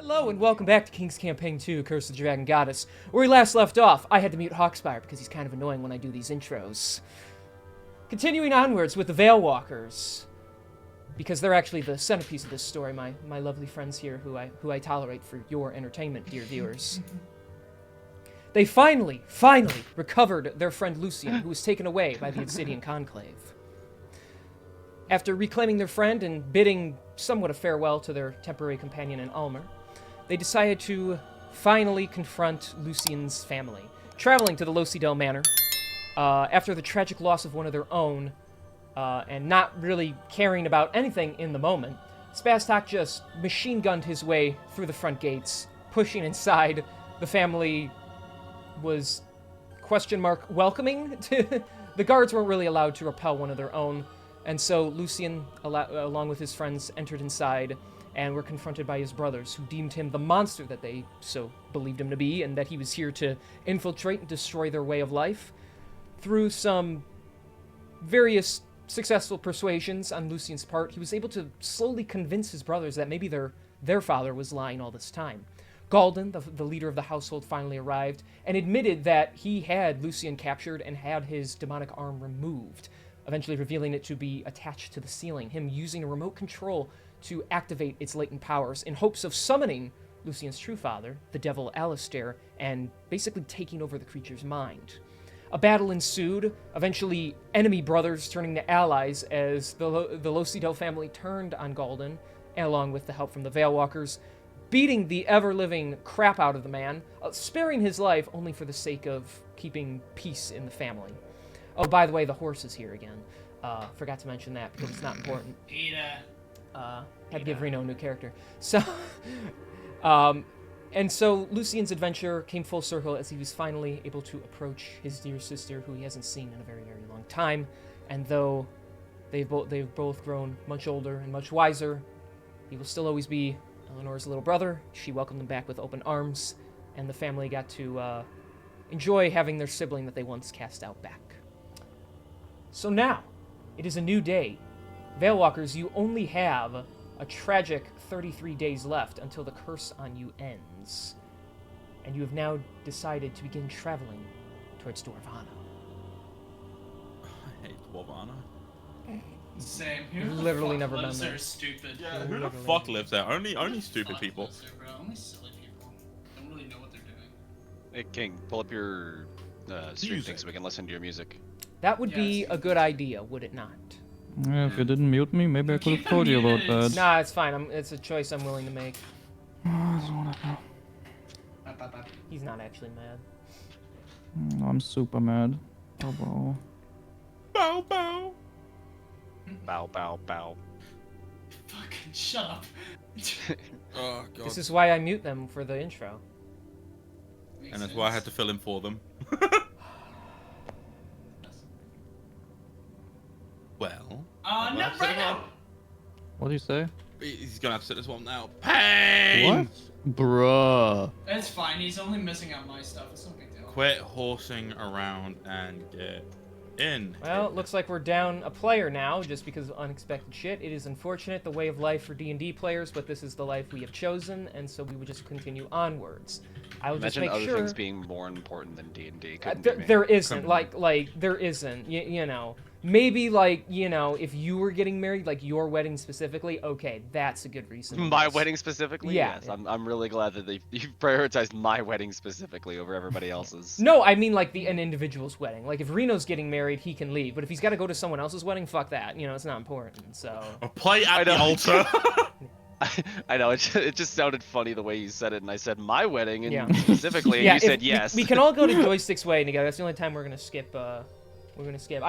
Hello and welcome back to King's Campaign 2, Curse of the Dragon Goddess. Where we last left off, I had to mute Hawkspire because he's kind of annoying when I do these intros. Continuing onwards with the Veil Walkers, because they're actually the centerpiece of this story, my lovely friends here who I tolerate for your entertainment, dear viewers. They finally recovered their friend Lucian, who was taken away by the Obsidian Conclave. After reclaiming their friend and bidding somewhat a farewell to their temporary companion in Ulmer, they decided to finally confront Lucian's family, traveling to the Losidel Manor after the tragic loss of one of their own, and not really caring about anything in the moment. Spastok just machine-gunned his way through the front gates, pushing inside. The family was welcoming to the guards weren't really allowed to repel one of their own, and so Lucian, along with his friends, entered inside and were confronted by his brothers, who deemed him the monster that they so believed him to be, and that he was here to infiltrate and destroy their way of life. Through some various successful persuasions on Lucian's part, he was able to slowly convince his brothers that maybe their father was lying all this time. Galden, the leader of the household, finally arrived and admitted that he had Lucian captured and had his demonic arm removed, eventually revealing it to be attached to the ceiling, him using a remote control to activate its latent powers in hopes of summoning Lucian's true father, the devil Alistair, and basically taking over the creature's mind. A battle ensued, eventually enemy brothers turning to allies as the Losidel family turned on Galden, along with the help from the Veil Walkers, beating the ever-living crap out of the man, sparing his life only for the sake of keeping peace in the family. Oh, by the way, the horse is here again. Forgot to mention that because it's not important. Had to give Reno a new character. So, and so Lucian's adventure came full circle as he was finally able to approach his dear sister, who he hasn't seen in a very, very long time. And though they've both grown much older and much wiser, he will still always be Eleanor's little brother. She welcomed him back with open arms, and the family got to enjoy having their sibling that they once cast out back. So now, it is a new day. Veilwalkers, you only have a tragic 33 days left until the curse on you ends. And you have now decided to begin traveling towards Dwarvana. I hate Dwarvana. Same. Literally never done that. They're stupid. Yeah, who the fuck lives there? Only stupid people. There, bro. Only silly people. Don't really know what they're doing. Hey King, pull up your stream thing so we can listen to your music. That would be a good idea, would it not? Yeah, if you didn't mute me, maybe I could have told you about that. Nah, it's fine. It's a choice I'm willing to make. He's not actually mad. I'm super mad. Oh, bro. Bow bow. Bow, bow, bow. Fucking shut up. Oh god. This is why I mute them for the intro. And that's why I had to fill in for them. Well. No, right now. What do you say? He's gonna have to sit this one now. Pain! What? Bruh. It's fine. He's only missing out my stuff. It's no big deal. Quit horsing around and get in. Well, it looks like we're down a player now, just because of unexpected shit. It is unfortunate, the way of life for D&D players, but this is the life we have chosen, and so we would just continue onwards. I would Imagine just make other sure things being more important than D&D. there isn't, like there isn't, you know. Maybe, like, you know, if you were getting married, like your wedding specifically, okay, that's a good reason. My wedding specifically? Yeah. Yes, I'm really glad that you've prioritized my wedding specifically over everybody else's. No, I mean, like, an individual's wedding. Like, if Reno's getting married, he can leave. But if he's got to go to someone else's wedding, fuck that. You know, it's not important, so... Or play at the altar. I know, it just sounded funny the way you said it, and I said my wedding, and specifically, yeah, and you said yes. We can all go to Joystick's wedding together. That's the only time we're gonna skip, I'm gonna skip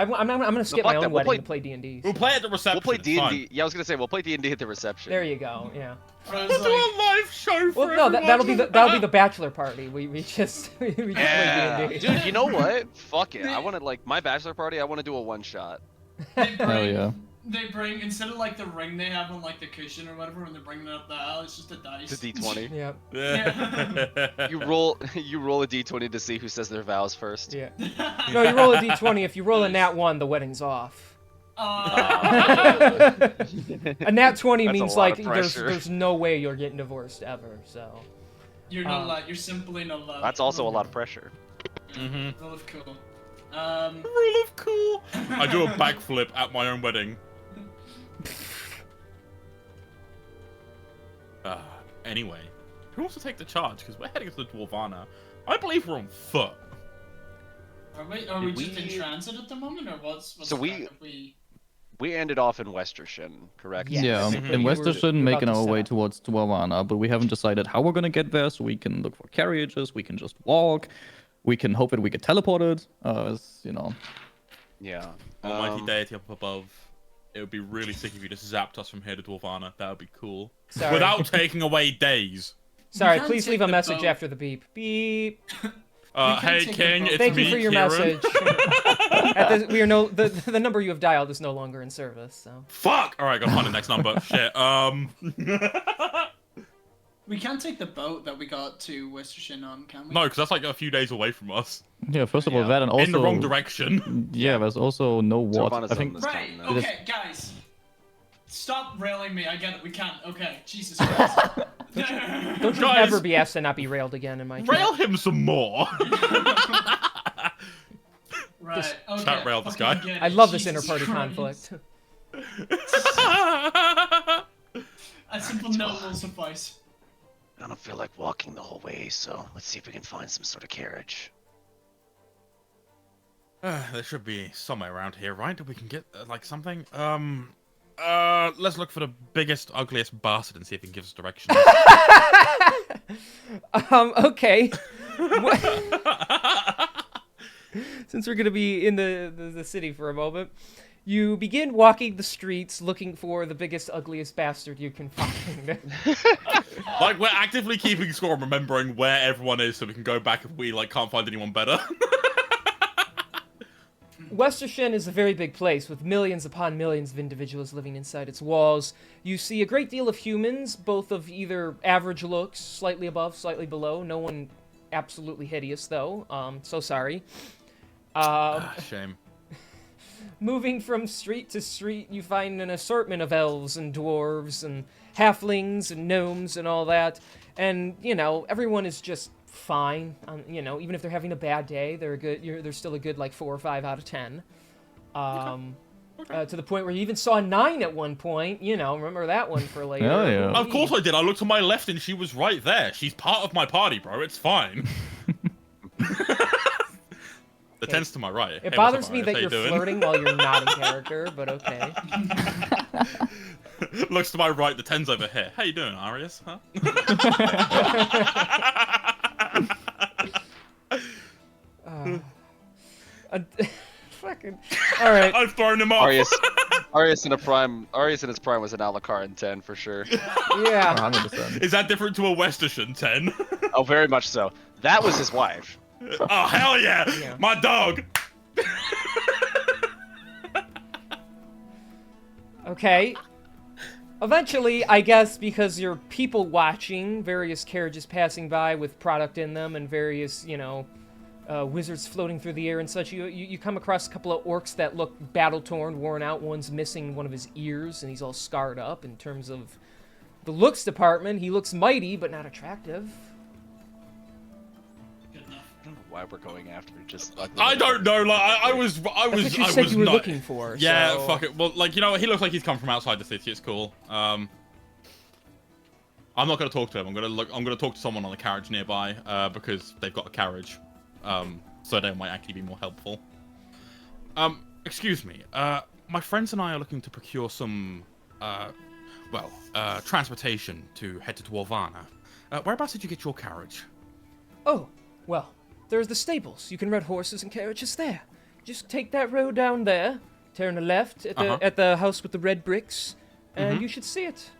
my own wedding to play D&D. We'll play at the reception. We'll play D&D. Yeah, I was gonna say, we'll play D&D at the reception. There you go, yeah. We'll do a live show for Well, no, that'll be the bachelor party. We just play D&D. Dude, you know what? Fuck it. I want to, like, my bachelor party, I want to do a one-shot. Hell yeah. They bring, instead of like the ring they have on like the cushion or whatever when they're bringing it up the aisle, it's just a dice. It's a D20. Yep. Yeah. You roll a D20 to see who says their vows first. Yeah. No, you roll a D20. If you roll a nat 1, the wedding's off. A nat 20 That's a means lot like of pressure. there's no way you're getting divorced ever. So. You're not allowed. You're simply not allowed. That's also a lot of pressure. Mm-hmm. Rule of cool. Rule of cool. I do a backflip at my own wedding. Anyway, who wants to take the charge? Because we're heading to the Dwarvana. I believe we're on foot. Are we just in transit at the moment, or what's So the fact that we ended off in Westershin, correct? Yes. Yeah, Mhm. in You were Westershin, about making to our set way up. towards Dwarvana, but we haven't decided how we're gonna get there, so we can look for carriages, we can just walk, we can hope that we get teleported, you know. Yeah. Almighty deity up above. It would be really sick if you just zapped us from here to Dwarvana. That would be cool. Sorry. Without taking away days. Sorry, can't please take leave a the message boat. after the beep. Beep. Hey take King, the it's Thank me, you for your Kieran. message. The number you have dialed is no longer in service. So. Fuck! Alright, gotta find the next number. Shit. we can't take the boat that we got to Westershin on, can we? No, because that's like a few days away from us. Yeah, first of all Yeah. that, and also In the wrong direction. Yeah, there's also no water. Dwarvana's I on think this Right. continent. Okay, guys. Stop railing me. I get it. We can't. Okay. Jesus Christ. Don't you Guys. ever be asked to not be railed again in my chat. Rail him some more. Right. Okay. Chat rail this guy. fucking get I it. love this Jesus inter-party Christ. conflict. A simple note will suffice. I don't feel like walking the whole way, so let's see if we can find some sort of carriage. There should be somewhere around here, right? That we can get like something. Let's look for the biggest, ugliest bastard and see if he can give us directions. Okay. Since we're gonna be in the city for a moment, you begin walking the streets looking for the biggest, ugliest bastard you can find. Like, we're actively keeping score and remembering where everyone is so we can go back if we, like, can't find anyone better. Westershin is a very big place with millions upon millions of individuals living inside its walls. You see a great deal of humans, both of either average looks, slightly above, slightly below. No one absolutely hideous, though. So sorry. Shame. Moving from street to street, you find an assortment of elves and dwarves and halflings and gnomes and all that. And, you know, everyone is just fine. You know, even if they're having a bad day, they're still a good, like, 4 or 5 out of 10. To the point where you even saw a 9 at one point. You know, remember that one for later. Hell yeah. Of course I did. I looked to my left and she was right there. She's part of my party, bro. It's fine. The 10's to my right. It Hey, bothers what's up, me Arius? that How you're you doing? flirting while you're not in character, but okay. Looks to my right, the 10's over here. How you doing, Arius? Huh? Fucking. All right. I've thrown him off. Arius in his prime was an Alucard 10 for sure. Yeah. 100%. Is that different to a Westershin 10? Oh, very much so. That was his wife. Oh, hell yeah! Yeah. My dog! Okay. Eventually, I guess because you're people watching, various carriages passing by with product in them and various, you know, wizards floating through the air and such, you come across a couple of orcs that look battle-torn, worn out. One's missing one of his ears, and he's all scarred up. In terms of the looks department, he looks mighty, but not attractive. Good enough. I don't know why we're going after just. I don't know, like, I was That's what you said you were looking for. Yeah, so... fuck it. Well, like, you know what? He looks like he's come from outside the city. It's cool. I'm not gonna talk to him. I'm gonna talk to someone on the carriage nearby, because they've got a carriage. So they might actually be more helpful. Excuse me. My friends and I are looking to procure some, transportation to head to Dwarvana. Whereabouts did you get your carriage? Oh, well, there's the stables. You can rent horses and carriages there. Just take that road down there, turn left at the house with the red bricks, and you should see it.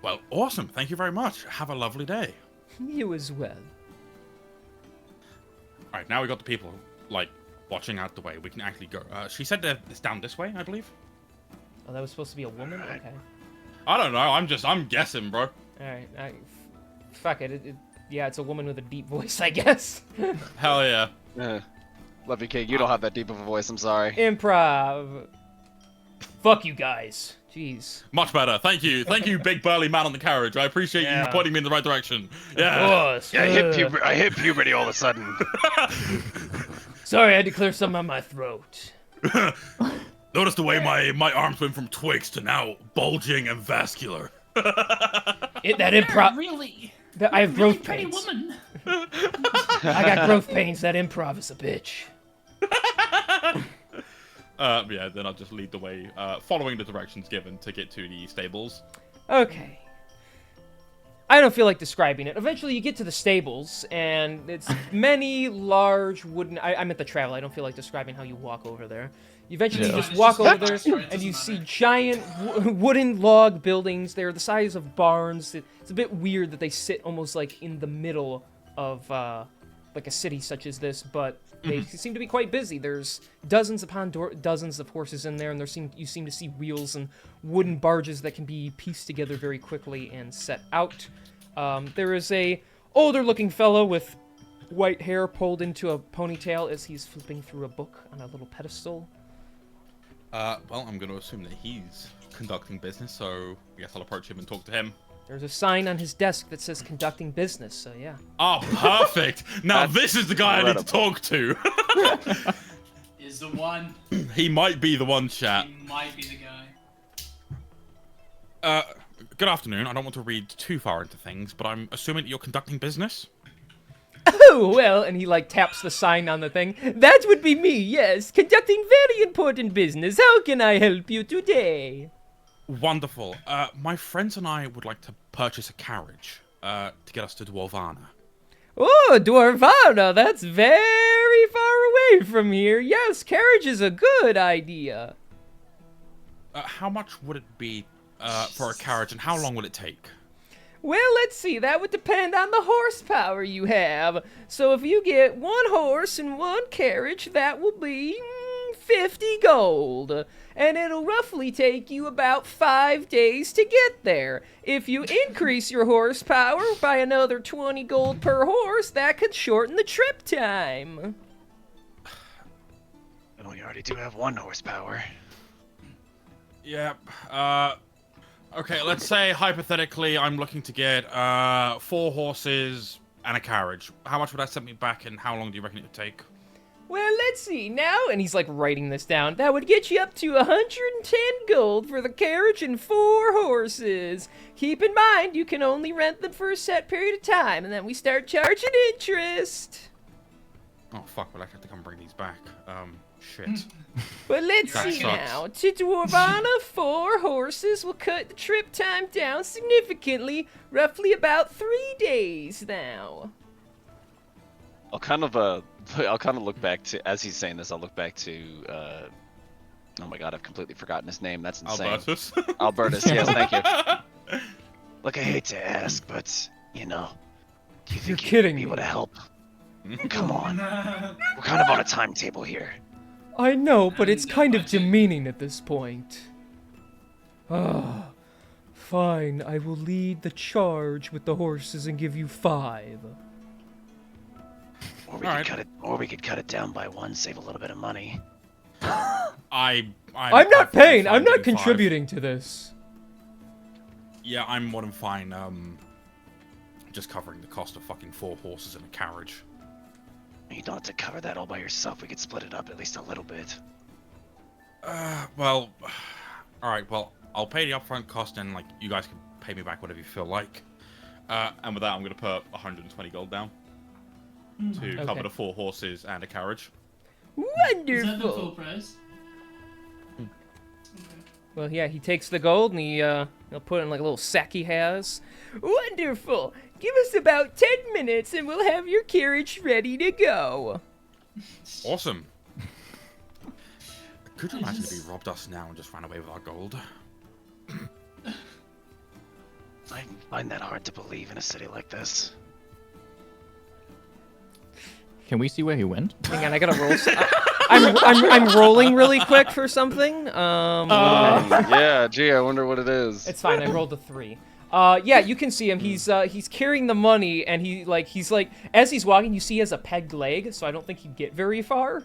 Well, awesome. Thank you very much. Have a lovely day. You as well. All right, now we got the people, like, watching out the way. We can actually go. She said that it's down this way, I believe. Oh, that was supposed to be a woman? Okay. I don't know. I'm guessing, bro. Alright, fuck it. Yeah, it's a woman with a deep voice, I guess. Hell yeah. Love you, King. You don't have that deep of a voice. I'm sorry. Improv. Fuck you guys. Jeez. Much better. Thank you, big burly man on the carriage. I appreciate you pointing me in the right direction. Yeah. Boss. Yeah, I hit puberty all of a sudden. Sorry, I had to clear some on my throat. Notice the way my arms went from twigs to now bulging and vascular. That improv. Really? I have Really growth pretty pains. woman. I got growth pains. That improv is a bitch. Yeah, then I'll just lead the way, following the directions given to get to the stables. Okay. I don't feel like describing it. Eventually, you get to the stables, and it's many large wooden... I'm at the travel. I don't feel like describing how you walk over there. You eventually Yeah. just walk over there, It's fine, it and doesn't you see matter. giant wooden log buildings. They're the size of barns. It's a bit weird that they sit almost like in the middle of like a city such as this, but they seem to be quite busy. There's dozens upon dozens of horses in there, and you seem to see wheels and wooden barges that can be pieced together very quickly and set out. There is a older-looking fellow with white hair pulled into a ponytail as he's flipping through a book on a little pedestal. Well, I'm going to assume that he's conducting business, so I guess I'll approach him and talk to him. There's a sign on his desk that says conducting business, so yeah. Oh, perfect! Now That's this is the guy I need to talk to. Is the one. He might be the one, chat. He might be the guy. Good afternoon. I don't want to read too far into things, but I'm assuming that you're conducting business? Oh, well, and he, like, taps the sign on the thing. That would be me, yes. Conducting very important business. How can I help you today? Wonderful. My friends and I would like to purchase a carriage to get us to Dwarvana. Oh, Dwarvana, that's very far away from here. Yes, carriage is a good idea. How much would it be for a carriage, and how long will it take? Well, let's see. That would depend on the horsepower you have. So if you get 1 horse and 1 carriage, that will be 50 gold. And it'll roughly take you about 5 days to get there. If you increase your horsepower by another 20 gold per horse, that could shorten the trip time. Oh, you already do have 1 horsepower. Yep. Okay, let's say, hypothetically, I'm looking to get 4 horses and a carriage. How much would that set me back, and how long do you reckon it would take? Well, let's see now, and he's like writing this down. That would get you up to 110 gold for the carriage and 4 horses. Keep in mind, you can only rent them for a set period of time, and then we start charging interest. Oh, fuck, well, I have to come bring these back. Shit. But let's That see sucks. now. To Dwarvana, 4 horses will cut the trip time down significantly, roughly about 3 days now. I'll kind of look back to, as he's saying this, I'll look back to, oh my god, I've completely forgotten his name. That's insane. Albertus. Albertus, yes, thank you. Look, I hate to ask, but, you know, do you You're think kidding you'd be me. able to help? Come on. We're kind of on a timetable here. I know, but it's And no kind of budget. demeaning at this point. Ah, fine. I will lead the charge with the horses and give you 5. Or we Alright. could cut it down by 1, save a little bit of money. I'm not perfectly paying. fine I'm not doing 5. contributing to this. Yeah, I'm more than fine, just covering the cost of fucking 4 horses and a carriage. You don't have to cover that all by yourself. We could split it up at least a little bit. Well, alright, well, I'll pay the upfront cost, and, like, you guys can pay me back whatever you feel like. And with that, I'm gonna put 120 gold down to cover Okay. the 4 horses and a carriage. Is that the full Wonderful. price? Okay. Well, yeah, he takes the gold and he'll put it in like a little sack he has. Wonderful. Give us about 10 minutes and we'll have your carriage ready to go. Awesome. Could you imagine if he robbed us now and just ran away with our gold? I find that hard to believe in a city like this. Can we see where he went? Hang on, I gotta roll. I'm rolling really quick for something. Yeah, gee, I wonder what it is. It's fine. I rolled a 3. Yeah, you can see him. He's carrying the money, and he's like as he's walking, you see he has a pegged leg, so I don't think he'd get very far.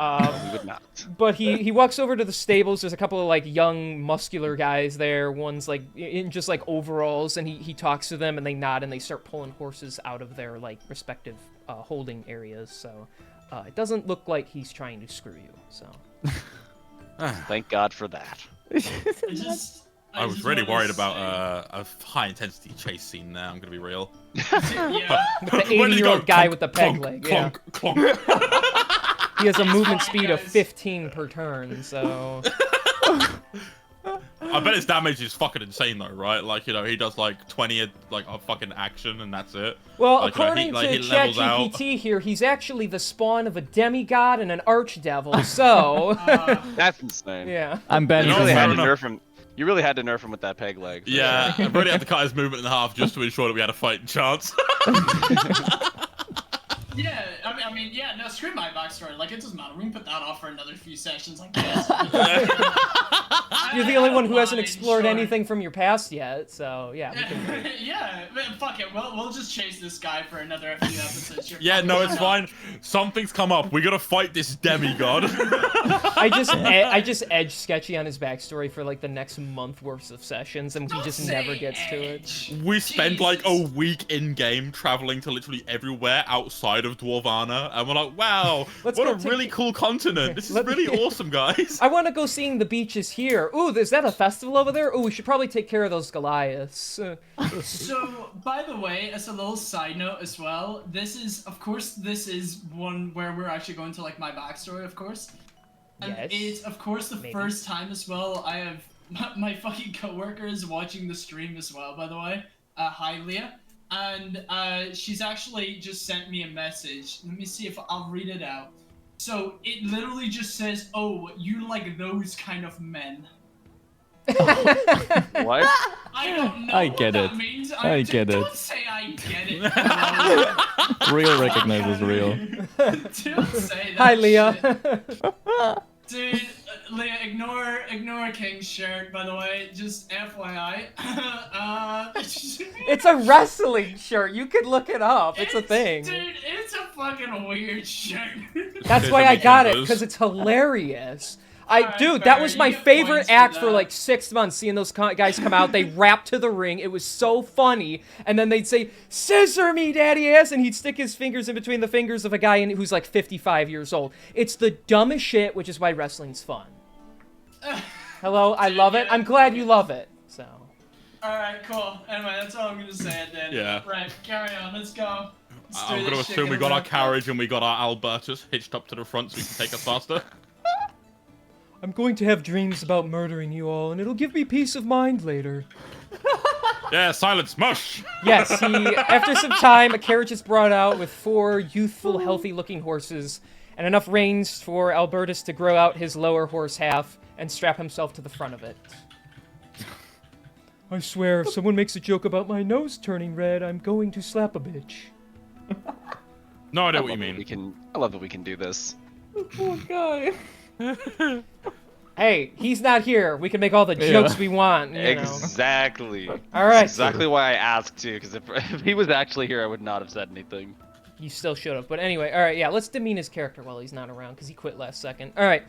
We would not. But he walks over to the stables. There's a couple of like young muscular guys there. One's like in just like overalls, and he talks to them, and they nod, and they start pulling horses out of their like respective holding areas. So it doesn't look like he's trying to screw you. So Thank God for that. I was really worried about a high-intensity chase scene there, I'm gonna be real. Yeah. the 80-year-old guy with the peg leg. Clonk, Yeah. clonk. He has a movement fine, speed of guys. 15 per turn. So I bet his damage is fucking insane though, right? Like, you know, he does like 20 like a fucking action and that's it. well, Like, you know, according he to levels out. ChatGPT here, he's actually the spawn of a demigod and an archdevil. So That's insane. yeah. I'm You banning know, really from had fair to enough. nerf him. You really had to nerf him with that peg leg. for Yeah, sure. I really had to cut his movement in half just to ensure that we had a fighting chance. Yeah, I mean, yeah, no, screw my backstory. Like, it doesn't matter. We can put that off for another few sessions, I guess. You're the only one who hasn't Fine, explored sure. anything from your past yet. So yeah. We can... Yeah, man, fuck it. We'll just chase this guy for another few episodes. You're Yeah, fucking no, it's right. fine. Something's come up. We gotta fight this demigod. I just edge sketchy on his backstory for like the next month worth of sessions, and he Don't just say never gets to it. edge. We spend like a Jesus. week in game traveling to literally everywhere outside of Dwarvana, and we're like, wow, Let's what go a take- really cool continent. This is Let- really awesome, guys. I want to go seeing the beaches here. Ooh, is that a festival over there? Ooh, we should probably take care of those Goliaths. So, by the way, as a little side note as well, this is one where we're actually going to like my backstory, of course. And Yes. it's of course the Maybe. first time as well I have my fucking coworker is watching the stream as well, by the way. Hi Leah. And she's actually just sent me a message. Let me see if I'll read it out. So it literally just says, "Oh, you like those kind of men." What? I don't know I what get that it. means. I get it. Don't say I get it. Real recognizes real. Don't say that. Hi, Leah. shit. Dude, Leah, ignore King's shirt, by the way. Just FYI. It's a wrestling shirt. You could look it up. It's a thing. Dude, it's a fucking weird shirt. That's There's why a I got it, weekend because it's hilarious. Dude, Alright, that fair. was You my get favorite points for act for that. like 6 months, seeing those guys come out. They rap to the ring. It was so funny. And then they'd say, "Scissor me, daddy ass," and he'd stick his fingers in between the fingers of a guy who's like 55 years old. It's the dumbest shit, which is why wrestling's fun. Hello, I Dude, love it. yeah. I'm glad you love it. So, Alright, cool. Anyway, that's all I'm gonna say then. Yeah. Right, carry on. Let's go. Let's do I'm gonna this shit, assume we get got our wrapped up. carriage and we got our Albertus hitched up to the front so we can take us faster. I'm going to have dreams about murdering you all, and it'll give me peace of mind later. Yeah, silence, mush! Yes, after some time, a carriage is brought out with 4 youthful, healthy-looking horses, and enough reins for Albertus to grow out his lower horse half and strap himself to the front of it. I swear, if someone makes a joke about my nose turning red, I'm going to slap a bitch. No idea what you love that mean. I love that we can do this. Poor guy. Hey, he's not here. We can make all the jokes we want, you know. Exactly. All right. Exactly why I asked too, because if he was actually here, I would not have said anything. You still should have. But anyway, all right, yeah, let's demean his character while he's not around, because he quit last second. All right.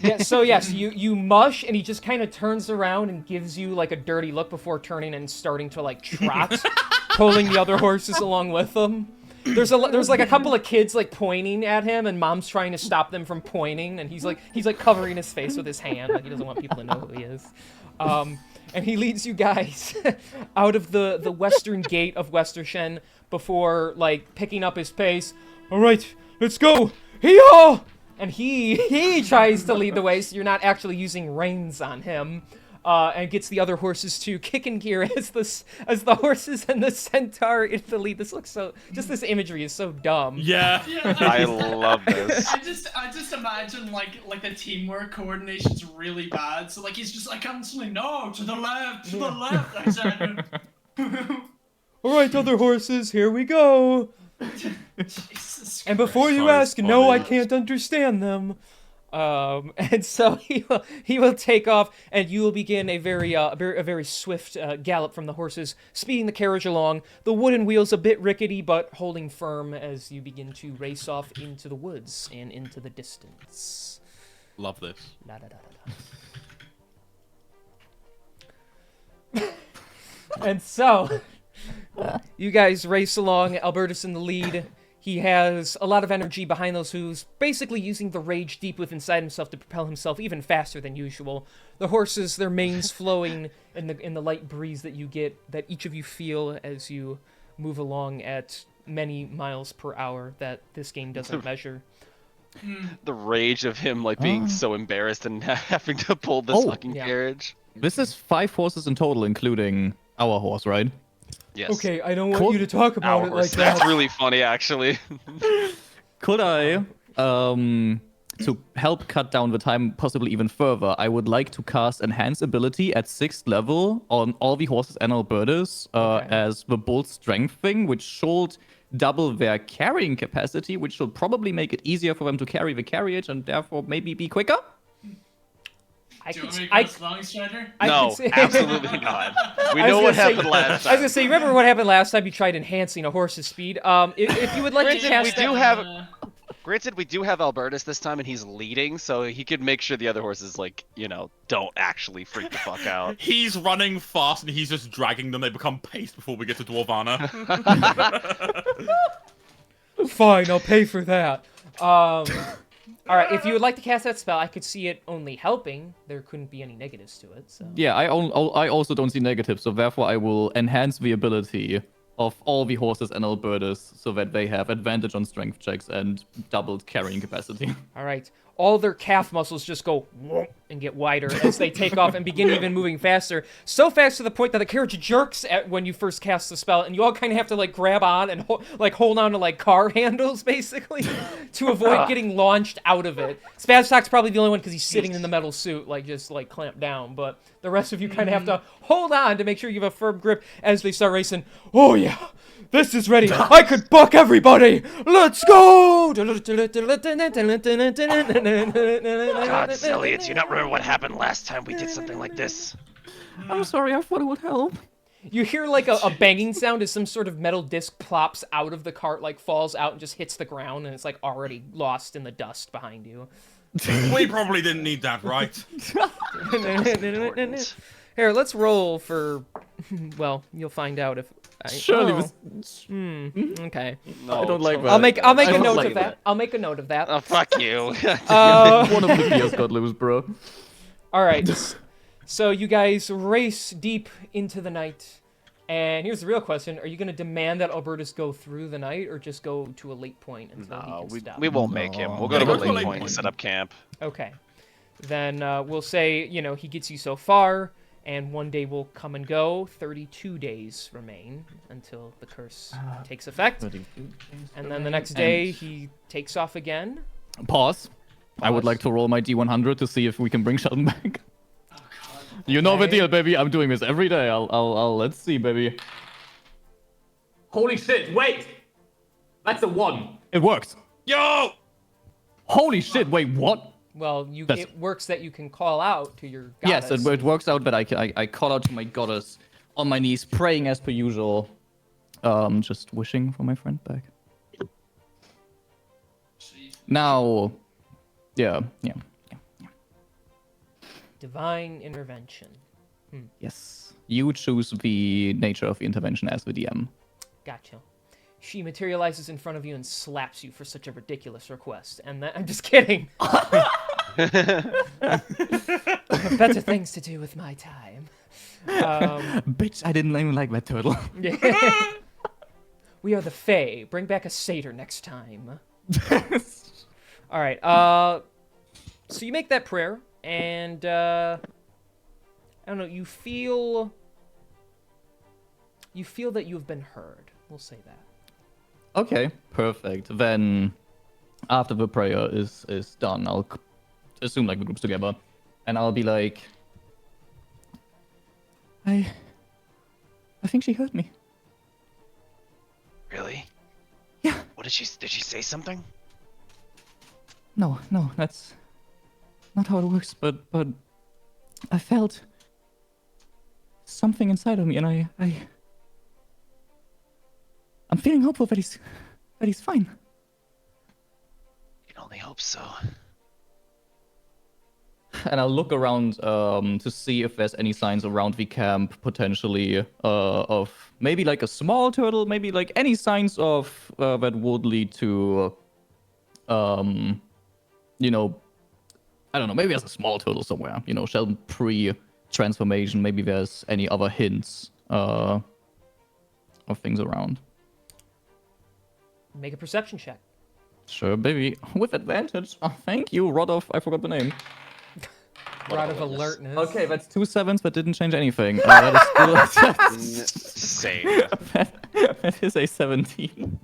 Yeah, so yes, you mush, and he just kind of turns around and gives you like a dirty look before turning and starting to like trot, pulling the other horses along with him. There's like a couple of kids like pointing at him, and mom's trying to stop them from pointing, and he's like covering his face with his hand, like he doesn't want people to know who he is. And he leads you guys out of the western gate of Westershen before like picking up his pace. All right, let's go. Hee-haw! And he tries to lead the way, so you're not actually using reins on him. And gets the other horses to kick in gear as the horses and the centaur in the lead. This looks so. Just this imagery is so dumb. Yeah. Yeah, I love this. I just imagine like the teamwork coordination's really bad. So like he's just like constantly no to the left, to the left. I said. All right, other horses, here we go. Jesus And before you So ask, no, I funny. can't understand them. And so he will take off, and you will begin a very swift gallop from the horses, speeding the carriage along. The wooden wheels a bit rickety, but holding firm as you begin to race off into the woods and into the distance. Love this. Da, da, da, da, da. And so, you guys race along. Albertus in the lead. He has a lot of energy behind those hooves, basically using the rage deep within inside himself to propel himself even faster than usual. The horses, their manes flowing in the light breeze that you get, that each of you feel as you move along at many miles per hour that this game doesn't measure. The rage of him like being so embarrassed and having to pull this fucking carriage. This is 5 horses in total, including our horse, right? Yes. Okay, I don't want you to talk about it like that. That's really funny, actually. Could I, to help cut down the time possibly even further, I would like to cast Enhance Ability at 6th level on all the horses and Albertus as the Bull Strength thing, which should double their carrying capacity, which should probably make it easier for them to carry the carriage and therefore maybe be quicker? Do you want me to cast Long Strider? No, absolutely not. We know what happened last time. I was gonna say, you remember what happened last time you tried enhancing a horse's speed? If you would like to cast Granted, we do have Albertus this time, and he's leading, so he could make sure the other horses, like, you know, don't actually freak the fuck out. He's running fast, and he's just dragging them. They become paste before we get to Dwarvana. Fine, I'll pay for that. All right, if you would like to cast that spell, I could see it only helping. There couldn't be any negatives to it, so... Yeah, I also don't see negatives, so therefore I will enhance the ability of all the horses and Albertus so that they have advantage on strength checks and doubled carrying capacity. All right. All their calf muscles just go whoop and get wider as they take off and begin even moving faster. So fast to the point that the carriage jerks when you first cast the spell, and you all kind of have to like grab on and hold on to like car handles basically to avoid getting launched out of it. Spazstock's probably the only one because he's sitting in the metal suit, like just like clamped down. But the rest of you kind of have to hold on to make sure you have a firm grip as they start racing. Oh yeah. This is ready. I could buck everybody. Let's go. God, silly, do you not remember what happened last time we did something like this? I'm sorry, I thought it would help. You hear like a banging sound as some sort of metal disc plops out of the cart, like falls out and just hits the ground, and it's like already lost in the dust behind you. We probably didn't need that, right? Here, let's roll for... Well, you'll find out if... Surely okay. No, I don't like that. I'll make a note of that. I'll make a note of that. Oh, fuck you. One of the gears got loose, bro. Alright. So you guys race deep into the night. And here's the real question. Are you going to demand that Albertus go through the night or just go to a late point until he can stop? We won't make him. We'll go to a late point and set up camp. Okay. Then we'll say, you know, he gets you so far. And one day will come and go. 32 days remain until the curse takes effect. And then the next day, he takes off again. Pause. I would like to roll my D100 to see if we can bring Sheldon back. Oh, God. You know the deal, baby. I'm doing this every day. Let's see, baby. Holy shit, wait! That's a 1. It works. Yo! Holy shit, wait, what? Well, it works that you can call out to your goddess. Yes, it works out that I call out to my goddess on my knees, praying as per usual. Just wishing for my friend back. Now, yeah. Divine intervention. Yes. You choose the nature of the intervention as the DM. Gotcha. She materializes in front of you and slaps you for such a ridiculous request. And I'm just kidding. Better things to do with my time. Bitch, I didn't even like that turtle. Yeah. We are the Fae. Bring back a satyr next time. All right. So you make that prayer, and I don't know. You feel that you have been heard. We'll say that. Okay, perfect. Then, after the prayer is done, I'll assume like the group's together, and I'll be like, I think she heard me. Really? Yeah. What did she say something? No, that's not how it works, but I felt something inside of me, and I'm feeling hopeful that he's fine. You can only hope so. And I'll look around to see if there's any signs around the camp, potentially, of maybe like a small turtle, maybe like any signs of that would lead to, you know, I don't know, maybe there's a small turtle somewhere, you know, Sheldon pre-transformation, maybe there's any other hints of things around. Make a perception check. Sure, baby. With advantage. Oh, thank you, Rodolph. I forgot the name. Rod of alertness. Okay, that's 2 7s, but didn't change anything. That is still... Same. that is a 17.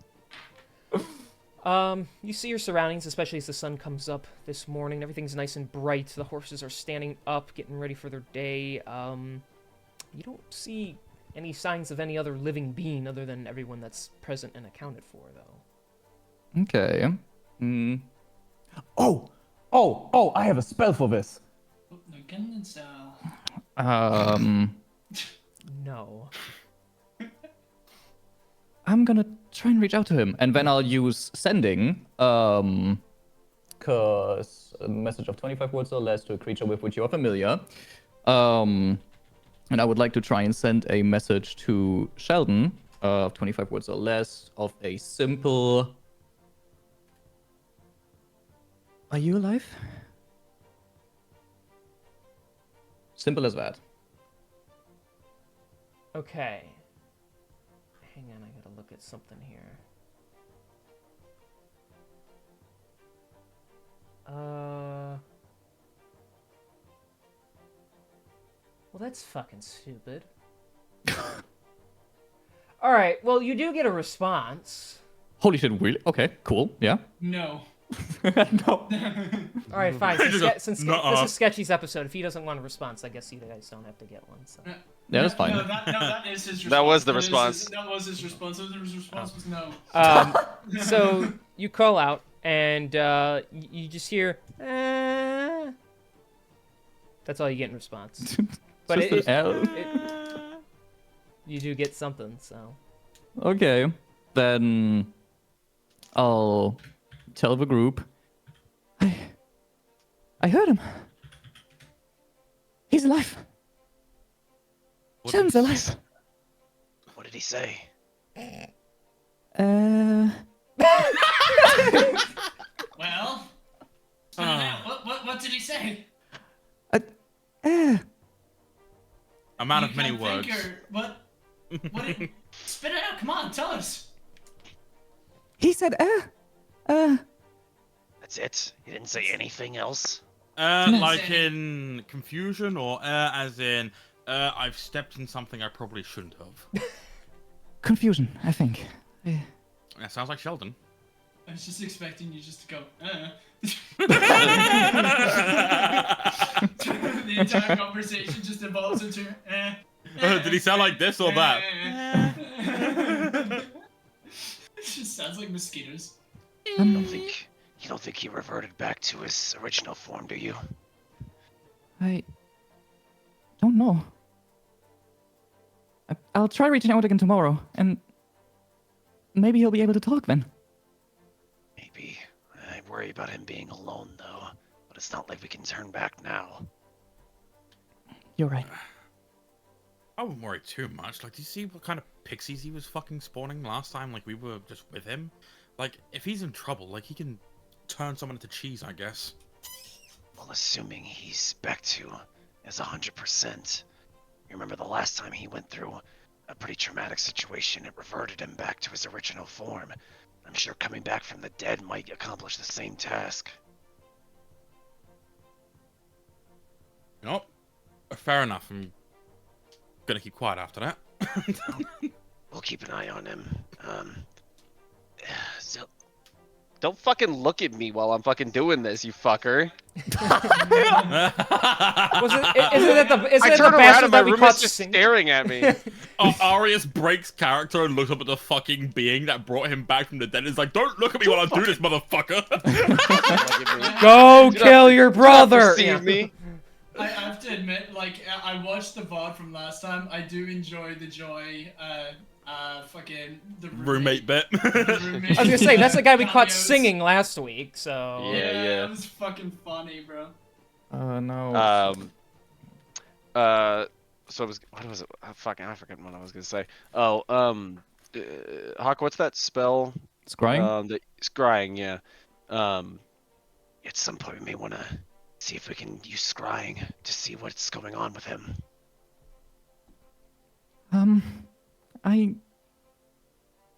You see your surroundings, especially as the sun comes up this morning. Everything's nice and bright. The horses are standing up, getting ready for their day. You don't see any signs of any other living being other than everyone that's present and accounted for, though. Okay. Oh, I have a spell for this. No. I'm gonna try and reach out to him, and then I'll use sending, cause a message of 25 words or less to a creature with which you are familiar. And I would like to try and send a message to Sheldon of 25 words or less of a simple... Are you alive? Simple as that. Okay. Hang on, I gotta look at something here. Well, that's fucking stupid. Alright, well, you do get a response. Holy shit, really? Okay, cool, yeah. No. No. Alright, fine. Since this is Sketchy's episode, if he doesn't want a response, I guess you guys don't have to get one. So. Yeah, that's fine. No, that is his response. That was the response. That was his response. His response was no. So you call out, and you just hear, That's all you get in response. But Just an L. You do get something, so. Okay, then I'll tell the group. I heard him. He's alive. Sheldon's alive. What did he say? Well, spit it out. What did he say? A man of You many can't words. think or- What did... Spit it out. Come on, tell us. He said, That's it? He didn't say anything else? Like in confusion, or as in, I've stepped in something I probably shouldn't have. confusion, I think. That sounds like Sheldon. I was just expecting you just to go, The entire conversation just evolves into, Did he sound like this or that? It just sounds like mosquitoes. You don't think he reverted back to his original form, do you? I don't know. I'll try reaching out again tomorrow, and maybe he'll be able to talk then. Maybe. I worry about him being alone, though. But it's not like we can turn back now. You're right. I wouldn't worry too much. Like, do you see what kind of pixies he was fucking spawning last time? Like, we were just with him. Like, if he's in trouble, like, he can turn someone into cheese, I guess. Well, assuming he's back to his 100%. You remember the last time he went through a pretty traumatic situation, it reverted him back to his original form. I'm sure coming back from the dead might accomplish the same task. You know, fair enough. I'm gonna keep quiet after that. We'll keep an eye on him. Don't fucking look at me while I'm fucking doing this, you fucker. Isn't it the I bastard turn around that and my we roommate's caught just singing? staring at me. Arius breaks character and looks up at the fucking being that brought him back from the dead. Is like, don't look at me while I do this, motherfucker. Go kill your brother! See me? I have to admit, like, I watched the VOD from last time. I do enjoy the Joy, fucking the Roommate bit. the roommate. I was gonna say, that's the guy we caught cameos. singing last week, so... Yeah. It was fucking funny, bro. No. So what was it? Fucking, I forget what I was gonna say. Oh, Hawk, what's that spell? Scrying? Scrying, yeah. At some point we may want to see if we can use scrying to see what's going on with him. I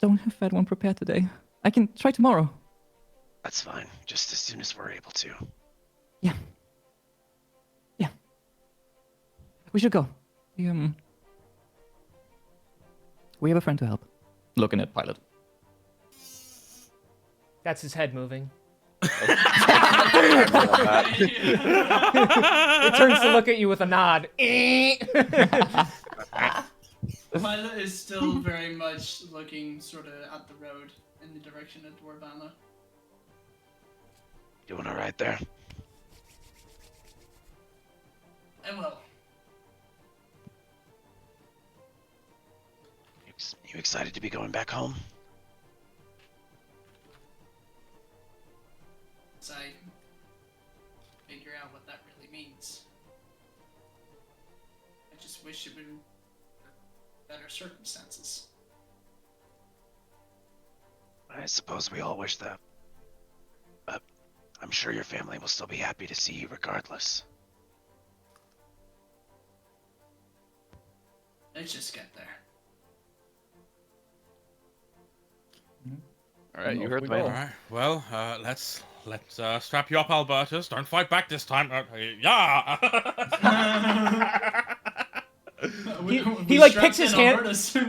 don't have that one prepared today. I can try tomorrow. That's fine, just as soon as we're able to. Yeah. We should go. We have a friend to help. Looking at Pilot. That's his head moving. It turns to look at you with a nod. Pilot is still very much looking sort of at the road in the direction of Dwarvana. Doing all right there? I will. You excited to be going back home? As I figure out what that really means. I just wish it would be better circumstances. I suppose we all wish that. But I'm sure your family will still be happy to see you regardless. Let's just get there. All right, you heard the All man. right. Well, let's strap you up, Albertus. Don't fight back this time. Yeah. He like picks his hand.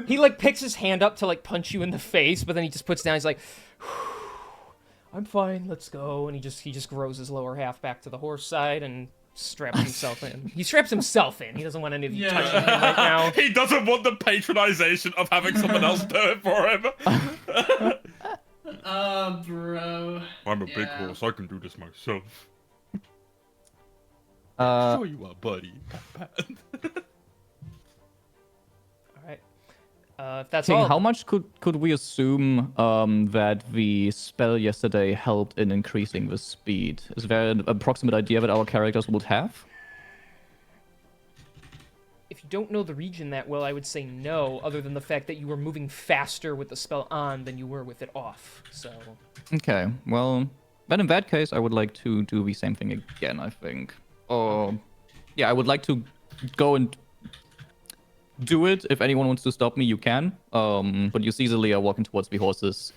He like picks his hand up to like punch you in the face, but then he just puts down. He's like, "I'm fine. Let's go." And he just grows his lower half back to the horse side and straps himself in. He straps himself in. He doesn't want any of you touching him right now. He doesn't want the patronization of having someone else do it for him. Bro. I'm a big Yeah. horse. I can do this myself. Uh, Sure you are, buddy. Pat, pat. All right. If that's King, all. how much could we assume that the spell yesterday helped in increasing the speed? Is there an approximate idea that our characters would have? If you don't know the region that well, I would say no, other than the fact that you were moving faster with the spell on than you were with it off. So. Okay, well, then in that case, I would like to do the same thing again, I think. Or, yeah, I would like to go and do it. If anyone wants to stop me, you can. But you see Zelia walking towards the horses,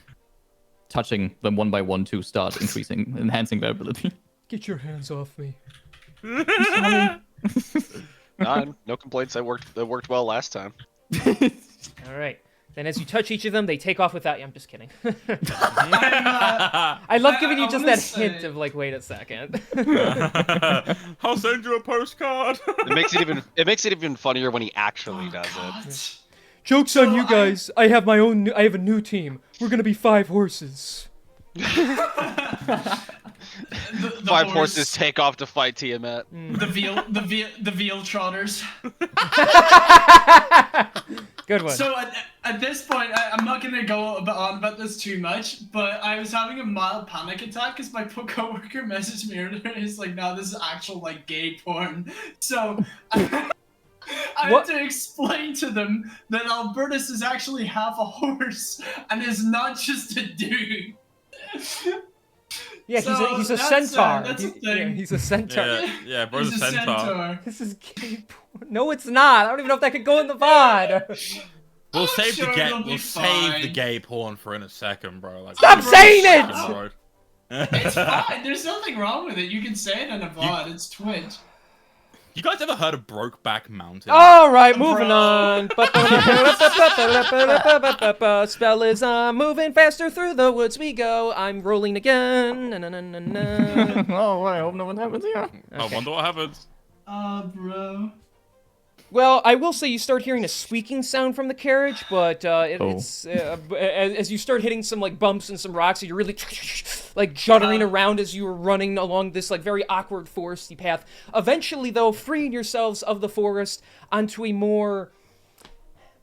touching them one by one to start enhancing their ability. Get your hands off me. No complaints. That worked well last time. All right. Then as you touch each of them, they take off without you. I'm just kidding. I love giving you just that hint of like, wait a second. I'll send you a postcard. It makes it even funnier when he actually does it. Joke's on you guys. I have a new team. We're gonna be 5 horses. The Five horse, horses take off to fight Tiamat. the veal trotters. Good one. So at this point, I'm not gonna go on about this too much, but I was having a mild panic attack because my coworker messaged me earlier. He's like, "No, this is actual like gay porn." So I had to explain to them that Albertus is actually half a horse and is not just a dude. Yeah, So he's a that's, centaur. that's a Yeah, thing. he's a centaur. Yeah, bro's He's a centaur. This is gay porn. No, it's not. I don't even know if that could go in the VOD. We'll I'm save sure it'll be save the fine. gay porn for in a second, bro. Like, Stop saying it! Bro. It's fine. There's nothing wrong with it. You can say it in a VOD. It's Twitch. You guys ever heard of Brokeback Mountain? All right, moving Bro. on. Spell is moving faster through the woods we go. I'm rolling again. Na-na-na-na-na. Oh, I hope no one happens here. I wonder what happens. Bro. Well, I will say you start hearing a squeaking sound from the carriage, but it's as you start hitting some like bumps and some rocks, you're really like juddering around as you are running along this like very awkward foresty path. Eventually, though, freeing yourselves of the forest onto a more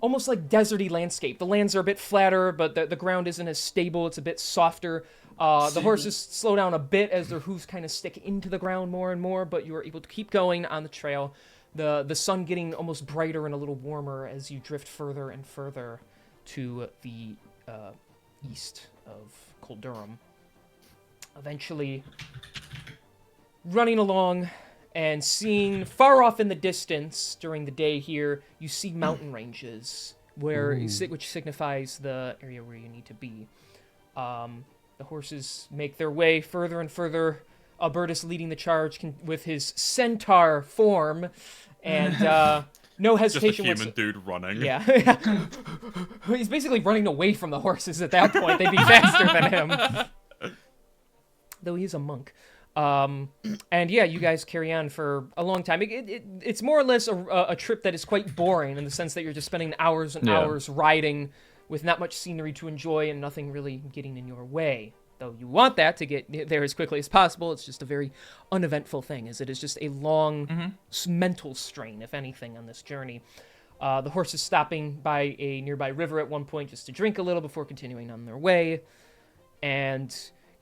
almost like deserty landscape. The lands are a bit flatter, but the ground isn't as stable. It's a bit softer. The horses slow down a bit as their hooves kind of stick into the ground more and more, but you are able to keep going on the trail. The sun getting almost brighter and a little warmer as you drift further and further to the east of Coldurum. Eventually, running along and seeing far off in the distance during the day here, you see mountain ranges, which signifies the area where you need to be. The horses make their way further and further. Albertus leading the charge with his centaur form, and no hesitation. Just a human dude running. Yeah. He's basically running away from the horses at that point. They'd be faster than him. Though he's a monk. And yeah, you guys carry on for a long time. It's more or less a trip that is quite boring in the sense that you're just spending hours and hours riding with not much scenery to enjoy and nothing really getting in your way. Though you want that to get there as quickly as possible, it's just a very uneventful thing, as it is just a long mental strain, if anything, on this journey. The horse is stopping by a nearby river at one point just to drink a little before continuing on their way, and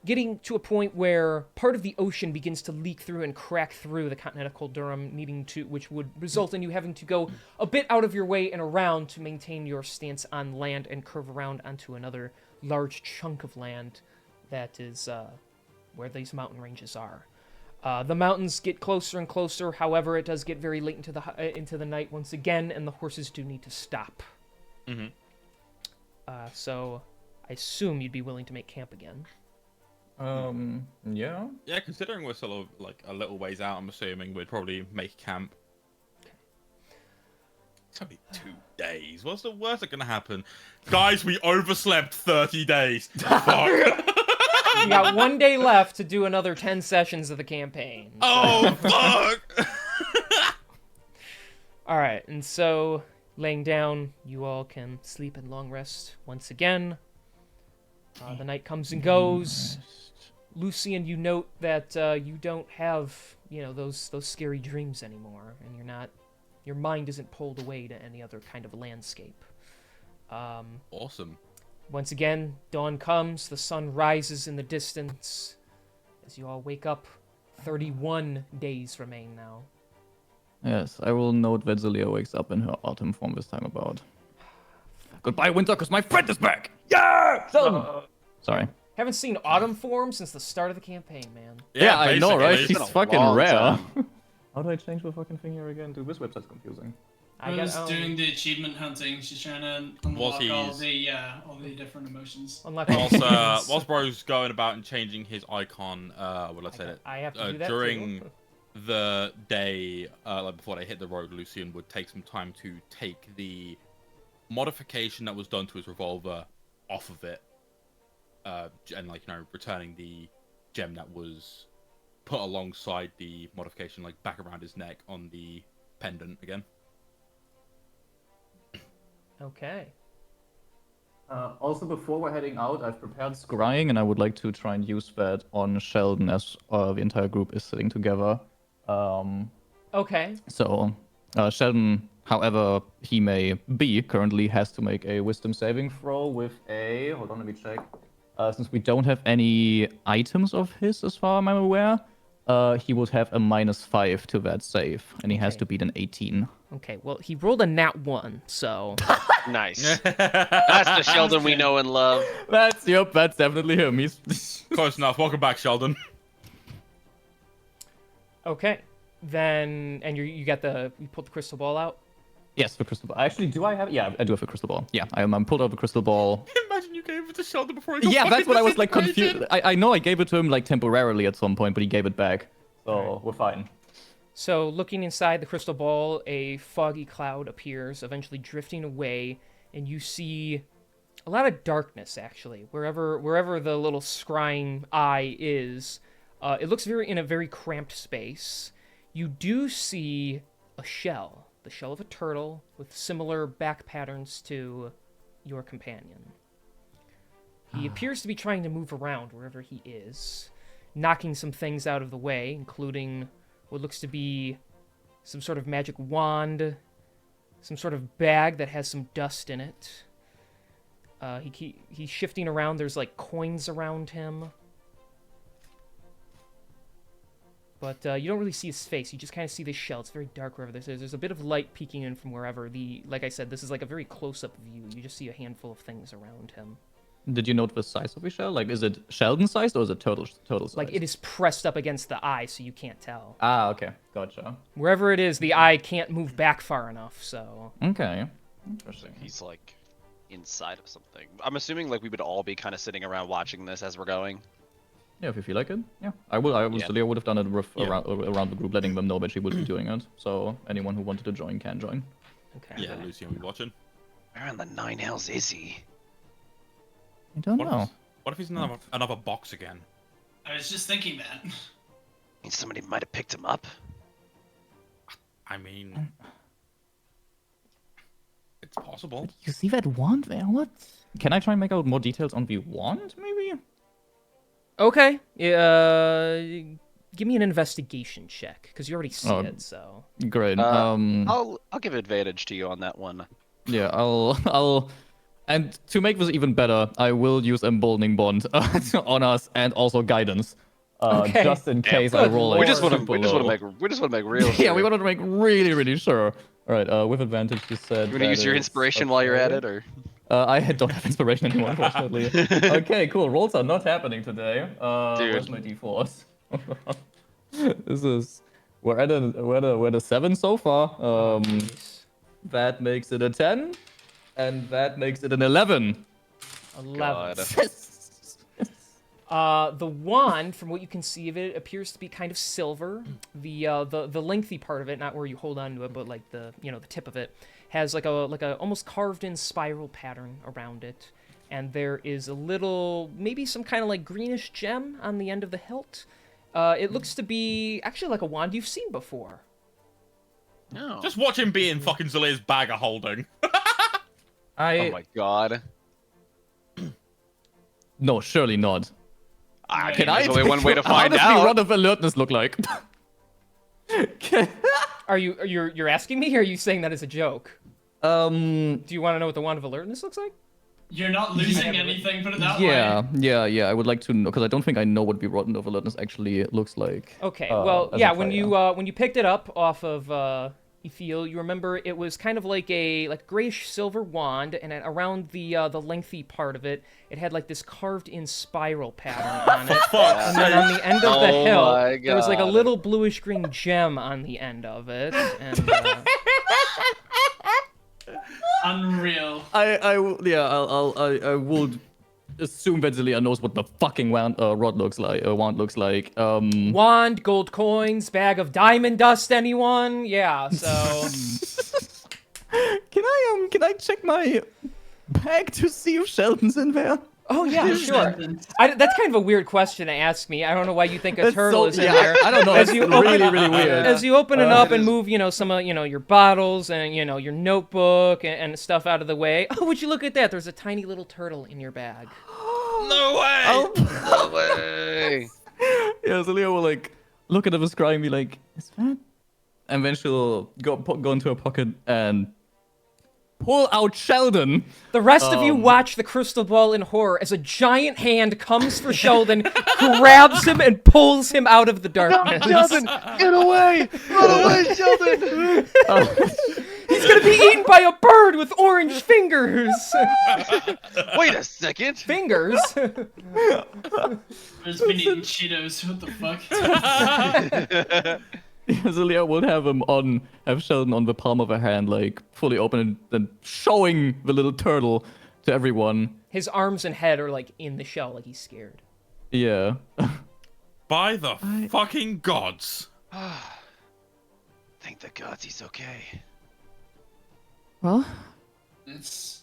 getting to a point where part of the ocean begins to leak through and crack through the continent of Coldurum, which would result in you having to go a bit out of your way and around to maintain your stance on land and curve around onto another large chunk of land that is where these mountain ranges are. The mountains get closer and closer. However, it does get very late into the night once again, and the horses do need to stop. Mm-hmm. So I assume you'd be willing to make camp again. Yeah. Yeah, considering we're sort of like a little ways out, I'm assuming we'd probably make camp. It's gonna be 2 days. What's the worst that's gonna happen? Guys, we overslept 30 days. Fuck. You got 1 day left to do another 10 sessions of the campaign. So. Oh, fuck! Alright, and so, laying down, you all can sleep and long rest once again. The night comes and goes. Lucian, you note that you don't have, those scary dreams anymore, and your mind isn't pulled away to any other kind of landscape. Awesome. Once again, dawn comes, the sun rises in the distance. As you all wake up, 31 days remain now. Yes, I will note that Zelia wakes up in her autumn form this time about. Goodbye, winter, because my friend is back! Yeah! Sorry. Haven't seen autumn form since the start of the campaign, man. Yeah, I know, right? basically. She's fucking long rare. time. How do I change the fucking thing here again? Dude, this website's confusing. I Rose got doing the achievement hunting. She's trying to unlock all the different emotions. unlock all the Whilst, things. whilst Bro's going about and changing his icon, I have to do that during too. the day, like before they hit the road, Lucian would take some time to take the modification that was done to his revolver off of it, and returning the gem that was put alongside the modification, like back around his neck on the pendant again. Okay. Also, before we're heading out, I've prepared scrying, and I would like to try and use that on Sheldon as the entire group is sitting together. Okay. So, Sheldon, however he may be, currently has to make a wisdom saving throw with a... Hold on, let me check. Since we don't have any items of his, as far as I'm aware, he would have a -5 to that save, and he has Okay. to beat an 18. Okay, well, he rolled a nat 1, so... Nice. That's the Sheldon we know and love. That's definitely him. He's Close enough. Welcome back, Sheldon. Okay. Then, and you pulled the crystal ball out? Yes, the crystal ball. Actually, do I have? Yeah, I do have a crystal ball. Yeah, I'm pulled out the crystal ball. Imagine you gave it to Sheldon before he got Yeah, that's fucking what I was like disintegrated. confused. I know I gave it to him like temporarily at some point, but he gave it back, so we're fine. So, looking inside the crystal ball, a foggy cloud appears, eventually drifting away, and you see a lot of darkness, actually. Wherever the little scrying eye is, it looks in a very cramped space. You do see a shell, the shell of a turtle, with similar back patterns to your companion. He appears to be trying to move around wherever he is, knocking some things out of the way, including what looks to be some sort of magic wand, some sort of bag that has some dust in it. He's shifting around. There's like coins around him. But you don't really see his face. You just kind of see this shell. It's very dark wherever this is. There's a bit of light peeking in from wherever. Like I said, this is like a very close-up view. You just see a handful of things around him. Did you note the size of the shell? Like, is it Sheldon-sized or is it total size? Like, it is pressed up against the eye, so you can't tell. Ah, okay. Gotcha. Wherever it is, the eye can't move back far enough, so... Okay. Interesting. He's like inside of something. I'm assuming like we would all be kind of sitting around watching this as we're going. Yeah, if you feel like it. Yeah. I would have done it around the group, letting them know that she would be doing it. So anyone who wanted to join can join. Okay. Yeah, Lucy, are we watching? Where in the nine hells is he? I don't know. What if he's in another box again? I was just thinking that. I mean, somebody might have picked him up. I mean, it's possible. You see that wand there? What? Can I try and make out more details on the wand, maybe? Okay. Give me an investigation check, because you already see it, so... Great. I'll give advantage to you on that one. Yeah, I'll... And to make this even better, I will use Emboldening Bond on us and also Guidance. Okay. Just in case I roll We just want super to low. make real. Yeah, sure. we wanted to make really sure. Alright, with advantage, you said... You want to use your inspiration while you're at it, or? I don't have inspiration anymore, unfortunately. Okay, cool. Rolls are not happening today. Dude. Where's my d4s? This is... We're at a 7 so far. That makes it a 10. And that makes it an 11. 11. The wand, from what you can see of it, appears to be kind of silver. The lengthy part of it, not where you hold on to it, but like the tip of it, has like a almost carved in spiral pattern around it. And there is a little, maybe some kind of like greenish gem on the end of the hilt. It looks to be actually like a wand you've seen before. No. Just watch him be in fucking Zalia's bag of holding. Oh my god. No, surely not. Can I? There's only one way to find How does out. the rod of alertness look like? You're asking me, or are you saying that as a joke? Do you want to know what the wand of alertness looks like? You're not losing anything, put it that way. Yeah. I would like to know, because I don't think I know what the rod of alertness actually looks like. Okay, well, as yeah, a when player. you picked it up off of Ethiel, you remember it was kind of like a grayish silver wand, and around the lengthy part of it, it had like this carved in spiral pattern on it. And then on the end of the hilt, there was like a little bluish green gem on the end of it. And, Unreal. I would assume that Zelia knows what the fucking wand looks like. wand, gold coins, bag of diamond dust. Anyone? Yeah. So. Can I check my bag to see if Sheldon's in there? Oh yeah, sure. That's kind of a weird question to ask me. I don't know why you think a turtle is in there. I don't know. As It's you really weird. As you open it up and move, some of your bottles and your notebook and stuff out of the way. Oh, would you look at that? There's a tiny little turtle in your bag. No way! No way. Yeah, Zelia will like look at the scry and be like, "Is that?" And then she'll go into her pocket and pull out Sheldon. The rest of you watch the crystal ball in horror as a giant hand comes for Sheldon, grabs him, and pulls him out of the darkness. Sheldon, get away! Run away, Sheldon! He's gonna be eaten by a bird with orange fingers. Wait a second. Fingers. There's been eating Cheetos. What the fuck? Zelia will have Sheldon on the palm of her hand, like fully open and showing the little turtle to everyone. His arms and head are like in the shell, like he's scared. Yeah. By the fucking gods. Thank the gods he's okay. Well, It's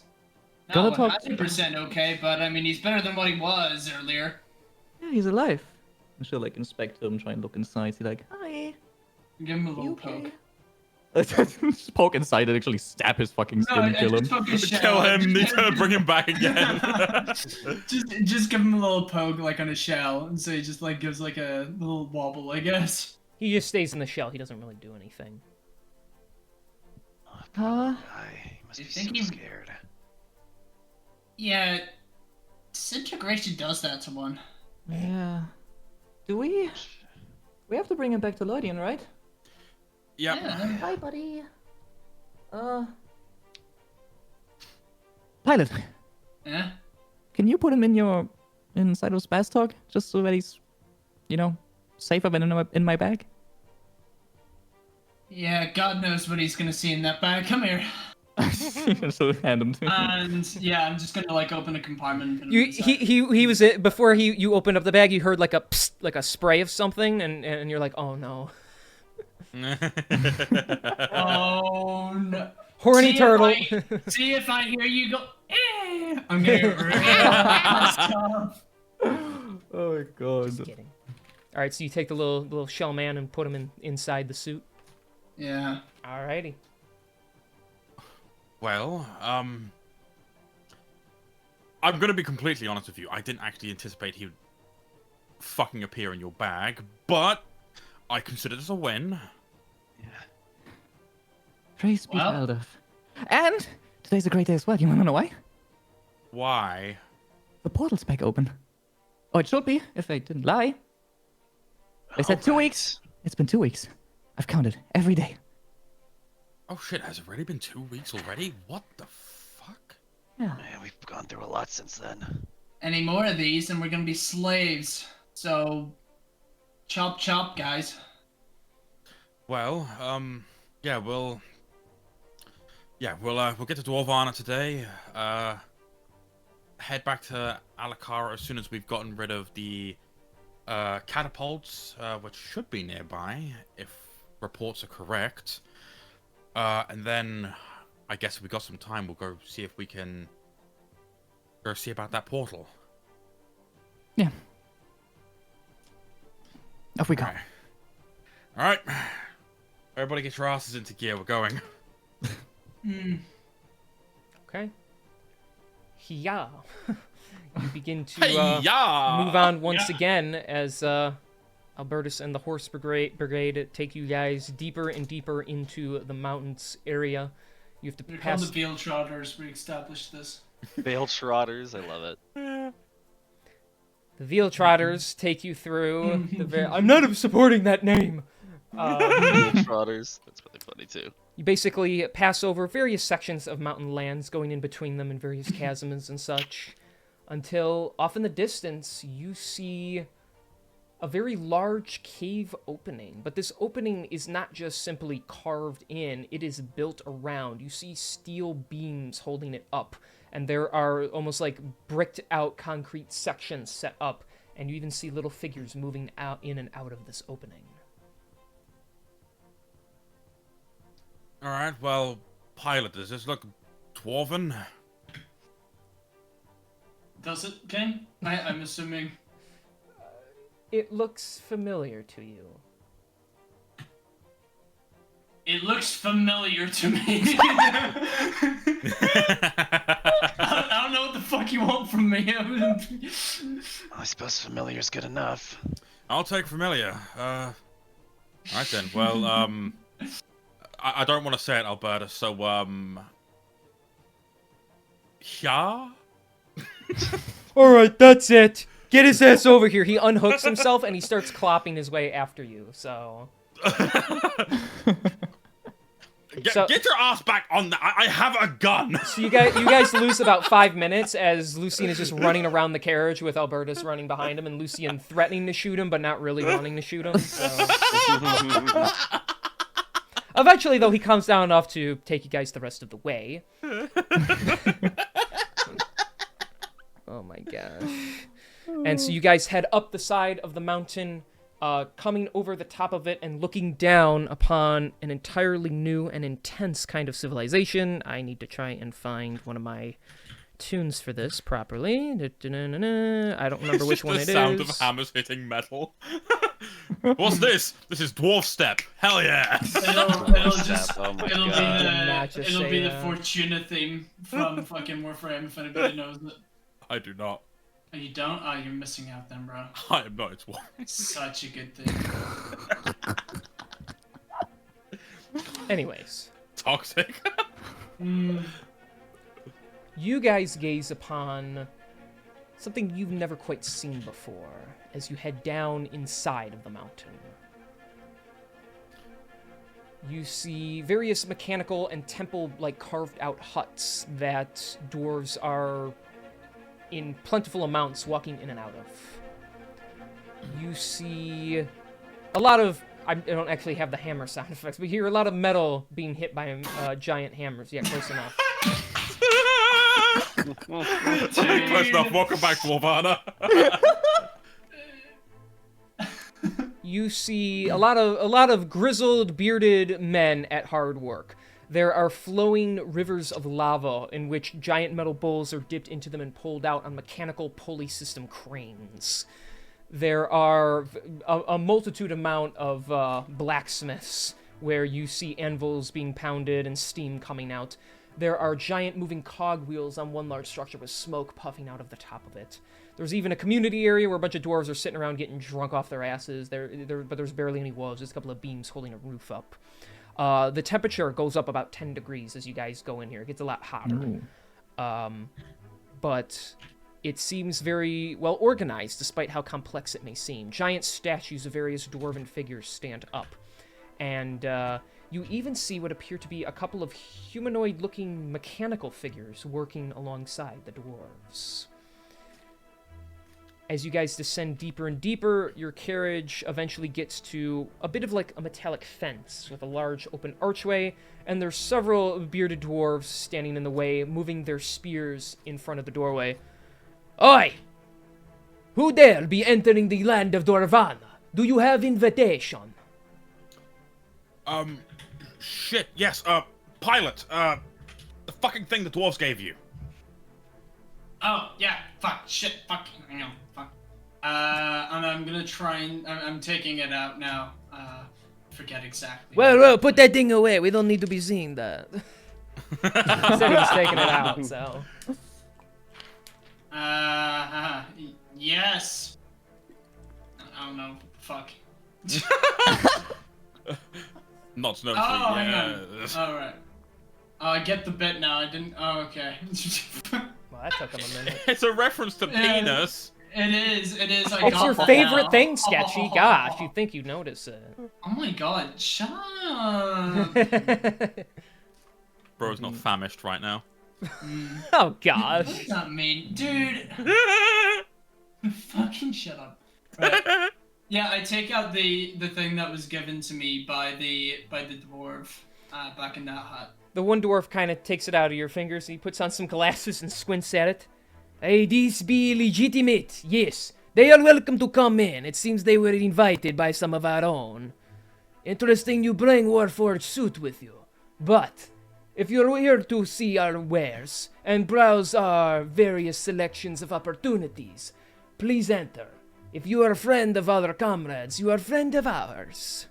Gotta not talk- 100% okay, but I mean, he's better than what he was earlier. yeah, he's alive. I should like inspect him, try and look inside. See like, hi. Give him a You little okay? poke. Just poke inside and actually stab his fucking skin and kill him. just fucking Kill him. Need to bring him back again. just give him a little poke like on a shell, and so he just like gives like a little wobble, I guess. He just stays in the shell. He doesn't really do anything. Oh, poor Huh? guy. He must You be think so he- scared. Yeah, disintegration does that to one. Yeah. Do we? We have to bring him back to Lothian, right? Yep. Yeah. Hi, buddy. Pilot, Yeah. can you put him inside of Spastalk just so that he's, safer than in my bag? Yeah, God knows what he's gonna see in that bag. Come here. So hand him to him. And yeah, I'm just gonna like open a compartment. And put him You inside. he was before you opened up the bag. You heard like a psst, like a spray of something, and you're like, oh no, Oh no. horny See if turtle. See if I hear you go. I'm gonna really Oh my god. Just kidding. All right, so you take the little shell man and put him inside the suit. Yeah. Alrighty. Well, I'm gonna be completely honest with you. I didn't actually anticipate he would fucking appear in your bag, but I consider this a win. Praise be to Well- Eldorf. And today's a great day as well. You wanna know why? Why? The portal's back open. Oh, it should be, if I didn't lie. They said 2 Alright. weeks. It's been 2 weeks. I've counted every day. Oh shit, has it already been 2 weeks already? What the fuck? Yeah. Man, we've gone through a lot since then. Any more of these, and we're gonna be slaves. So, chop chop, guys. Well, we'll get to Dwarvana today. Head back to Alakara as soon as we've gotten rid of the catapults, which should be nearby if reports are correct. And then I guess if we got some time, we'll go see if we can go see about that portal. Yeah. Off we go. All right. Everybody get your asses into gear. We're going. Okay. Yeah. You begin to Hey-ya! move on once again as Albertus and the Horse Brigade take you guys deeper and deeper into the mountains area. You have to They're called pass. the Veil Trotters. We established this. Veiled Trotters, I love it. The Veal Trotters take you through the. I'm not supporting that name. Veiled Trotters, that's really funny too. You basically pass over various sections of mountain lands, going in between them in various chasms and such, until off in the distance you see a very large cave opening. But this opening is not just simply carved in, it is built around. You see steel beams holding it up, and there are almost like bricked out concrete sections set up, and you even see little figures moving out in and out of this opening. All right. Well, pilot, does this look dwarven? Does it, King? I'm assuming. It looks familiar to you. It looks familiar to me. I don't know what the fuck you want from me. I suppose familiar's good enough. I'll take familiar. All right then. Well, I don't want to say it, Alberta. So, yeah. All right, that's it. Get his ass over here. He unhooks himself and he starts clopping his way after you. So Get your ass back on that. I have a gun. So you guys lose about 5 minutes as Lucian is just running around the carriage with Albertus running behind him and Lucian threatening to shoot him but not really wanting to shoot him. So. Eventually, though, he calms down enough to take you guys the rest of the way. Oh my gosh. And so you guys head up the side of the mountain coming over the top of it and looking down upon an entirely new and intense kind of civilization. I need to try and find one of my tunes for this properly. I don't remember which one it is. The sound of hammers hitting metal. What's this? This is dwarf step. Hell yeah! It'll be the Fortuna theme from fucking Warframe, if anybody knows it. I do not. Oh, you don't? Oh, you're missing out then, bro. I am not. It's one. Such a good thing. Anyways. Toxic. You guys gaze upon something you've never quite seen before as you head down inside of the mountain. You see various mechanical and temple-like carved-out huts that dwarves are in plentiful amounts walking in and out of. You see a lot of... I don't actually have the hammer sound effects, but you hear a lot of metal being hit by giant hammers. Yeah, close enough. Close enough. Welcome back, Dwarvana. You see a lot of grizzled, bearded men at hard work. There are flowing rivers of lava in which giant metal bowls are dipped into them and pulled out on mechanical pulley system cranes. There are a multitude amount of blacksmiths where you see anvils being pounded and steam coming out. There are giant moving cogwheels on one large structure with smoke puffing out of the top of it. There's even a community area where a bunch of dwarves are sitting around getting drunk off their asses. But there's barely any walls, just a couple of beams holding a roof up. The temperature goes up about 10 degrees as you guys go in here. It gets a lot hotter. But it seems very well organized, despite how complex it may seem. Giant statues of various dwarven figures stand up. And you even see what appear to be a couple of humanoid-looking mechanical figures working alongside the dwarves. As you guys descend deeper and deeper, your carriage eventually gets to a bit of like a metallic fence with a large open archway, and there's several bearded dwarves standing in the way, moving their spears in front of the doorway. Oi! Who dare be entering the land of Dwarvana? Do you have invitation? Shit, yes, pilot, the fucking thing the dwarves gave you. Oh, yeah, fuck, shit, fuck, hang on, fuck. And I'm gonna try and, I'm taking it out now, forget exactly. Well, put that thing away, we don't need to be seeing that. He said he was taking it out, so. Yes. I don't know, fuck. Not no, oh, hang yes. on. Alright. I get the bit now, I didn't, oh, okay. Well, that took him a minute. It's a reference to penis. It is, I It's got your that favorite now. thing, Sketchy. Gosh, you'd think you'd notice it. Oh my god, shut up. Bro's not famished right now. Oh What gosh. does that mean? Dude! Fucking shut up. Right. Yeah, I take out the thing that was given to me by the dwarf back in that hut. The one dwarf kind of takes it out of your fingers. He puts on some glasses and squints at it. Hey, this be legitimate. Yes, they are welcome to come in. It seems they were invited by some of our own. Interesting you bring Warforged suit with you. But if you're here to see our wares and browse our various selections of opportunities, please enter. If you are a friend of other comrades, you are a friend of ours.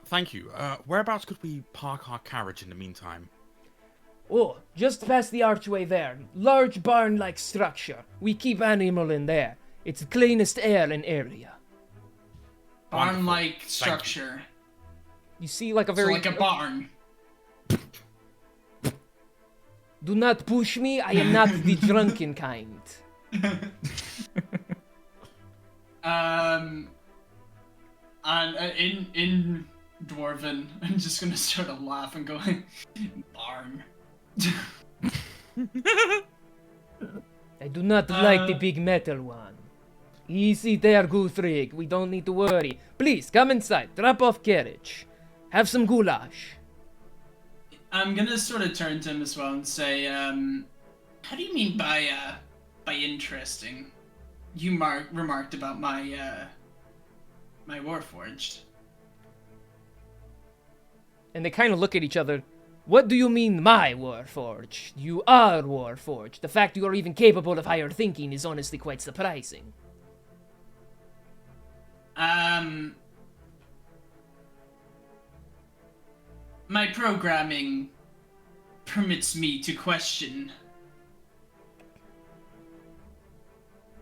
Thank you. Whereabouts could we park our carriage in the meantime? Oh, just past the archway there. Large barn-like structure. We keep animal in there. It's the cleanest air in area. Barn-like structure. You see like a very... So like a barn. Do not push me, I am not the drunken kind. And in Dwarven, I'm just gonna start to laugh and going, barn. I do not like the big metal one. Easy there, Guthrig. We don't need to worry. Please, come inside. Drop off carriage. Have some goulash. I'm gonna sort of turn to him as well and say, how do you mean by interesting? You remarked about my My Warforged. And they kind of look at each other. What do you mean, my Warforged? You are Warforged. The fact you are even capable of higher thinking is honestly quite surprising. My programming permits me to question.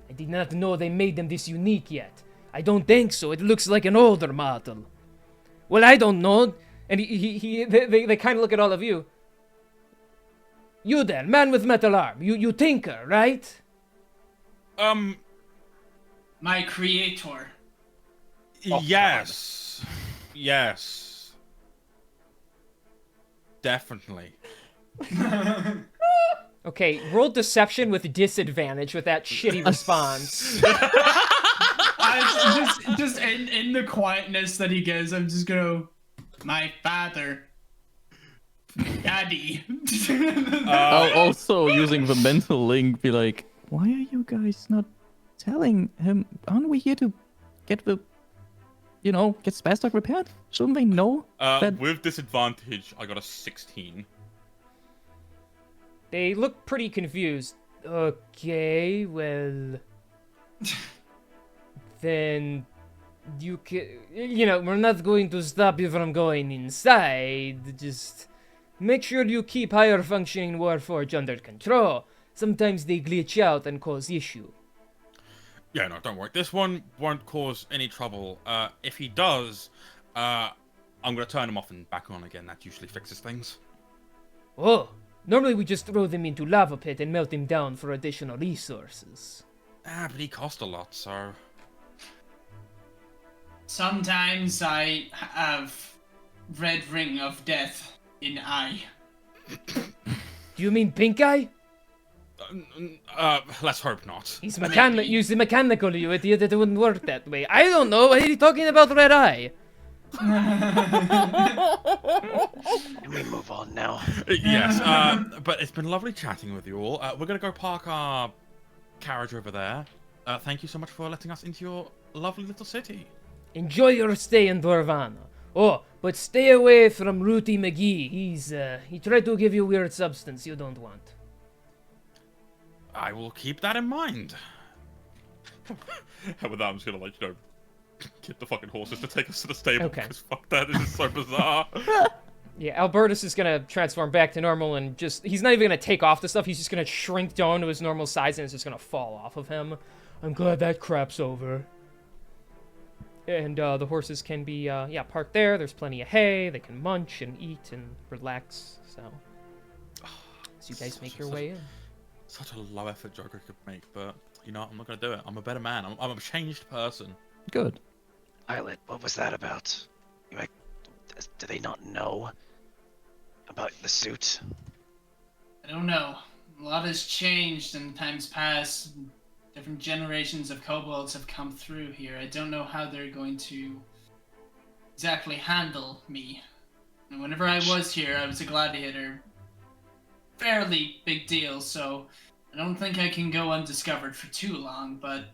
I did not know they made them this unique yet. I don't think so. It looks like an older model. Well, I don't know. And they kind of look at all of you. You then, man with metal arm. You tinker, right? My creator. Yes. Yes. Definitely. Okay, roll deception with disadvantage with that shitty response. Just in the quietness that he gives, I'm just gonna, my father, daddy. I'll also, using the mental link, be like, why are you guys not telling him? Aren't we here to get the, get Spastok repaired? Shouldn't they know that? With disadvantage, I got a 16. They look pretty confused. Okay, well... then... You can... we're not going to stop you from going inside. Just... make sure you keep higher functioning Warforged under control. Sometimes they glitch out and cause issue. Yeah, no, don't worry. This one won't cause any trouble. If he does, I'm gonna turn him off and back on again. That usually fixes things. Oh, normally we just throw them into lava pit and melt them down for additional resources. But he cost a lot, so... Sometimes I have red ring of death in eye. Do you mean pink eye? Let's hope not. He's using mechanical you, it wouldn't work that way. I don't know, why are you talking about red eye? Can we move on now? Yes, but it's been lovely chatting with you all. We're gonna go park our carriage over there. Thank you so much for letting us into your lovely little city. Enjoy your stay in Dwarvana. Oh, but stay away from Rooty McGee. He tried to give you weird substance you don't want. I will keep that in mind. And with that, I'm just gonna, get the fucking horses to take us to the stable. Okay. Because fuck that, this is so bizarre. Yeah, Albertus is gonna transform back to normal and he's not even gonna take off the stuff, he's just gonna shrink down to his normal size and it's just gonna fall off of him. I'm glad that crap's over. And the horses can be, parked there. There's plenty of hay. They can munch and eat and relax. So, as you guys make your way in. Such a low effort joke I could make, but I'm not gonna do it. I'm a better man. I'm a changed person. Good. Islet, what was that about? Do they not know about the suit? I don't know. A lot has changed in times past. Different generations of kobolds have come through here. I don't know how they're going to exactly handle me. And whenever I was here, I was a gladiator. Fairly big deal, so I don't think I can go undiscovered for too long, but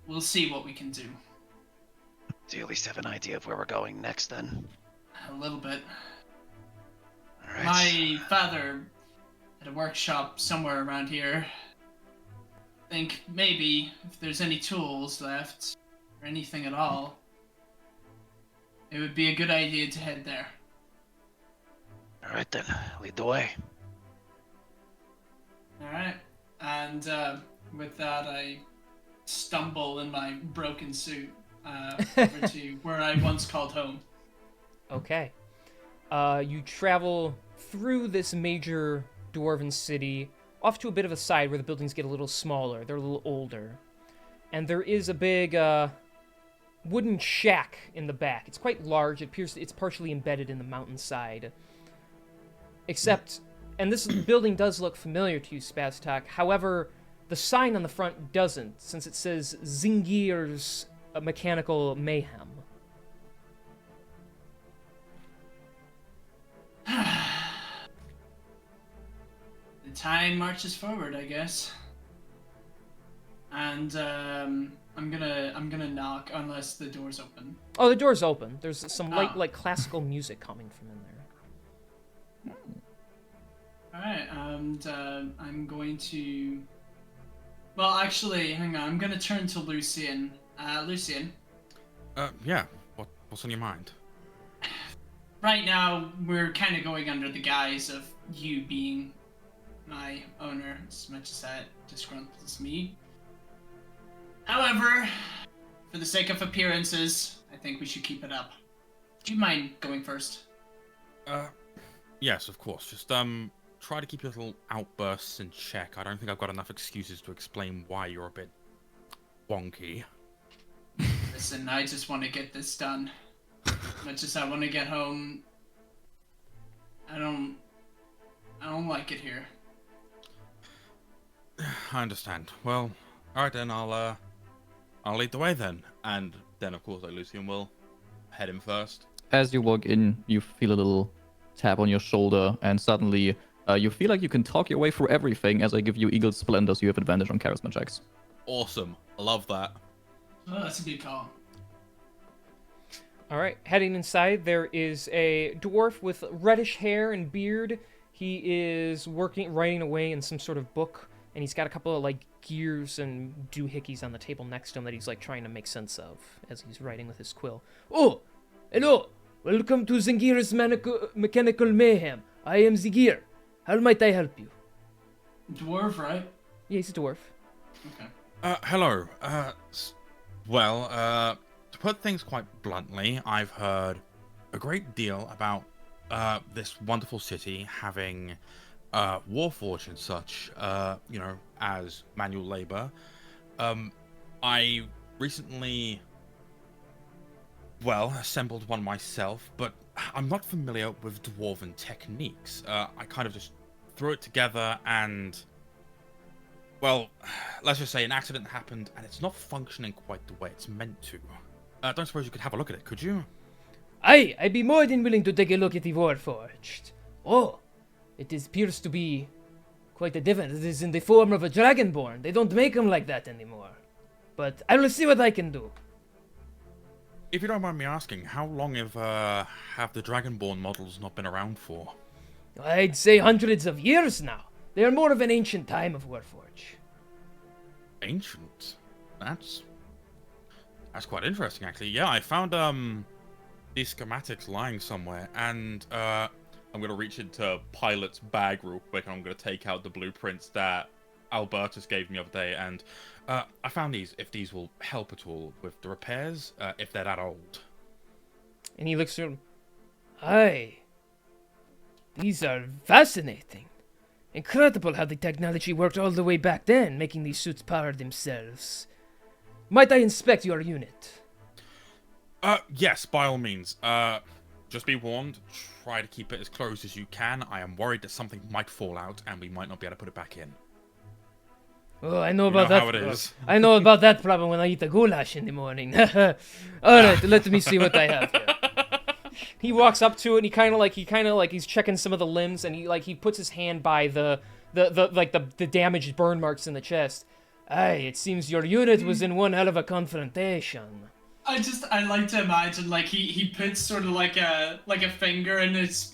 we'll see what we can do. Do you at least have an idea of where we're going next, then? A little bit. Alright. My father had a workshop somewhere around here. I think maybe if there's any tools left, or anything at all, it would be a good idea to head there. Alright then, lead the way. Alright, and with that I stumble in my broken suit over to where I once called home. Okay. You travel through this major dwarven city, off to a bit of a side where the buildings get a little smaller. They're a little older. And there is a big wooden shack in the back. It's quite large. It appears it's partially embedded in the mountainside. Except, and this building does look familiar to you, Spastok. However, the sign on the front doesn't, since it says Zingir's Mechanical Mayhem. The time marches forward, I guess. And and I'm gonna knock unless the door's open. Oh, the door's open. There's some light, like, classical music coming from in there. Alright, and I'm going to... Well, actually, hang on. I'm gonna turn to Lucian. Lucian. Yeah. What's on your mind? Right now, we're kind of going under the guise of you being my owner, as much as that disgruntles me. However, for the sake of appearances, I think we should keep it up. Do you mind going first? Yes, of course. Just, try to keep your little outbursts in check. I don't think I've got enough excuses to explain why you're a bit wonky. Listen, I just want to get this done. As much as I want to get home, I don't like it here. I understand. Well, alright then, I'll lead the way then. And then, of course, like, Lucian will head in first. As you walk in, you feel a little tap on your shoulder, and suddenly you feel like you can talk your way through everything. As I give you Eagle Splendor, so you have advantage on charisma checks. Awesome. I love that. Oh, that's a good call. Alright, heading inside, there is a dwarf with reddish hair and beard. He is writing away in some sort of book, and he's got a couple of, like, gears and doohickeys on the table next to him that he's, like, trying to make sense of as he's writing with his quill. Oh, hello! Welcome to Zingir's Mechanical Mayhem. I am Zingir. How might I help you? Dwarf, right? Yeah, he's a dwarf. Okay. Hello. To put things quite bluntly, I've heard a great deal about this wonderful city having Warforged and such, you know, as manual labor. I recently, well, assembled one myself, but I'm not familiar with dwarven techniques. I kind of just threw it together and, well, let's just say an accident happened and it's not functioning quite the way it's meant to. Don't suppose you could have a look at it, could you? Aye, I'd be more than willing to take a look at the Warforged. Oh, appears to be quite a different. It is in the form of a dragonborn. They don't make them like that anymore. But I will see what I can do. If you don't mind me asking, how long have the dragonborn models not been around for? I'd say hundreds of years now. They are more of an ancient time of Warforge. Ancient? That's quite interesting, actually. Yeah, I found these schematics lying somewhere, and I'm gonna reach into Pilot's bag real quick, and I'm gonna take out the blueprints that Albertus gave me the other day, and I found these, if these will help at all with the repairs, if they're that old. And he looks through them. Aye. These are fascinating. Incredible how the technology worked all the way back then, making these suits power themselves. Might I inspect your unit? Yes, by all means. Just be warned, try to keep it as closed as you can. I am worried that something might fall out, and we might not be able to put it back in. Oh, I know You about know that. how it is. I know about that problem when I eat a goulash in the morning. Alright, let me see what I have here. He walks up to it and he kind of like he's checking some of the limbs, and he puts his hand by the damaged burn marks in the chest. Aye, it seems your unit was in one hell of a confrontation. I like to imagine like he puts sort of like a finger and it's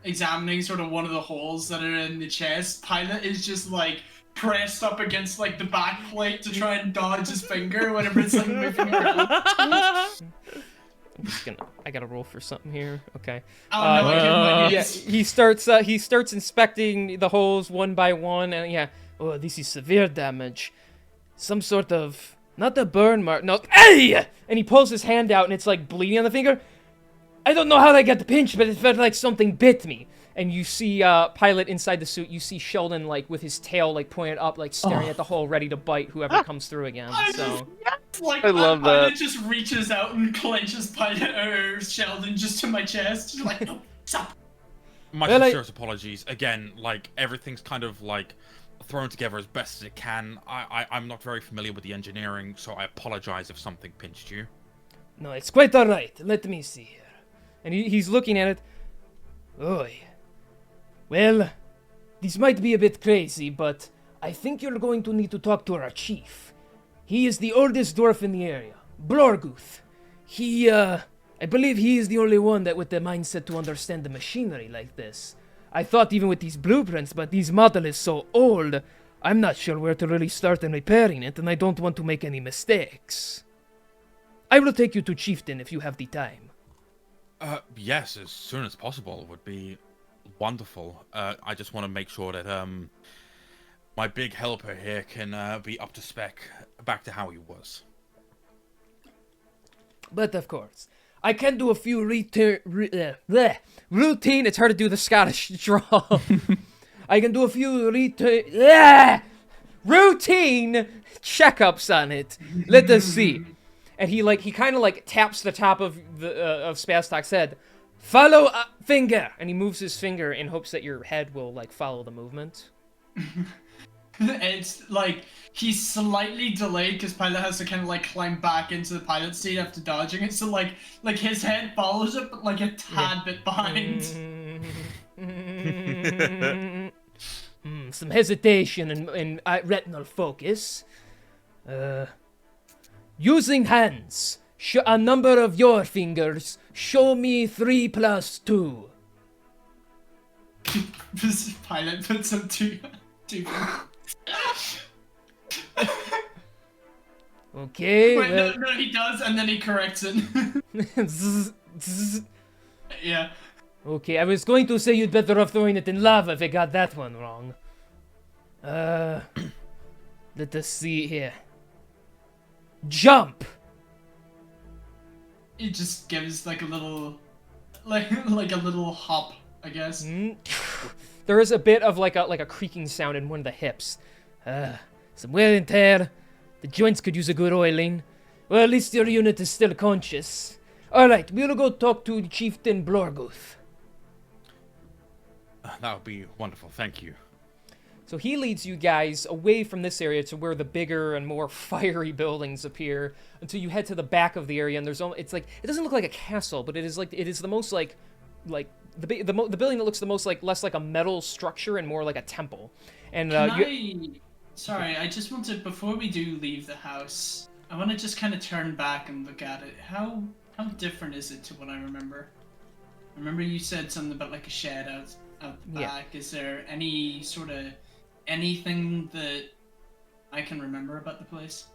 examining sort of one of the holes that are in the chest. Pilot is just like pressed up against like the back plate to try and dodge his finger whenever it's like moving around. I gotta roll for something here. Okay. Oh, no, I can't Yeah, he starts inspecting the holes one by one, and yeah. Oh, this is severe damage. Some sort of, not a burn mark. No, hey! And he pulls his hand out, and it's like bleeding on the finger. I don't know how I got the pinch, but it felt like something bit me. And you see Pilot inside the suit. You see Sheldon like with his tail like pointed up, like staring at the hole, ready to bite whoever comes through again. So. Like, I love that. Pilot just reaches out and clenches Pilot or Sheldon just to my chest. Just like, no, stop. My Well, sincerest apologies. Again, like, everything's kind of, like, thrown together as best as it can. I'm not very familiar with the engineering, so I apologize if something pinched you. No, it's quite alright. Let me see here. And he's looking at it. Oy. Well, this might be a bit crazy, but I think you're going to need to talk to our chief. He is the oldest dwarf in the area, Blorguth. I believe he is the only one that with the mindset to understand the machinery like this. I thought even with these blueprints, but this model is so old, I'm not sure where to really start in repairing it, and I don't want to make any mistakes. I will take you to Chieftain if you have the time. Yes, as soon as possible would be wonderful. I just want to make sure that, my big helper here can, be up to spec, back to how he was. But of course, I can do a few routine. It's hard to do the Scottish drawl. I can do a few routine checkups on it. Let us see. And he kind of like taps the top of Spastok's head. Follow finger, and he moves his finger in hopes that your head will like follow the movement. It's like he's slightly delayed because Pilot has to kind of like climb back into the pilot seat after dodging it. So like his head follows it, but like a tad bit behind. Some hesitation and retinal focus. Using hands. A number of your fingers. Show me 3 + 2. This Pilot puts up two. Okay. Wait, well... no, he does, and then he corrects it. Zzz, zzz. Yeah. Okay, I was going to say you'd better off throwing it in lava if I got that one wrong. Let us see here. Jump! He just gives like a little, like a little hop, I guess. There is a bit of like a creaking sound in one of the hips. Some wear and tear. The joints could use a good oiling. Well, at least your unit is still conscious. Alright, we'll go talk to Chieftain Blorguth. That would be wonderful, thank you. So he leads you guys away from this area to where the bigger and more fiery buildings appear until you head to the back of the area, and it's like, it doesn't look like a castle, but it is the most like the building that looks the most like less like a metal structure and more like a temple. And Sorry, I just want to, before we do leave the house, I want to just kind of turn back and look at it. How different is it to what I remember? I remember you said something about like a shed out the back. Yeah. Is there any sort of anything that I can remember about the place?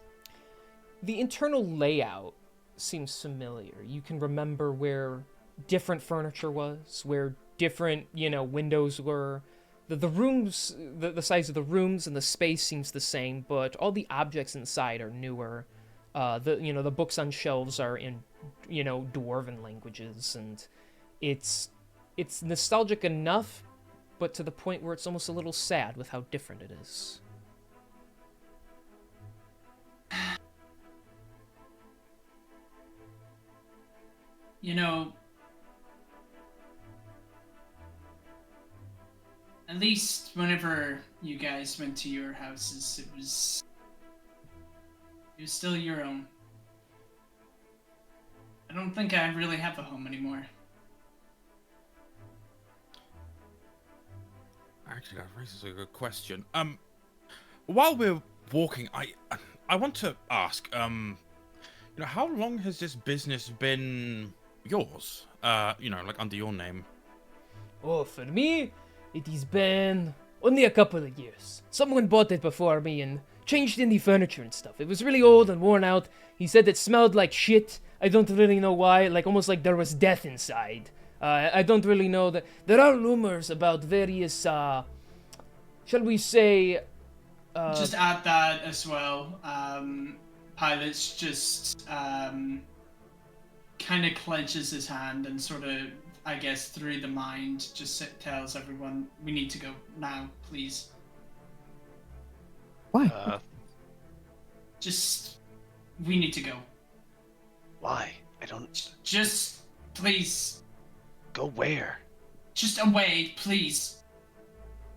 The internal layout seems familiar. You can remember where different furniture was, where different, windows were. The rooms, the size of the rooms and the space seems the same, but all the objects inside are newer. The books on shelves are in, Dwarven languages, and it's nostalgic enough, but to the point where it's almost a little sad with how different it is. At least whenever you guys went to your houses, it was still your own. I don't think I really have a home anymore. Actually, that raises a good question. While we're walking, I want to ask, how long has this business been yours? Like under your name? Oh, for me, it has been only a couple of years. Someone bought it before me and changed in the furniture and stuff. It was really old and worn out. He said it smelled like shit. I don't really know why, almost like there was death inside. I don't really know that. There are rumors about various, shall we say... just add that as well. Pilot's just, kind of clenches his hand and sort of, I guess, through the mind, just tells everyone, we need to go now, please. Why? We need to go. Why? I don't... Just, please. Go where? Just away, please.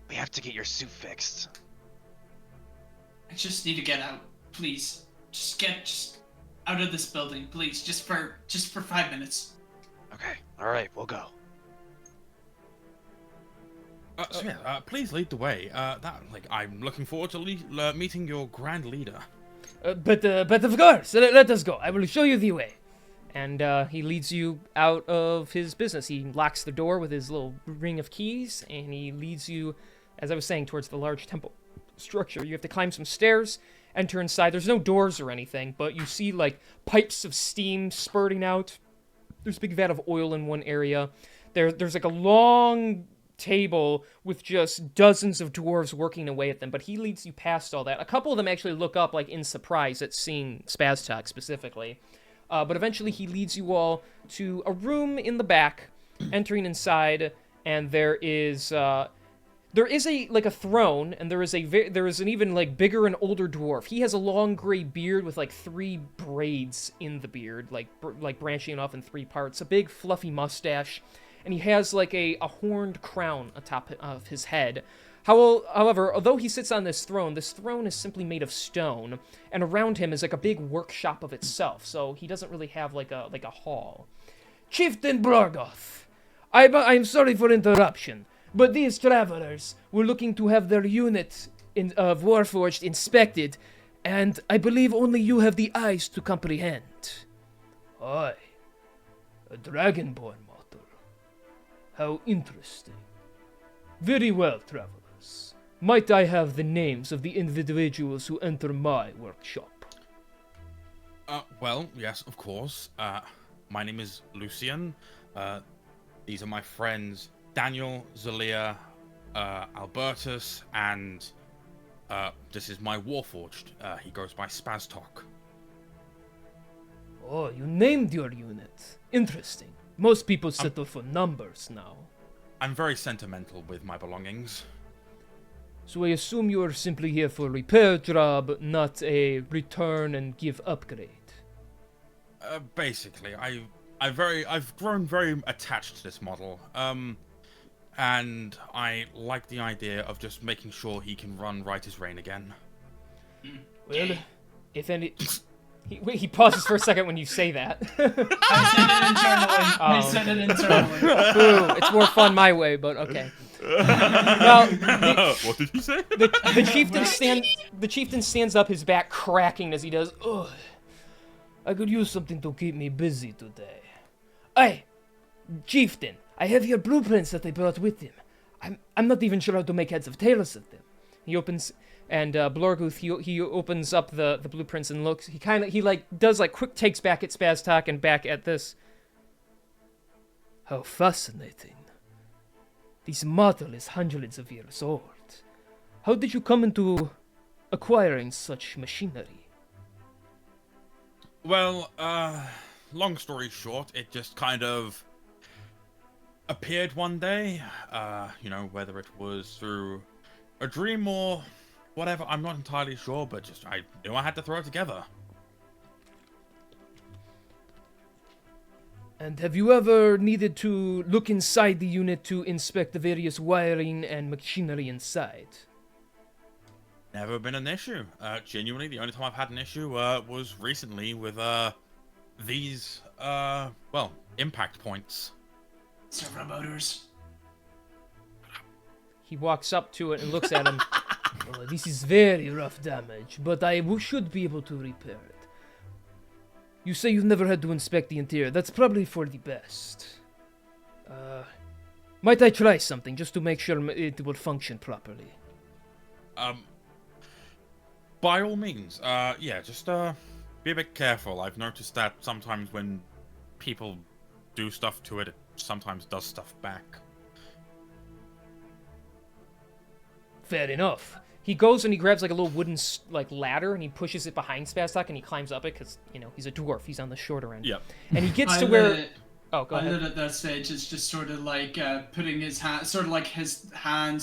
We have to get your suit fixed. I just need to get out, please. Just out of this building, please. Just for 5 minutes. Okay, alright, we'll go. So yeah, please lead the way. I'm looking forward to meeting your grand leader. But of course, let us go. I will show you the way. And he leads you out of his business. He locks the door with his little ring of keys, and he leads you, as I was saying, towards the large temple structure. You have to climb some stairs, enter inside. There's no doors or anything, but you see, like, pipes of steam spurting out. There's a big vat of oil in one area. There's like a long table with just dozens of dwarves working away at them, but he leads you past all that. A couple of them actually look up, like, in surprise at seeing Spaztok specifically. But eventually he leads you all to a room in the back, entering inside, and there is a throne, and there is an even, like, bigger and older dwarf. He has a long gray beard with, like, 3 braids in the beard, like branching off in 3 parts, a big fluffy mustache, and he has, like, a horned crown atop of his head. However, although he sits on this throne is simply made of stone, and around him is, like, a big workshop of itself, so he doesn't really have, like a hall. Chieftain Blorgoth, I'm sorry for interruption, but these travelers were looking to have their unit of Warforged inspected, and I believe only you have the eyes to comprehend. Aye, a Dragonborn model. How interesting. Very well, travelers. Might I have the names of the individuals who enter my workshop? Well, yes, of course. My name is Lucian. These are my friends Daniel, Zalia, Albertus, and this is my Warforged. He goes by Spaztok. Oh, you named your unit. Interesting. Most people settle for numbers now. I'm very sentimental with my belongings. So I assume you are simply here for a repair job, not a return and give upgrade. Basically, I've grown very attached to this model. And I like the idea of just making sure he can run right as rain again. Well, if any... He pauses for a second when you say that. I said it internally. Boo, it's more fun my way, but okay. Well, what did you say? the chieftain stands up, his back cracking as he does. Ugh, I could use something to keep me busy today. Hey, chieftain, I have your blueprints that they brought with him. I'm not even sure how to make heads of tails of them. He opens, and Blorguth, he opens up the blueprints and looks. He does quick takes back at Spaztok and back at this. How fascinating. This model is hundreds of years old. How did you come into acquiring such machinery? Well, long story short, it just kind of appeared one day. Whether it was through a dream or whatever, I'm not entirely sure, but just I knew I had to throw it together. And have you ever needed to look inside the unit to inspect the various wiring and machinery inside? Never been an issue. Genuinely, the only time I've had an issue was recently with these impact points. Servo motors. He walks up to it and looks at him. Oh, this is very rough damage, but I should be able to repair it. You say you've never had to inspect the interior. That's probably for the best. Might I try something just to make sure it will function properly? By all means. Just be a bit careful. I've noticed that sometimes when people do stuff to it, it sometimes does stuff back. Fair enough. He goes and he grabs a little wooden ladder and he pushes it behind Spaztok and he climbs up it because he's a dwarf. He's on the shorter end. Yep. And he gets to where. Oh, go ahead. At that stage, it's just sort of like putting his hand, his hand,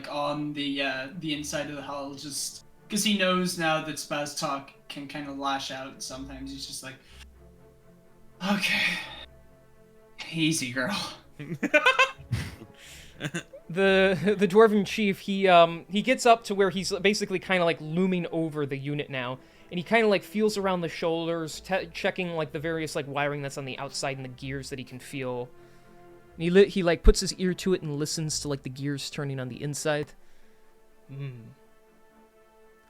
on the inside of the hull, just because he knows now that Spaztok can kind of lash out. Sometimes he's just like, okay, easy, girl. The dwarven chief, he gets up to where he's basically kind of looming over the unit now, and he kind of feels around the shoulders, checking the various wiring that's on the outside and the gears that he can feel. He like puts his ear to it and listens to like the gears turning on the inside.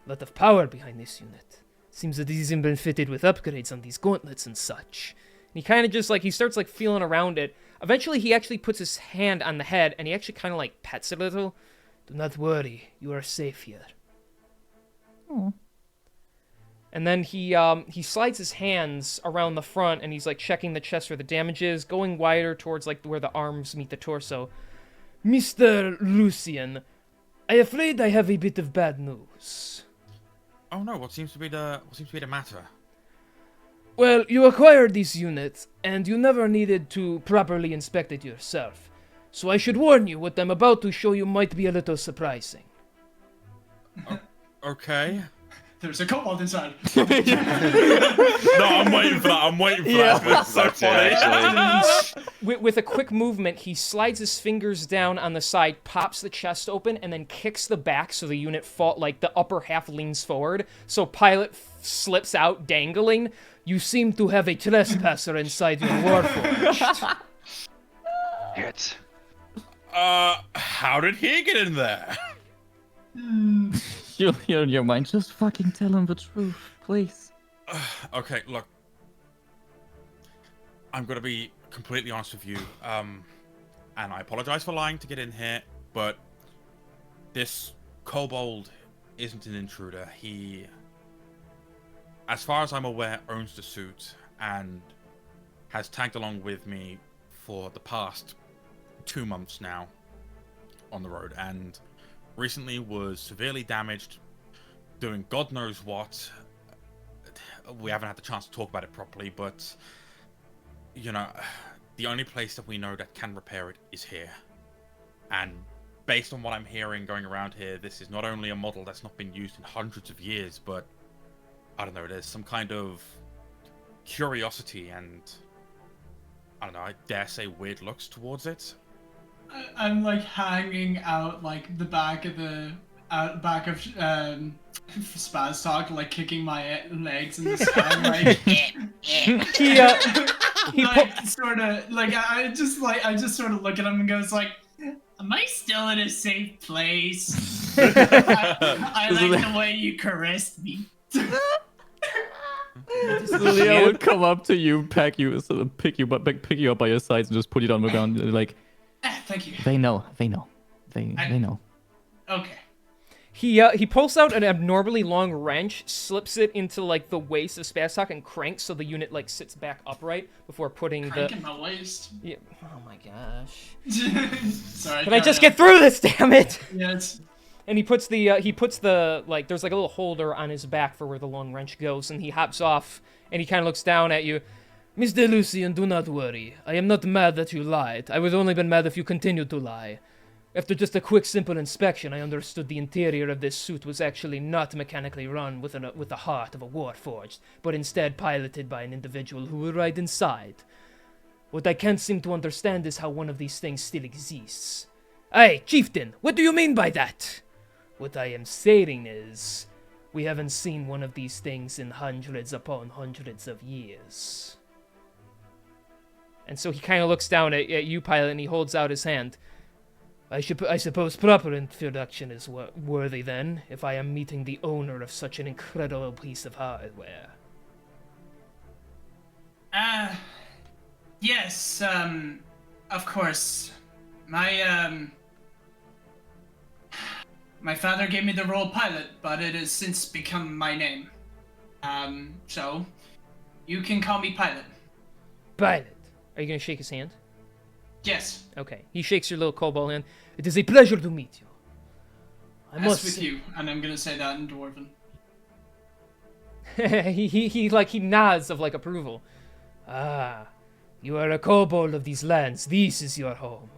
Lot of power behind this unit. Seems that he's even been fitted with upgrades on these gauntlets and such. And he kind of just like, he starts like feeling around it. Eventually he actually puts his hand on the head and he actually kind of like pets it a little. Do not worry, you are safe here. Oh. And then he slides his hands around the front and he's like checking the chest where the damage is, going wider towards like where the arms meet the torso. Mr. Lucian, I'm afraid I have a bit of bad news. Oh no, what seems to be the matter? Well, you acquired this unit, and you never needed to properly inspect it yourself. So I should warn you, what I'm about to show you might be a little surprising. Okay. There's a kobold inside. No, I'm waiting for that. That's so funny, actually. With a quick movement, he slides his fingers down on the side, pops the chest open, and then kicks the back so the unit like the upper half leans forward. So Pilot slips out, dangling. You seem to have a trespasser inside your warforged. It. How did he get in there? Your mind, just fucking tell him the truth, please. Okay, look. I'm gonna be completely honest with you. And I apologize for lying to get in here, but this kobold isn't an intruder. He, as far as I'm aware, owns the suit and has tagged along with me for the past 2 months now on the road, and recently was severely damaged doing God knows what. We haven't had the chance to talk about it properly, but you know, the only place that we know that can repair it is here. And based on what I'm hearing going around here, this is not only a model that's not been used in hundreds of years, but I don't know, there's some kind of curiosity and I don't know, I dare say weird looks towards it. I'm like hanging out like the back of Spaz Talk, like kicking my legs in the sky, like He like sort of like I just sort of look at him and goes like, am I still in a safe place? I like the way you caressed me. Leo would come up to you, pick you up by your sides, and just put you on the ground. Like, thank you. they know. They know. Okay. He pulls out an abnormally long wrench, slips it into like the waist of Spaztok, and cranks so the unit like sits back upright before putting Cranking my waist. Yeah. Oh my gosh. Sorry. Can I just get through this? Damn it! Yes. And he puts the like there's like a little holder on his back for where the long wrench goes, and he hops off and he kind of looks down at you. Mr. Lucian, do not worry. I am not mad that you lied. I would only been mad if you continued to lie. After just a quick, simple inspection, I understood the interior of this suit was actually not mechanically run with the heart of a warforged, but instead piloted by an individual who would ride inside. What I can't seem to understand is how one of these things still exists. Hey, Chieftain, what do you mean by that? What I am saying is, we haven't seen one of these things in hundreds upon hundreds of years. And so he kind of looks down at you, Pilot, and he holds out his hand. I suppose proper introduction is worthy then, if I am meeting the owner of such an incredible piece of hardware. Yes, of course. My father gave me the role Pilot, but it has since become my name. So, you can call me Pilot. Pilot, are you gonna shake his hand? Yes. Okay, he shakes your little kobold hand. It is a pleasure to meet you. As with you, and I'm gonna say that in Dwarven. he nods of like approval. Ah, you are a kobold of these lands. This is your home.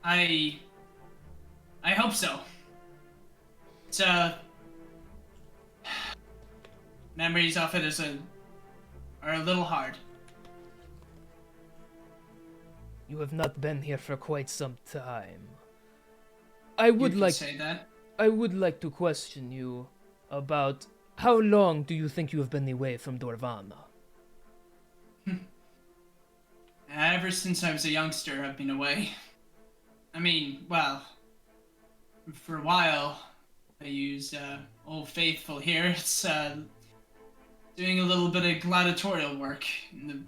I hope so. It's memories of it are a little hard. You have not been here for quite some time. I would like to question you about how long do you think you have been away from Dwarvana? Ever since I was a youngster, I've been away. I mean, well, for a while, I used Old Faithful here. It's doing a little bit of gladiatorial work in the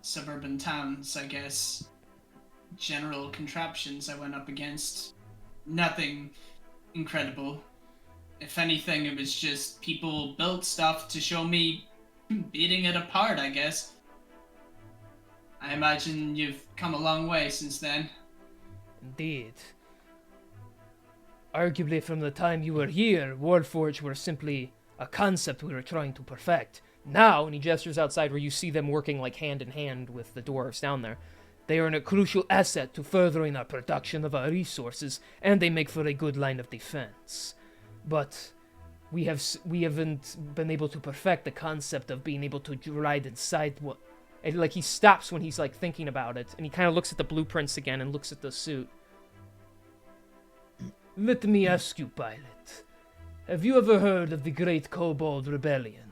suburban towns, I guess. General contraptions I went up against. Nothing incredible. If anything, it was just people built stuff to show me beating it apart, I guess. I imagine you've come a long way since then. Indeed. Arguably from the time you were here, Warforged were simply a concept we were trying to perfect. Now, and he gestures outside where you see them working like hand in hand with the dwarves down there, they are a crucial asset to furthering our production of our resources, and they make for a good line of defense. But we haven't been able to perfect the concept of being able to ride inside what... And, like, he stops when he's, like, thinking about it, and he kind of looks at the blueprints again and looks at the suit. Let me ask you, pilot. Have you ever heard of the Great Kobold Rebellion?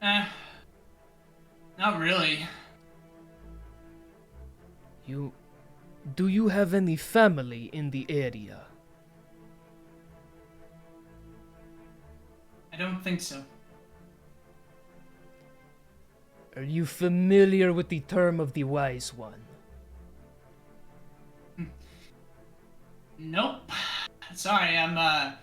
Not really. Do you have any family in the area? I don't think so. Are you familiar with the term of the Wise One? Nope. Sorry, I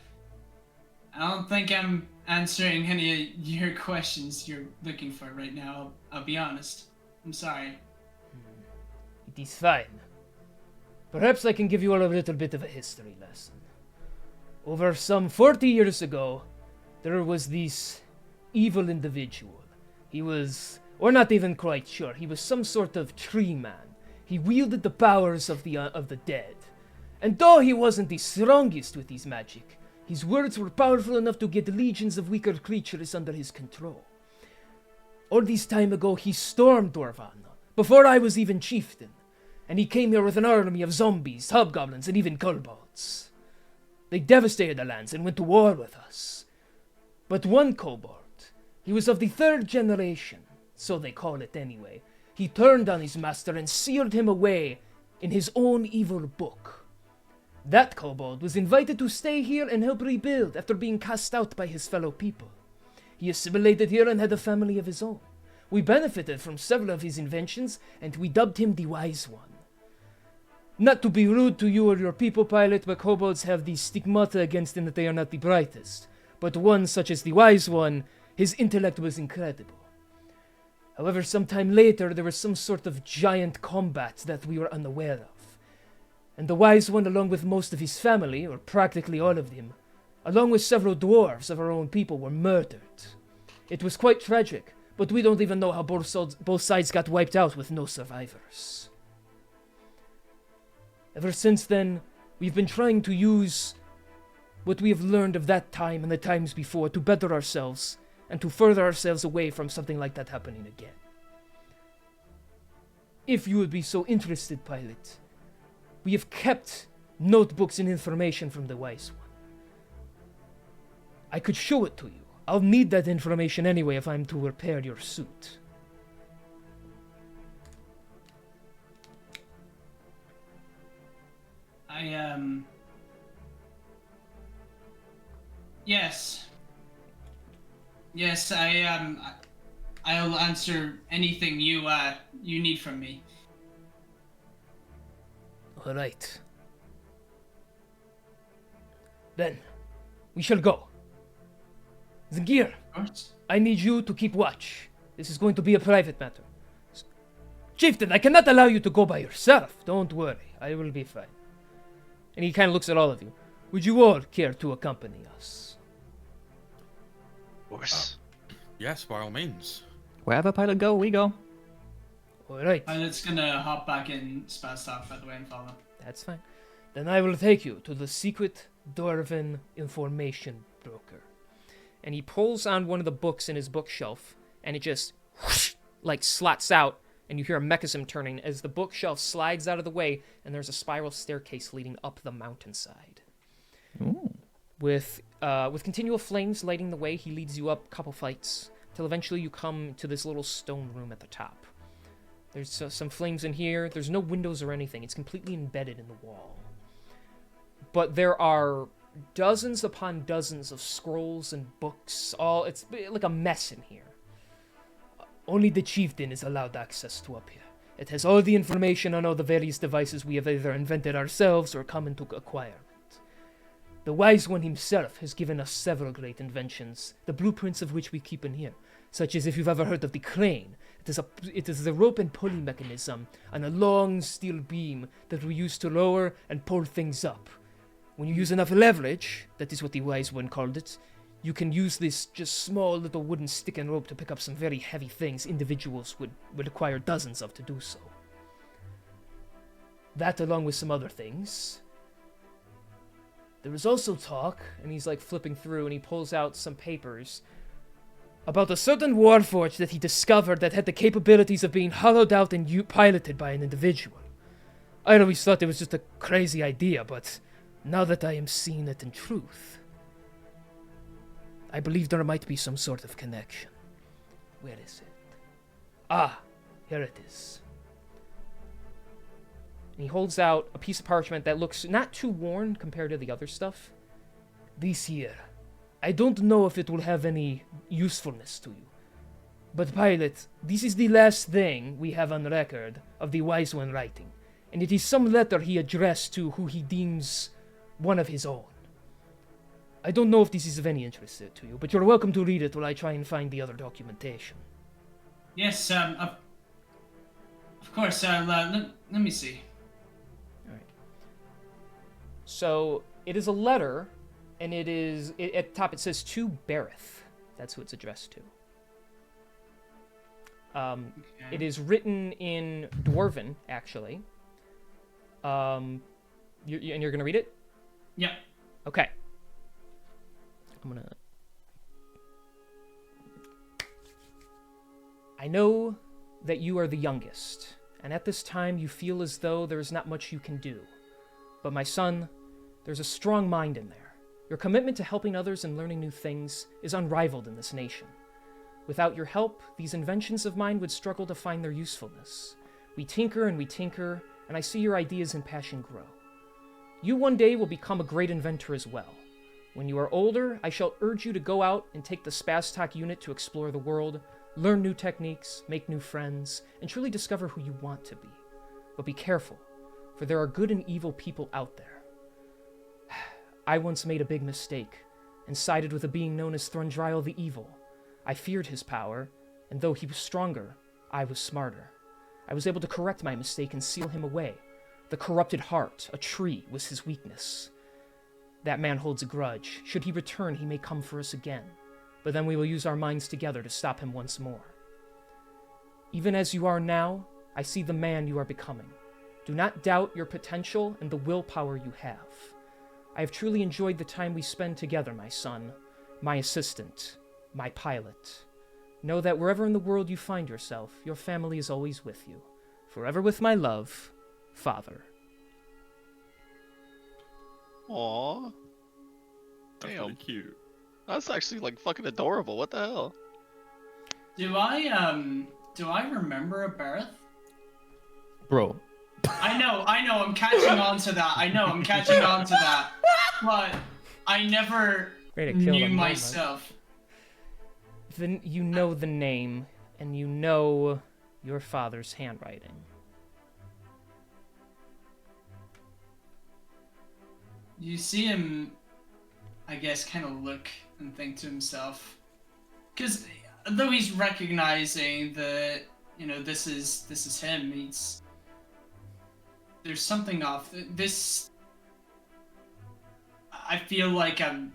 don't think I'm answering any of your questions you're looking for right now. I'll be honest. I'm sorry. It is fine. Perhaps I can give you all a little bit of a history lesson. Over some 40 years ago, there was this evil individual. He was, or not even quite sure, he was some sort of tree man. He wielded the powers of the dead. And though he wasn't the strongest with his magic, his words were powerful enough to get legions of weaker creatures under his control. All this time ago, he stormed Dwarvana, before I was even chieftain, and he came here with an army of zombies, hobgoblins, and even kobolds. They devastated the lands and went to war with us. But one kobold, he was of the third generation, so they call it anyway, he turned on his master and sealed him away in his own evil book. That kobold was invited to stay here and help rebuild after being cast out by his fellow people. He assimilated here and had a family of his own. We benefited from several of his inventions, and we dubbed him the Wise One. Not to be rude to you or your people, pilot, but kobolds have the stigmata against them that they are not the brightest. But one such as the Wise One, his intellect was incredible. However, sometime later, there was some sort of giant combat that we were unaware of. And the Wise One, along with most of his family, or practically all of them, along with several dwarves of our own people, were murdered. It was quite tragic, but we don't even know how both sides got wiped out with no survivors. Ever since then, we've been trying to use what we have learned of that time and the times before to better ourselves and to further ourselves away from something like that happening again. If you would be so interested, pilot, we have kept notebooks and information from the Wise One. I could show it to you. I'll need that information anyway if I'm to repair your suit. Yes, I'll answer anything you need from me. All right. Then, we shall go. Zangir, Of course. I need you to keep watch. This is going to be a private matter. Chieftain, I cannot allow you to go by yourself. Don't worry, I will be fine. And he kind of looks at all of you. Would you all care to accompany us? Of course. Yes, by all means. Wherever pilot go, we go. All right, Pilot's gonna hop back in Spaz Talk, by the way, and follow. that's fine. Then I will take you to the secret Dwarven information broker. And he pulls on one of the books in his bookshelf, and it just whoosh, like slots out, and you hear a mechanism turning as the bookshelf slides out of the way, and there's a spiral staircase leading up the mountainside. Ooh. With continual flames lighting the way, he leads you up a couple flights, till eventually you come to this little stone room at the top. There's some flames in here. There's no windows or anything. It's completely embedded in the wall. But there are dozens upon dozens of scrolls and books. It's like a mess in here. Only the chieftain is allowed access to up here. It has all the information on all the various devices we have either invented ourselves or come into acquirement. The Wise One himself has given us several great inventions, the blueprints of which we keep in here, such as if you've ever heard of the crane. It is the rope and pulley mechanism on a long steel beam that we use to lower and pull things up. When you use enough leverage, that is what the Wise One called it, you can use this just small little wooden stick and rope to pick up some very heavy things individuals would acquire dozens of to do so. That along with some other things. There was also talk, and he's like flipping through and he pulls out some papers, about a certain warforge that he discovered that had the capabilities of being hollowed out and piloted by an individual. I always thought it was just a crazy idea, but now that I am seeing it in truth, I believe there might be some sort of connection. Where is it? Ah, here it is. And he holds out a piece of parchment that looks not too worn compared to the other stuff. This here. I don't know if it will have any usefulness to you. But pilot, this is the last thing we have on record of the Wise One writing. And it is some letter he addressed to who he deems one of his own. I don't know if this is of any interest to you, but you're welcome to read it while I try and find the other documentation. Yes, of course, let me see. Alright. So, it is a letter, and at the top it says to Bareth. That's who it's addressed to. Okay. It is written in Dwarven, actually. And you're gonna read it? Yep. Okay. I'm gonna... I know that you are the youngest, and at this time you feel as though there is not much you can do. But my son, there's a strong mind in there. Your commitment to helping others and learning new things is unrivaled in this nation. Without your help, these inventions of mine would struggle to find their usefulness. We tinker, and I see your ideas and passion grow. You one day will become a great inventor as well. When you are older, I shall urge you to go out and take the Spastok unit to explore the world, learn new techniques, make new friends, and truly discover who you want to be. But be careful, for there are good and evil people out there. I once made a big mistake, and sided with a being known as Thrundryle the Evil. I feared his power, and though he was stronger, I was smarter. I was able to correct my mistake and seal him away. The corrupted heart, a tree, was his weakness. That man holds a grudge. Should he return, he may come for us again. But then we will use our minds together to stop him once more. Even as you are now, I see the man you are becoming. Do not doubt your potential and the willpower you have. I have truly enjoyed the time we spend together, my son, my assistant, my pilot. Know that wherever in the world you find yourself, your family is always with you. Forever with my love, Father. Aww. That's Damn. really cute. That's actually like fucking adorable. What the hell? Do I remember a Bareth? Bro. I know, I'm catching on to that. But I never Way to kill knew them, myself. Then you know the name, and you know your father's handwriting. You see him, I guess, kind of look and think to himself. Because though he's recognizing that, you know, this is him, there's something off. This, I feel like I'm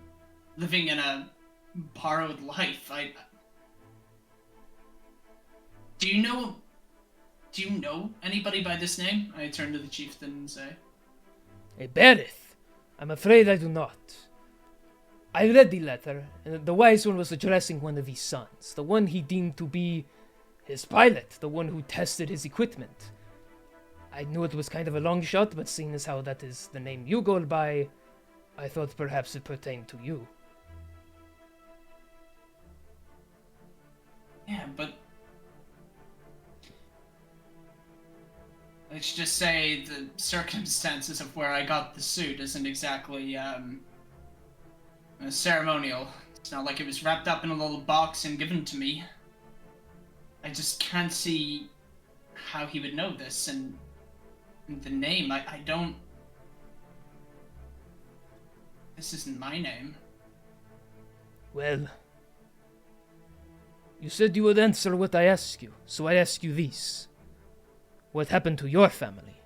living in a borrowed life. Do you know anybody by this name? I turn to the chieftain and say. Hey, Berith, I'm afraid I do not. I read the letter, and the Wise One was addressing one of his sons, the one he deemed to be his pilot, the one who tested his equipment. I knew it was kind of a long shot, but seeing as how that is the name you go by, I thought perhaps it pertained to you. Yeah, but let's just say the circumstances of where I got the suit isn't exactly ceremonial. It's not like it was wrapped up in a little box and given to me. I just can't see how he would know this, and the name, I don't... This isn't my name. Well, you said you would answer what I asked you, so I ask you this. What happened to your family?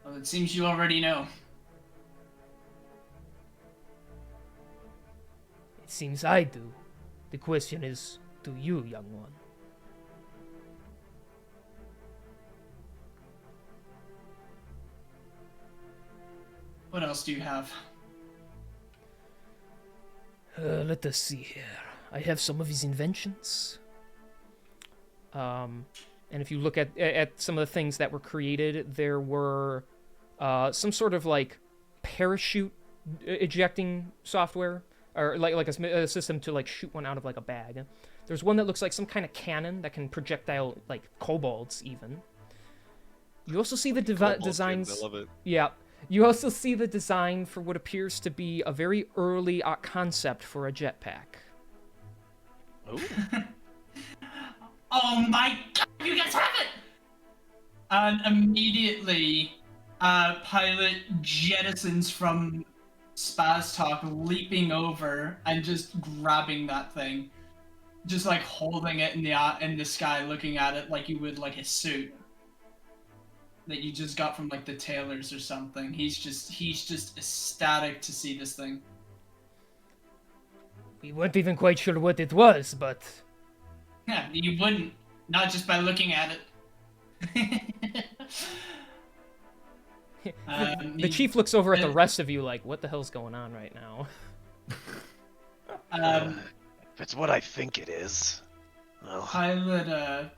Well, it seems you already know. It seems I do. The question is, do you, young one? What else do you have? Let us see here. I have some of his inventions. And if you look at some of the things that were created, there were some sort of like parachute ejecting software, or like a system to like shoot one out of like a bag. There's one that looks like some kind of cannon that can projectile like kobolds even. You also see the designs. I love it. Yeah. You also see the design for what appears to be a very early concept for a jetpack. Oh. Oh my god, you guys have it! And immediately, Pilot jettisons from Spaz Talk, leaping over and just grabbing that thing. Just like holding it in the sky, looking at it like you would like a suit that you just got from like the tailors or something. He's just ecstatic to see this thing. We weren't even quite sure what it was, but Yeah, you wouldn't. Not just by looking at it. the chief looks over at the rest of you like, what the hell's going on right now? If it's what I think it is, well, Pilot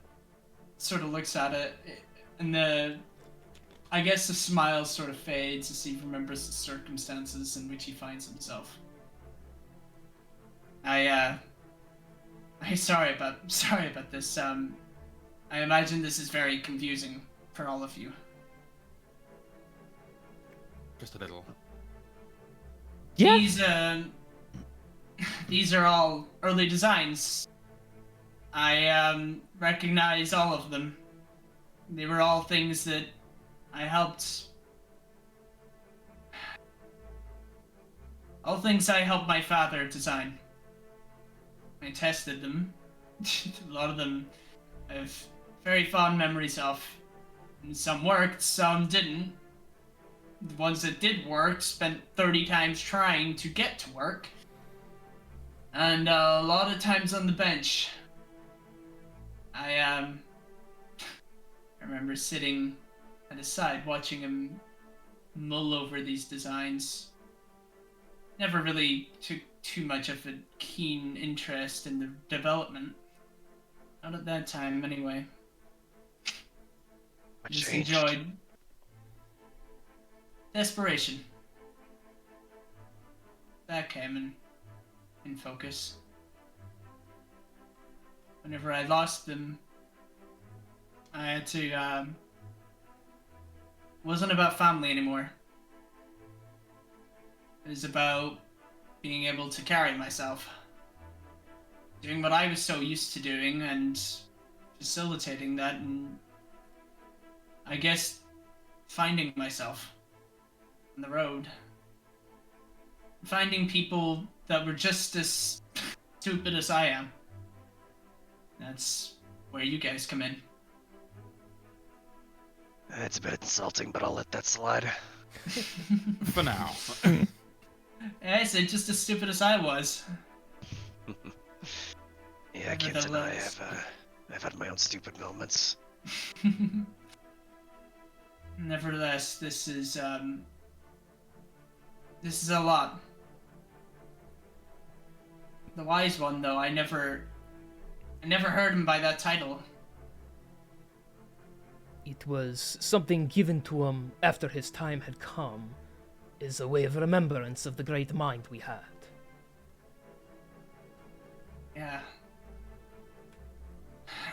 sort of looks at it, and I guess the smile sort of fades as he remembers the circumstances in which he finds himself. I'm sorry about this. I imagine this is very confusing for all of you. Just a little. Yeah. These are all early designs. I recognize all of them. They were all things that I helped. All things I helped my father design. I tested them. A lot of them I have very fond memories of. And some worked, some didn't. The ones that did work spent 30 times trying to get to work. And a lot of times on the bench. I remember sitting at his side watching him mull over these designs. Never really took too much of a keen interest in the development. Not at that time, anyway. what Just changed? enjoyed desperation. That came in focus. Whenever I lost them, I had to, wasn't about family anymore. It was about being able to carry myself. Doing what I was so used to doing and facilitating that, and I guess finding myself on the road. Finding people that were just as stupid as I am. That's where you guys come in. It's a bit insulting, but I'll let that slide. For now. I said just as stupid as I was. Yeah, can't deny Nevertheless. I've had my own stupid moments. Nevertheless, this is a lot. The wise one, though, I never heard him by that title. It was something given to him after his time had come, as a way of remembrance of the great mind we had. Yeah.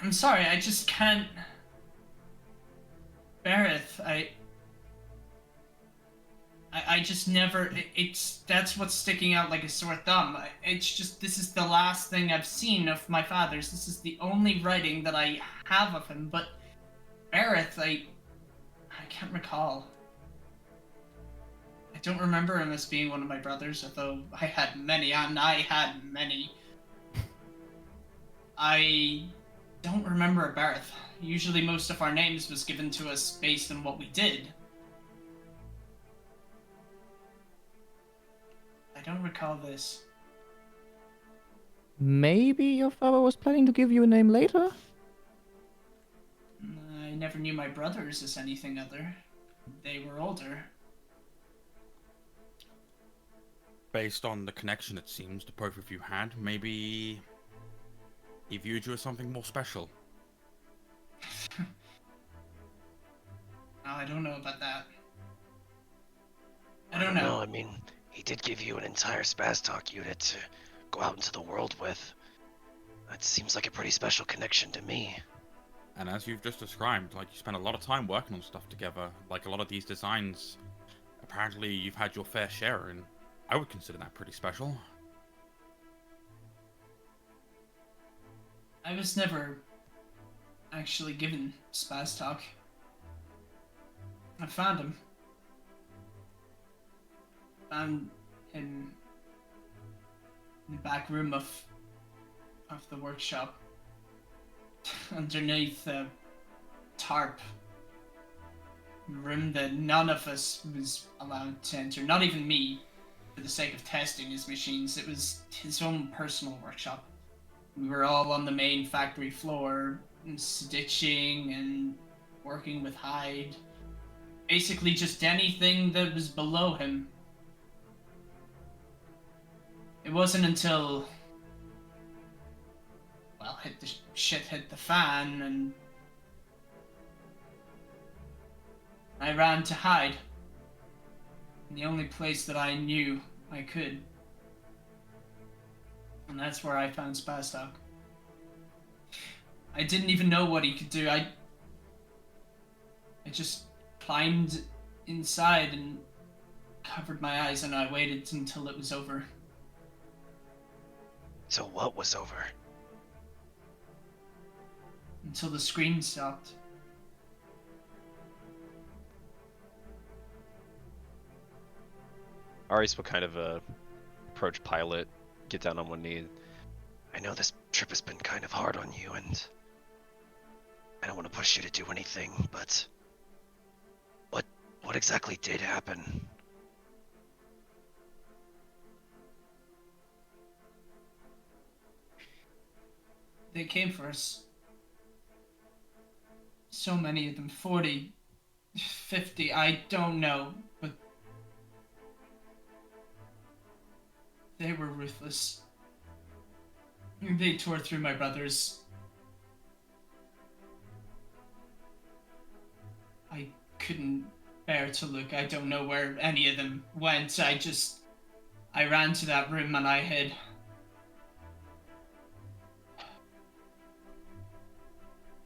I'm sorry, I just can't... Bareth, I just never... That's what's sticking out like a sore thumb. It's just, this is the last thing I've seen of my father's. This is the only writing that I have of him, but... Bareth, I can't recall. I don't remember him as being one of my brothers, although I had many, and I had many. I don't remember Bareth. Usually most of our names was given to us based on what we did. I don't recall this. Maybe your father was planning to give you a name later? I never knew my brothers as anything other. They were older. Based on the connection it seems the both of you had, maybe he viewed you as something more special. No, I don't know about that. I don't know. I mean, he did give you an entire Spaz Talk unit to go out into the world with. That seems like a pretty special connection to me. And as you've just described, like, you spent a lot of time working on stuff together. Like, a lot of these designs, apparently you've had your fair share, and I would consider that pretty special. I was never actually given Spaz Talk. I found him. Found him in the back room of the workshop. Underneath a tarp. Room that none of us was allowed to enter. Not even me, for the sake of testing his machines. It was his own personal workshop. We were all on the main factory floor, stitching and working with hide. Basically just anything that was below him. It wasn't until... well, shit hit the fan, and I ran to hide. In the only place that I knew I could. And that's where I found Spaz Talk. I didn't even know what he could do. I just climbed inside and covered my eyes, and I waited until it was over. So what was over? Until the scream stopped. Aris will kind of approach Pilot, get down on one knee. I know this trip has been kind of hard on you, and I don't want to push you to do anything, but what exactly did happen? They came for us. So many of them, 40, 50, I don't know, but they were ruthless. They tore through my brothers. I couldn't bear to look. I don't know where any of them went. I ran to that room and I hid.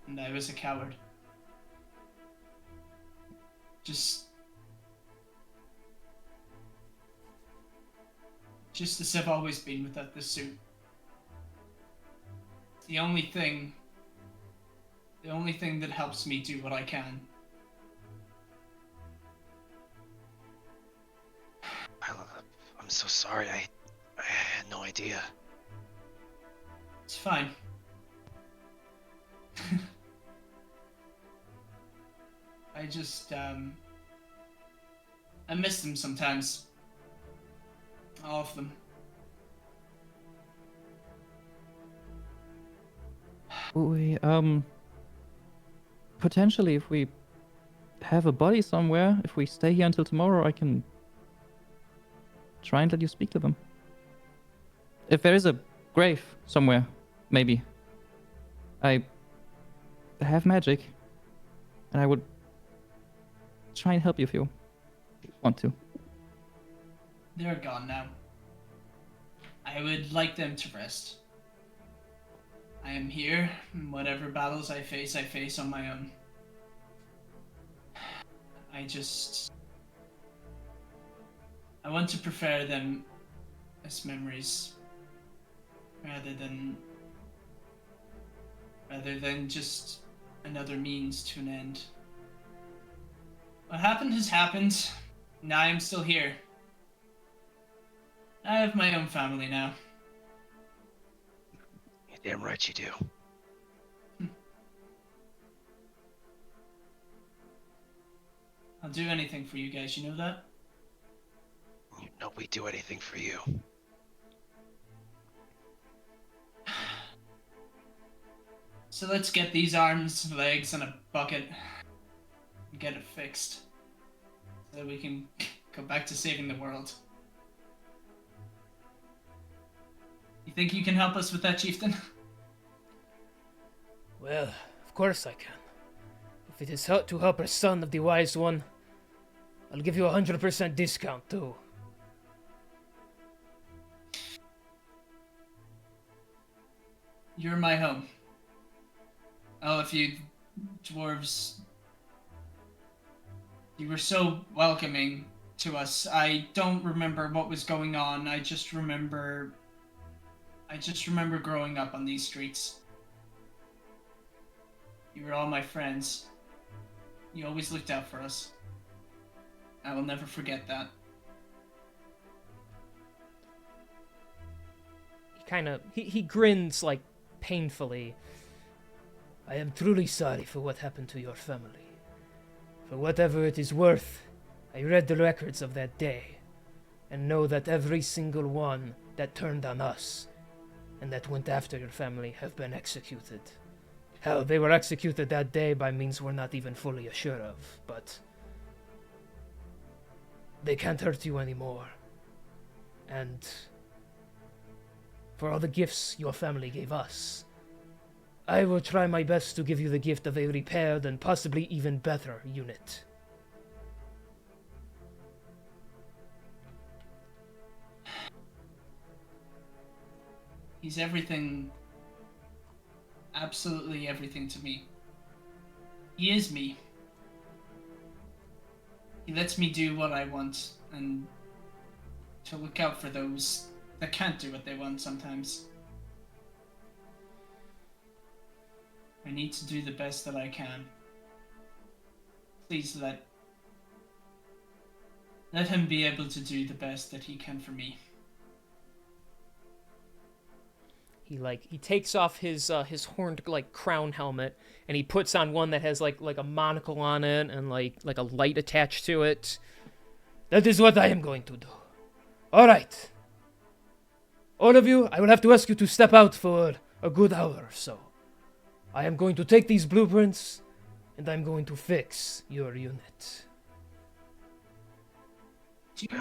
And I was a coward. Just as I've always been without this suit. The only thing that helps me do what I can. I'm so sorry. I had no idea. It's fine. I just, I miss them sometimes. All of them. We, potentially if we have a body somewhere, if we stay here until tomorrow, I can try and let you speak to them. If there is a grave somewhere, maybe. I have magic, and I would try and help you if you want to. They're gone now. I would like them to rest. I am here. Whatever battles I face on my own. I want to prefer them as memories rather than just another means to an end. What happened has happened. Now I am still here. I have my own family now. You're damn right you do. I'll do anything for you guys, you know that? You know we'd do anything for you. So let's get these arms, legs, and a bucket and get it fixed. So that we can go back to saving the world. You think you can help us with that, Chieftain? Well, of course I can. If it is to help our son of the Wise One, I'll give you 100% discount too. You're my home. All of you dwarves, you were so welcoming to us. I don't remember what was going on. I just remember growing up on these streets. You were all my friends. You always looked out for us. I will never forget that. He grins, like, painfully. I am truly sorry for what happened to your family. For whatever it is worth, I read the records of that day, and know that every single one that turned on us, and that went after your family, have been executed. Hell, they were executed that day by means we're not even fully assured of, but they can't hurt you anymore. And for all the gifts your family gave us, I will try my best to give you the gift of a repaired and possibly even better unit. He's everything, absolutely everything to me. He is me. He lets me do what I want and to look out for those that can't do what they want sometimes. I need to do the best that I can. Please let him be able to do the best that he can for me. He takes off his horned like crown helmet, and he puts on one that has like a monocle on it and like a light attached to it. That is what I am going to do. All right. All of you, I will have to ask you to step out for a good hour or so. I am going to take these blueprints, and I'm going to fix your unit. Do you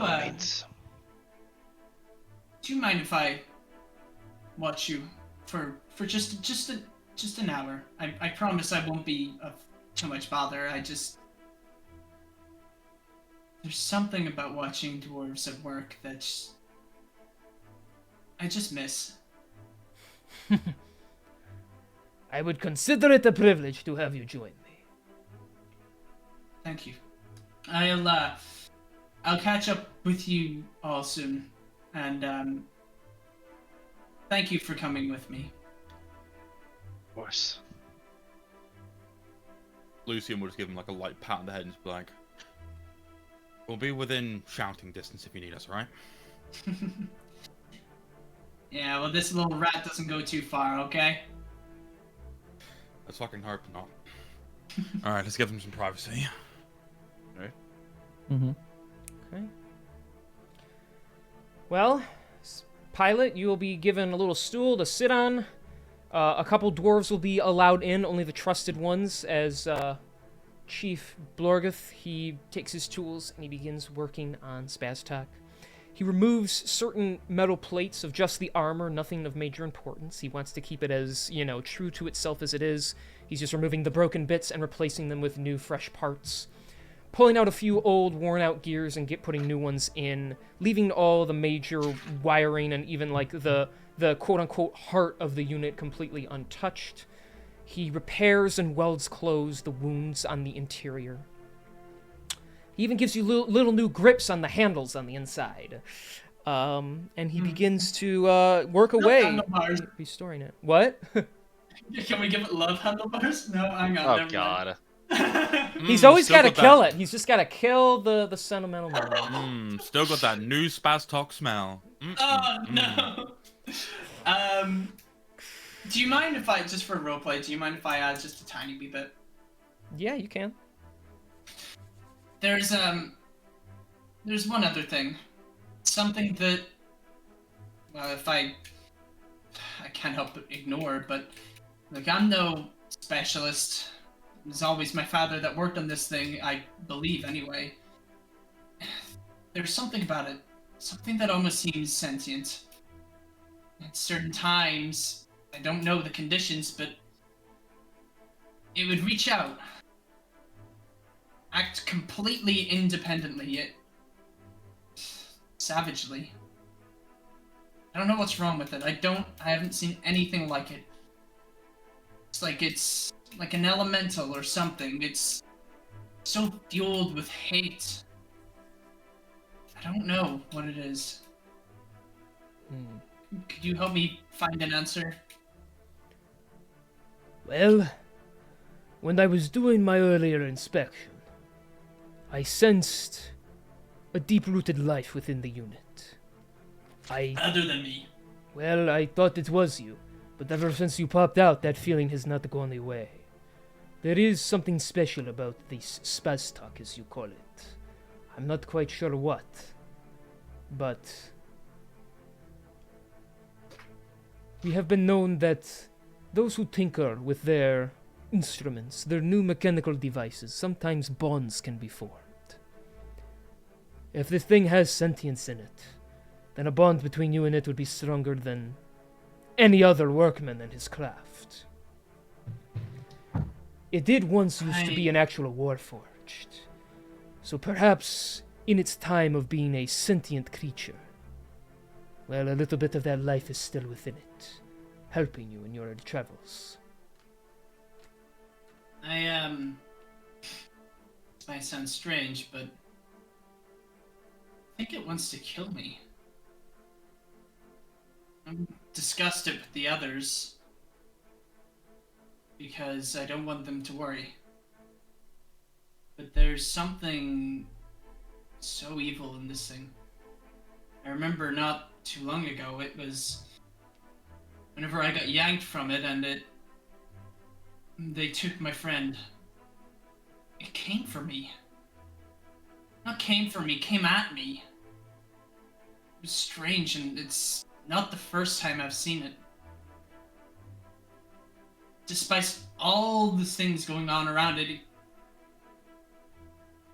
mind if I watch you for just an hour? I promise I won't be of too much bother. There's something about watching dwarves at work that I just miss. I would consider it a privilege to have you join me. Thank you. I'll catch up with you all soon, and thank you for coming with me. Of course. Lucian will just give him like a light pat on the head and just be like, "We'll be within shouting distance if you need us, alright?" Yeah, well, this little rat doesn't go too far, okay? Let's fucking hope not. Alright, let's give them some privacy. Alright. Mm-hmm. Okay. Well, pilot, you will be given a little stool to sit on. A couple dwarves will be allowed in, only the trusted ones, as Chief Blorgeth, he takes his tools and he begins working on Spaztak. He removes certain metal plates of just the armor, nothing of major importance. He wants to keep it as, true to itself as it is. He's just removing the broken bits and replacing them with new, fresh parts. pulling out a few old, worn-out gears and putting new ones in, leaving all the major wiring and even like the quote-unquote heart of the unit completely untouched. He repairs and welds closed the wounds on the interior. He even gives you little new grips on the handles on the inside. And he begins to work away, handlebars. restoring it. What? Can we give it love handlebars? No, hang on. Oh never god. He's always still got to got kill that- it. He's just got to kill the sentimental moment. Still got that new spaz talk smell. Oh no. Do you mind if I, just for roleplay, do you mind if I add just a tiny wee bit? Yeah, you can. There's one other thing. Something that, well, if I can't help but ignore, but like, I'm no specialist. It was always my father that worked on this thing, I believe anyway. There's something about it. Something that almost seems sentient. At certain times, I don't know the conditions, but it would reach out. Act completely independently, yet savagely. I don't know what's wrong with it. I haven't seen anything like it. It's like an elemental or something. It's so fueled with hate. I don't know what it is. Could you help me find an answer? Well, when I was doing my earlier inspection, I sensed a deep-rooted life within the unit. Other than me. Well, I thought it was you, but ever since you popped out, that feeling has not gone away. There is something special about this spastok, as you call it. I'm not quite sure what, but we have been known that those who tinker with their instruments, their new mechanical devices, sometimes bonds can be formed. If this thing has sentience in it, then a bond between you and it would be stronger than any other workman in his craft. It did once used to be an actual warforged, so perhaps in its time of being a sentient creature, well, a little bit of that life is still within it, helping you in your travels. This might sound strange, but I think it wants to kill me. I'm disgusted with the others because I don't want them to worry. But there's something so evil in this thing. I remember not too long ago, it was whenever I got yanked from it and they took my friend. It came for me. Not came for me, came at me. It was strange, and it's not the first time I've seen it. Despite all the things going on around it,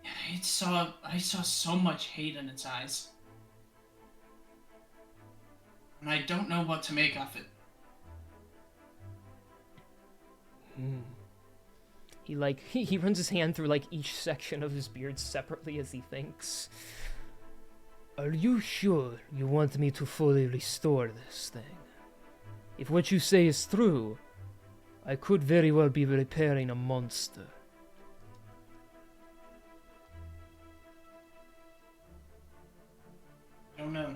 I saw so much hate in its eyes. And I don't know what to make of it. He runs his hand through like each section of his beard separately as he thinks. Are you sure you want me to fully restore this thing? If what you say is true, I could very well be repairing a monster. I don't know.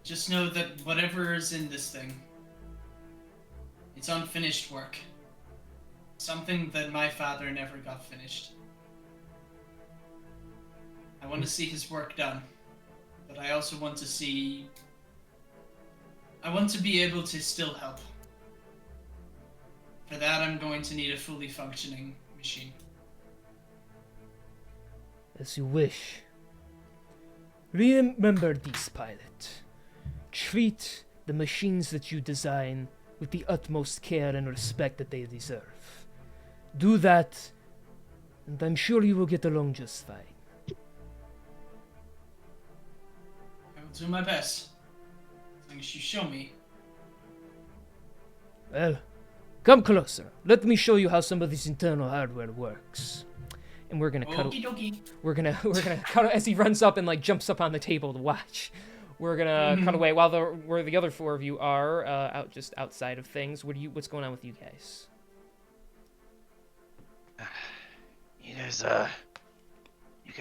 Just know that whatever is in this thing, it's unfinished work. Something that my father never got finished. I want to see his work done, but I also want to see... I want to be able to still help. For that, I'm going to need a fully functioning machine. As you wish. Remember this, pilot. Treat the machines that you design with the utmost care and respect that they deserve. Do that, and I'm sure you will get along just fine. I will do my best. As long as you show me. Well, come closer. Let me show you how some of this internal hardware works. and we're gonna cut. Okie dokie. We're gonna cut as he runs up and like jumps up on the table to watch. We're gonna cut away while where the other 4 of you are out just outside of things. What's going on with you guys? You guys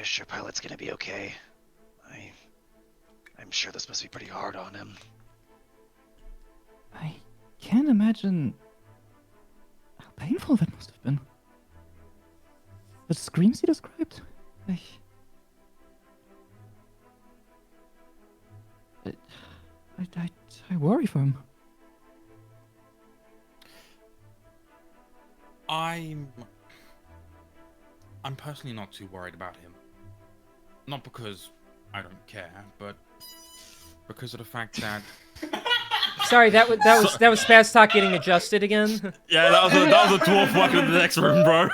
sure Pilot's gonna be okay? I'm sure this must be pretty hard on him. I can't imagine how painful that must have been. The screams he described? I worry for him. I'm personally not too worried about him. Not because I don't care, but because of the fact that. Sorry, that was Spaz Talk getting adjusted again. Yeah, that was a dwarf walking in the next room, bro.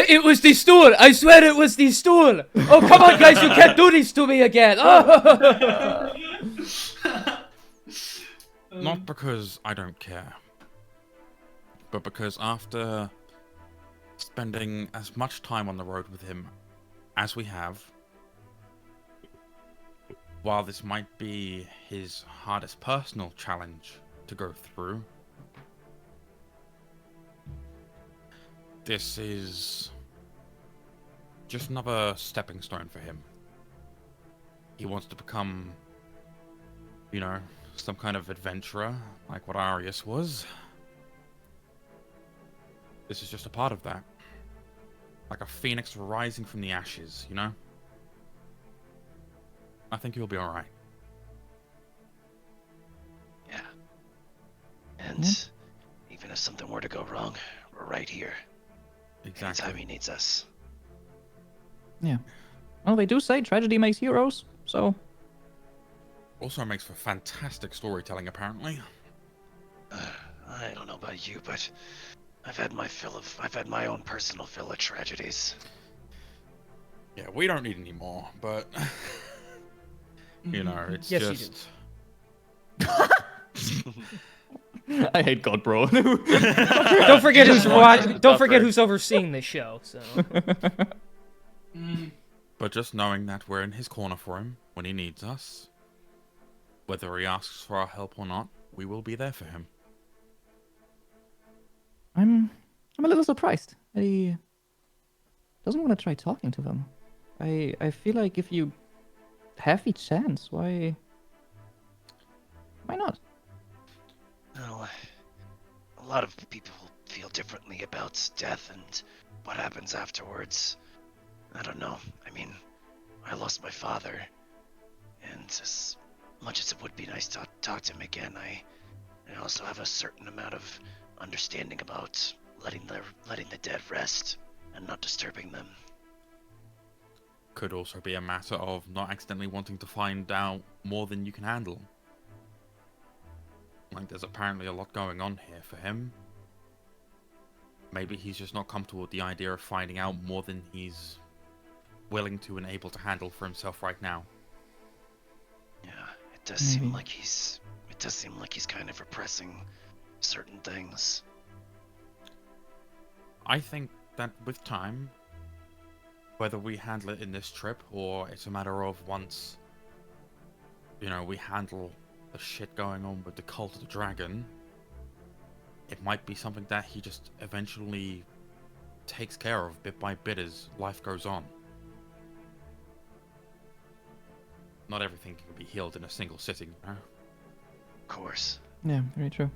It was the stool. I swear it was the stool. Oh, come on, guys, you can't do this to me again. Oh. Not because I don't care, but because after spending as much time on the road with him as we have, while this might be his hardest personal challenge to go through, this is just another stepping stone for him. He wants to become, you know, some kind of adventurer, like what Arius was. This is just a part of that. Like a phoenix rising from the ashes, you know? I think he'll be alright. Yeah. And even if something were to go wrong, we're right here. Exactly. Anytime he needs us. Yeah. Well, they do say tragedy makes heroes, so... Also makes for fantastic storytelling, apparently. I don't know about you, but I've had my own personal fill of tragedies. Yeah, we don't need any more, but... you know, it's Yes, just... I hate God, bro. Don't forget who's Don't forget who's overseeing this show. So. But just knowing that we're in his corner for him when he needs us, whether he asks for our help or not, we will be there for him. I'm a little surprised. He doesn't want to try talking to them. I feel like if you have the chance, why not? Well, a lot of people feel differently about death and what happens afterwards. I don't know. I mean, I lost my father, and as much as it would be nice to talk to him again, I also have a certain amount of understanding about letting the dead rest and not disturbing them. Could also be a matter of not accidentally wanting to find out more than you can handle. Like, there's apparently a lot going on here for him. Maybe he's just not comfortable with the idea of finding out more than he's willing to and able to handle for himself right now. Yeah, it does seem like he's kind of repressing certain things. I think that with time, whether we handle it in this trip or it's a matter of once, you know, we handle the shit going on with the cult of the dragon, it might be something that he just eventually takes care of bit by bit as life goes on. Not everything can be healed in a single sitting, you know? Of course. Yeah, very true.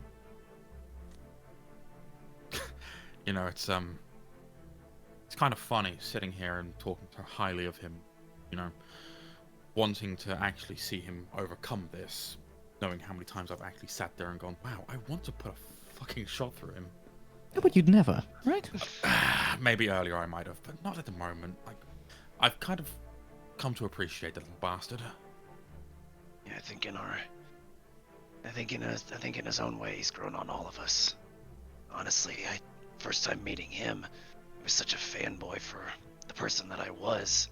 You know, it's kind of funny sitting here and talking so highly of him, you know, wanting to actually see him overcome this, knowing how many times I've actually sat there and gone, wow, I want to put a fucking shot through him. Yeah, but you'd never, right? Maybe earlier I might have, but not at the moment. Like, I've kind of come to appreciate the little bastard. Yeah, I think in his own way, he's grown on all of us. Honestly, first time meeting him, I was such a fanboy for the person that I was.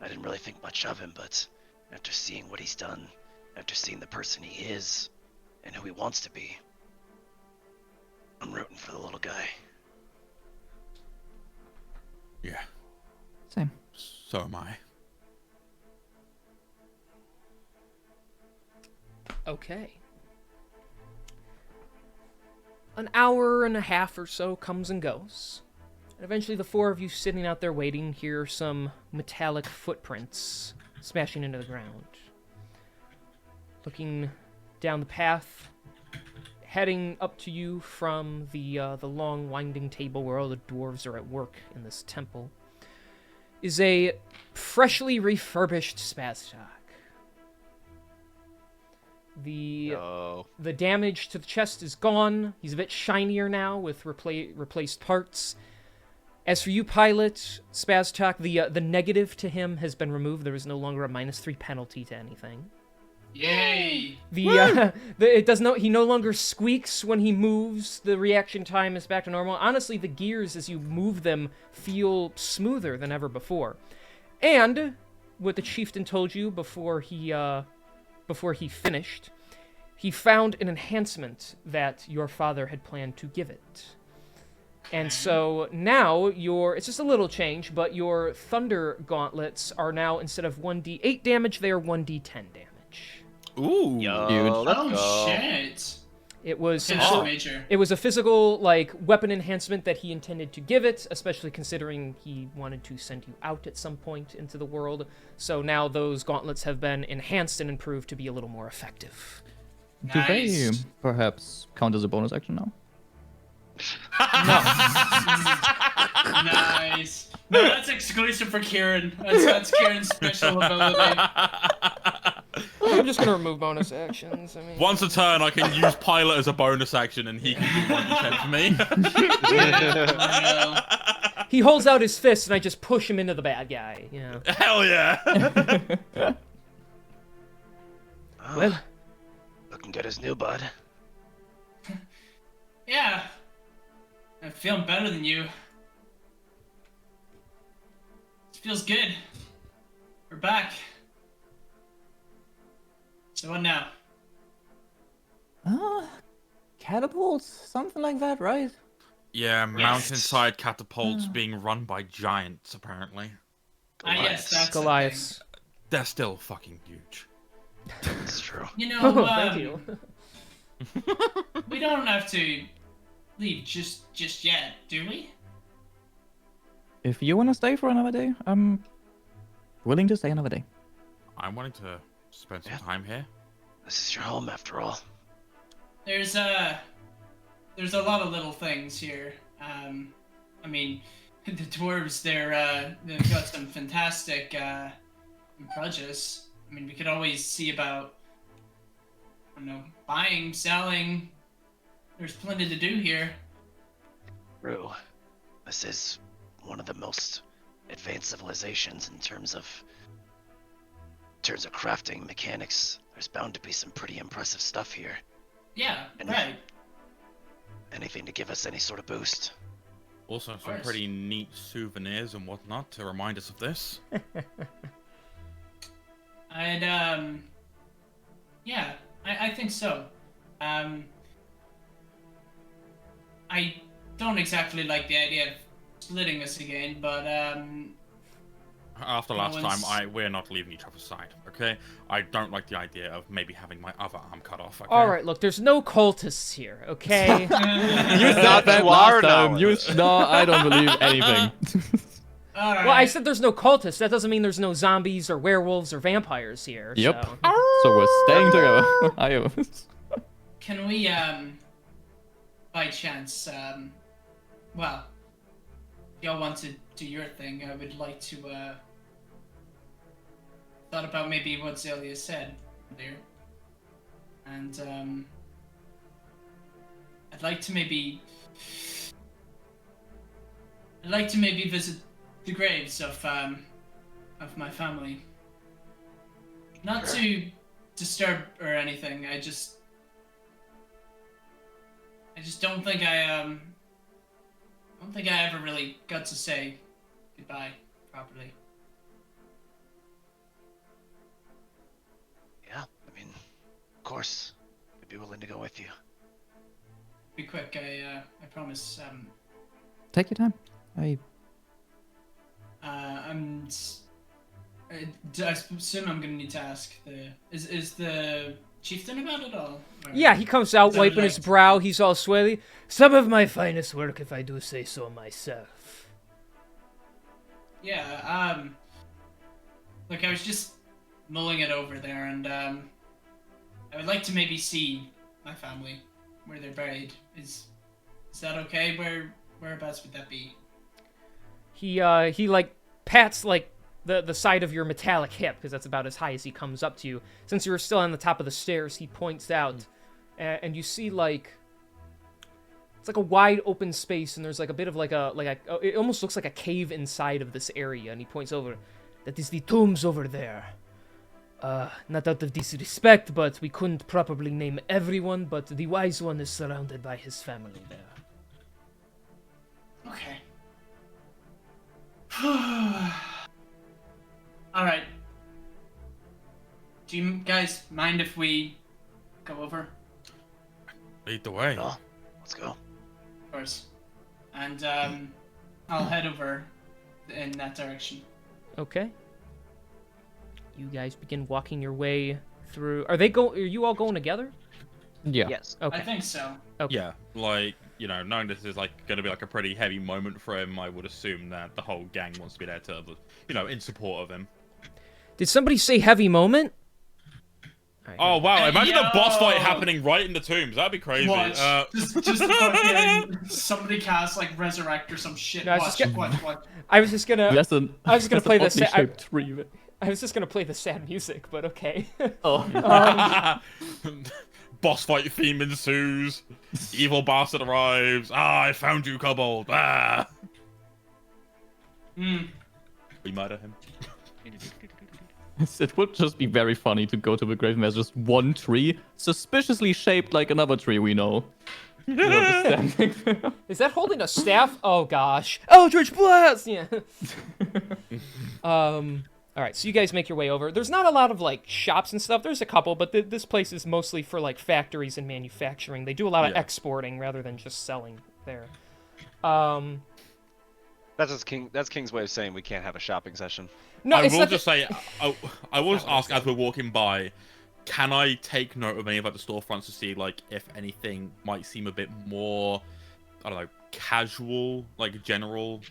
I didn't really think much of him, but after seeing what he's done, after seeing the person he is, and who he wants to be, I'm rooting for the little guy. Yeah, Same. so am I. Okay. An hour and a half or so comes and goes. And eventually the four of you sitting out there waiting hear some metallic footprints smashing into the ground. Looking down the path, heading up to you from the long winding table where all the dwarves are at work in this temple, is a freshly refurbished Spaztok. The damage to the chest is gone. He's a bit shinier now with replaced parts. As for you, Pilot, Spaztok, the negative to him has been removed. There is no longer a -3 penalty to anything. Yay! It does no. He no longer squeaks when he moves. The reaction time is back to normal. Honestly, the gears as you move them feel smoother than ever before. And what the chieftain told you before he finished, he found an enhancement that your father had planned to give it. And so now it's just a little change, but your thunder gauntlets are now, instead of 1d8 damage, they are 1d10 damage. Ooh. Yo, let's Oh go. shit! It was Major. It was a physical, like, weapon enhancement that he intended to give it, especially considering he wanted to send you out at some point into the world. So now those gauntlets have been enhanced and improved to be a little more effective. Do they Nice. perhaps count as a bonus action now? Nice. No, that's exclusive for Kieran. That's Kieran's special ability. I'm just gonna remove bonus actions. I mean, Once a turn, I can use Pilot as a bonus action, and he can do 1d10 for me. Yeah, he holds out his fist, and I just push him into the bad guy. You know. Hell yeah! Oh, Well, looking good as new, bud. yeah. I'm feeling better than you. It feels good. We're back. So what now? Catapults, something like that, right? Yeah, mountainside catapults being run by giants, apparently. Yes, that's the Goliaths. They're still fucking huge. That's true. thing. You know, Oh, thank you. we don't have to leave just yet, do we? If you want to stay for another day, I'm willing to stay another day. I'm wanting to spend some Yeah. time here. This is your home, after all. There's a lot of little things here. I mean, the dwarves, they've got some fantastic produce. I mean, we could always see about, I don't know, buying, selling. There's plenty to do here. True. This is one of the most advanced civilizations in terms of crafting mechanics. There's bound to be some pretty impressive stuff here. Yeah, And- right. Anything to give us any sort of boost. Also, some course. pretty neat souvenirs and whatnot to remind us of this. Yeah, I think so. I don't exactly like the idea of splitting us again, but After No last one's- time, we're not leaving each other's side, okay? I don't like the idea of maybe having my other arm cut off, okay? All right, look, there's no cultists here, okay? You Not that you are now. No, I don't believe anything. all right. Well, I said there's no cultists. That doesn't mean there's no zombies or werewolves or vampires here. Yep. So. So we're staying together. Ayo. Can we, by chance, well, if y'all want to do your thing, I would like to, thought about maybe what Zelia said there. And, I'd like to maybe visit the graves of my family. Not to disturb or anything, I just don't think I ever really got to say goodbye properly. Yeah, I mean, of course. I'd be willing to go with you. Be quick, I promise. Take your time. And I assume I'm gonna need to ask is the chieftain about it all? Or- Yeah, he comes out Is that wiping his like- brow. He's all sweaty. Some of my finest work, if I do say so myself. Yeah. Look, I was just mulling it over there, and I would like to maybe see my family where they're buried. Is that okay? Whereabouts would that be? He like pats like the side of your metallic hip, because that's about as high as he comes up to you. Since you're still on the top of the stairs, he points out, and you see like it's like a wide open space, and there's like a bit of like a it almost looks like a cave inside of this area. And he points over, that is the tombs over there. Not out of disrespect, but we couldn't properly name everyone, but the wise one is surrounded by his family there. Okay. Alright. Do you guys mind if we go over? Lead the way. No, let's go. Of course. And I'll head over in that direction. Okay. You guys begin walking your way through. Are you all going together? Yeah. Yes. Okay. I think so. Okay. Yeah, like, you know, knowing this is like going to be like a pretty heavy moment for him, I would assume that the whole gang wants to be there to, you know, in support of him. Did somebody say heavy moment? Alright, Oh wow! Imagine a boss fight Yo! happening right in the tombs. That'd be crazy. Watch. Just fucking somebody cast like resurrect or some shit. No, I was watch, just watch. I was just gonna. Lesson. I was just gonna play the oddly sad. shaped tree. I was just gonna play the sad music, but okay. Oh. Boss fight theme ensues. Evil bastard arrives. Ah, I found you, kobold. Ah. Hmm. We murder him. It would just be very funny to go to the grave and there's just one tree, suspiciously shaped like another tree we know. Standing there. Is that holding a staff? Oh gosh. Eldritch Blast! Yeah. Alright, so you guys make your way over. There's not a lot of like shops and stuff. There's a couple, but this place is mostly for like factories and manufacturing. They do a lot of exporting rather than just selling there. That's just That's King's way of saying we can't have a shopping session. No, I it's will not just say, I will just ask as we're walking by, can I take note of any of like the storefronts to see like if anything might seem a bit more, I don't know, casual, like general,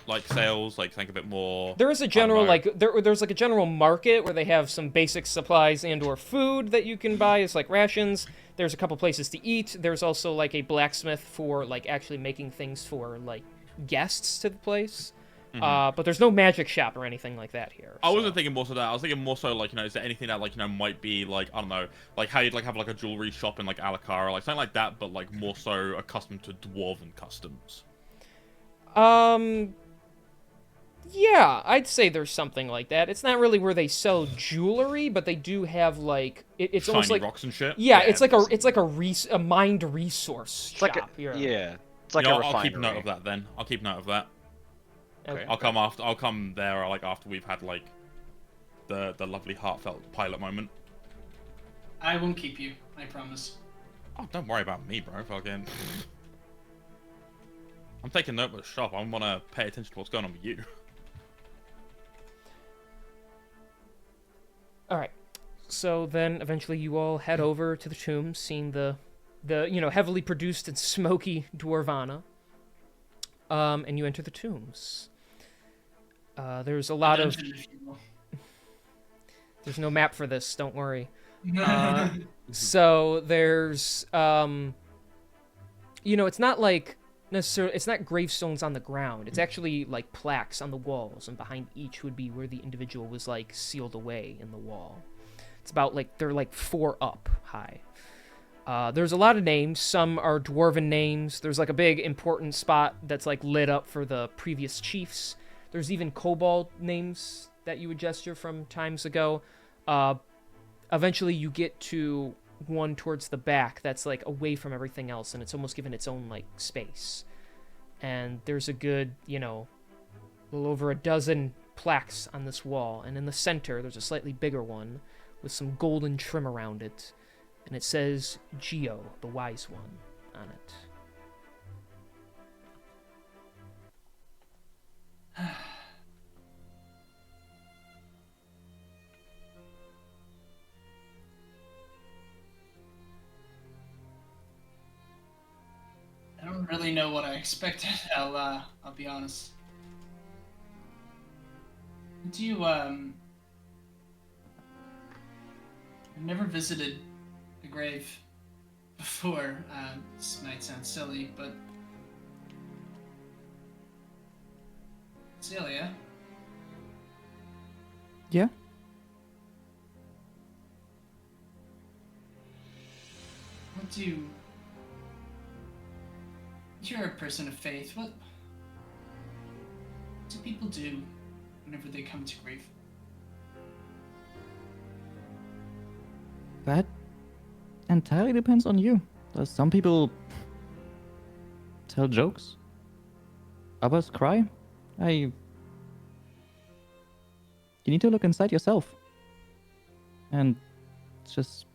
like sales, like think a bit more. There is a general like there's like a general market where they have some basic supplies and or food that you can buy as like rations. There's a couple places to eat. There's also like a blacksmith for like actually making things for like guests to the place. But there's no magic shop or anything like that here. I wasn't thinking more so that. I was thinking more so like, you know, is there anything that like, you know, might be like, I don't know, like how you'd like have like a jewelry shop in like Alakara, like something like that, but like more so accustomed to dwarven customs. Yeah, I'd say there's something like that. It's not really where they sell jewelry, but they do have like it's Shiny almost like rocks and shit. yeah, it's like a mined resource It's shop. like it's like You know, a refinery. I'll keep note of that then. I'll keep note of that. Okay. I'll come there like after we've had like the lovely heartfelt pilot moment. I won't keep you. I promise. Oh, don't worry about me, bro. Fucking. I'm taking note of the shop. I want to pay attention to what's going on with you. All right. So then eventually you all head over to the tombs, seeing the you know heavily produced and smoky Dwarvana. And you enter the tombs. There's a lot of. There's no map for this. Don't worry. So there's you know, it's not like necessarily. It's not gravestones on the ground. It's actually like plaques on the walls, and behind each would be where the individual was like sealed away in the wall. It's about like they're like 4 up high. There's a lot of names. Some are dwarven names. There's like a big important spot that's like lit up for the previous chiefs. There's even kobold names that you would gesture from times ago. Eventually you get to one towards the back that's like away from everything else, and it's almost given its own like space. And there's a good, you know, a little over a dozen plaques on this wall, and in the center there's a slightly bigger one with some golden trim around it. And it says Geo, the Wise One, on it. really know what I expected. I'll be honest. Do you I've never visited the grave before. This might sound silly, but Celia. Yeah. What do you... You're a person of faith. What do people do whenever they come to grief? That entirely depends on you. Some people tell jokes. Others cry. You need to look inside yourself. And just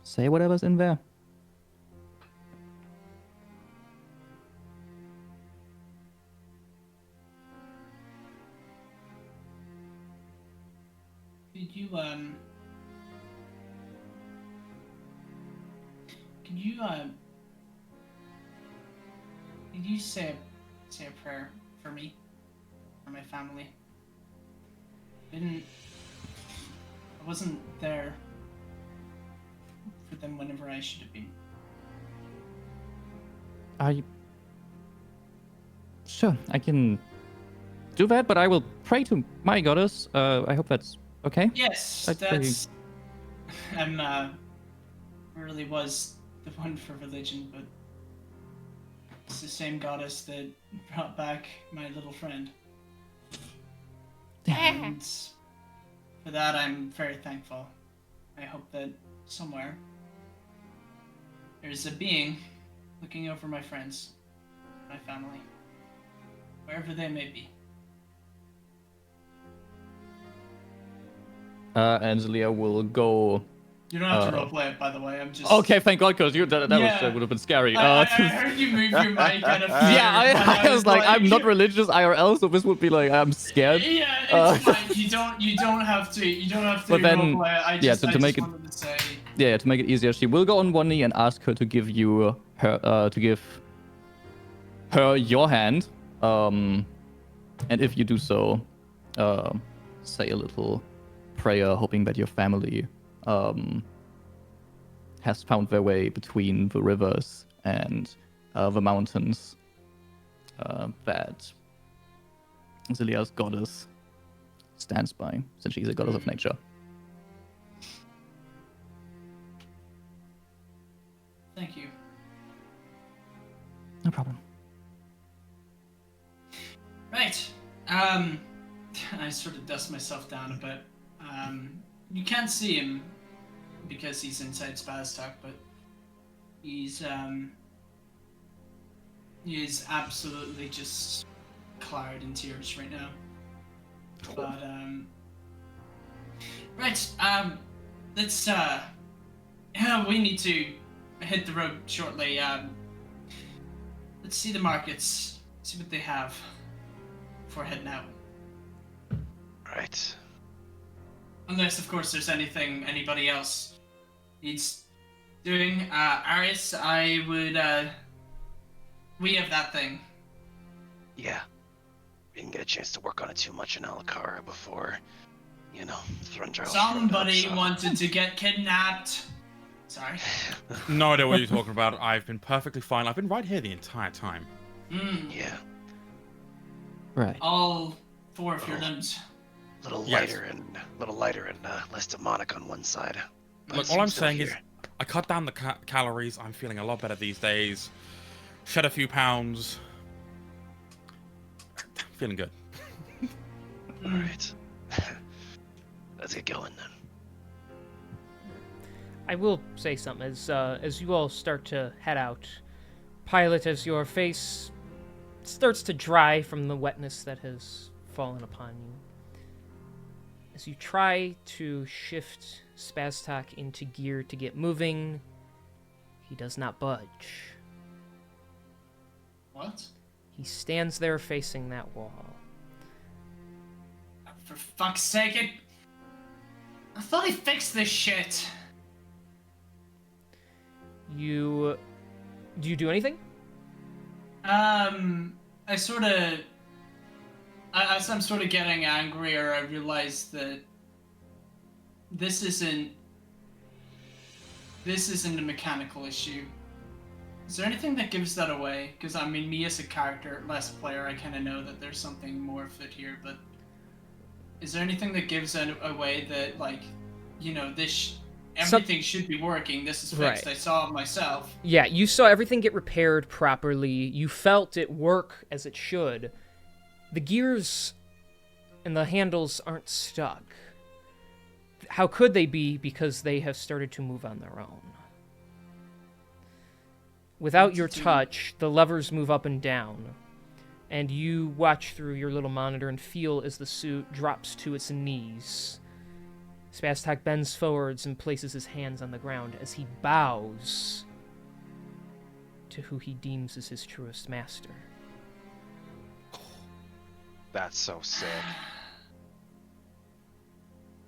say whatever's in there. Could you say a prayer for me, for my family? I wasn't there for them whenever I should have been. Sure, I can do that, but I will pray to my goddess. I hope that's okay. Yes, that's... really was the one for religion, but it's the same goddess that brought back my little friend. And for that, I'm very thankful. I hope that somewhere there's a being looking over my friends, my family, wherever they may be. Angelia will go. You don't have to roleplay it, by the way. I'm just... Okay, thank God, because that would have been scary. I heard you move your mic kind of... Yeah, I was like, I'm not religious IRL, so this would be like, I'm scared. Yeah, it's fine. You don't have to. You don't have to roleplay it. I just wanted to say... Yeah, to make it easier, she will go on one knee and ask her to give you her your hand. And if you do so, say a little prayer, hoping that your family has found their way between the rivers and the mountains that Zilia's goddess stands by, since she's a goddess of nature. Thank you. No problem. Right. I sort of dust myself down a bit. You can't see him because he's inside Spaztak, but he is absolutely just clouded in tears right now. But right. Let's we need to hit the road shortly. Let's see the markets, see what they have before heading out. Right. Unless, of course, there's anything anybody else needs doing. Arius, I would, we have that thing. Yeah. We didn't get a chance to work on it too much in Alakara before, Thrundra. Somebody wanted to get kidnapped. Sorry. No idea what you're talking about. I've been perfectly fine. I've been right here the entire time. Yeah. Right. All four of your limbs. Little lighter and less demonic on one side. Look, all I'm saying is, I cut down the calories. I'm feeling a lot better these days. Shed a few pounds. Feeling good. All right. Let's get going then. I will say something as you all start to head out. Pilot, as your face starts to dry from the wetness that has fallen upon you. As you try to shift Spaztak into gear to get moving, he does not budge. What? He stands there facing that wall. For fuck's sake, I thought he fixed this shit. You Do you do anything? I sort of, as I'm sort of getting angrier, I realize that this isn't a mechanical issue. Is there anything that gives that away? Because I mean, me as a character, less player, I kind of know that there's something more afoot here, but is there anything that gives away that, like, you know, everything should be working, this is fixed, Right. I saw it myself. Yeah, you saw everything get repaired properly. You felt it work as it should. The gears and the handles aren't stuck. How could they be? Because they have started to move on their own. Without your touch, the levers move up and down, and you watch through your little monitor and feel as the suit drops to its knees. Spaztak bends forwards and places his hands on the ground as he bows to who he deems as his truest master. That's so sick.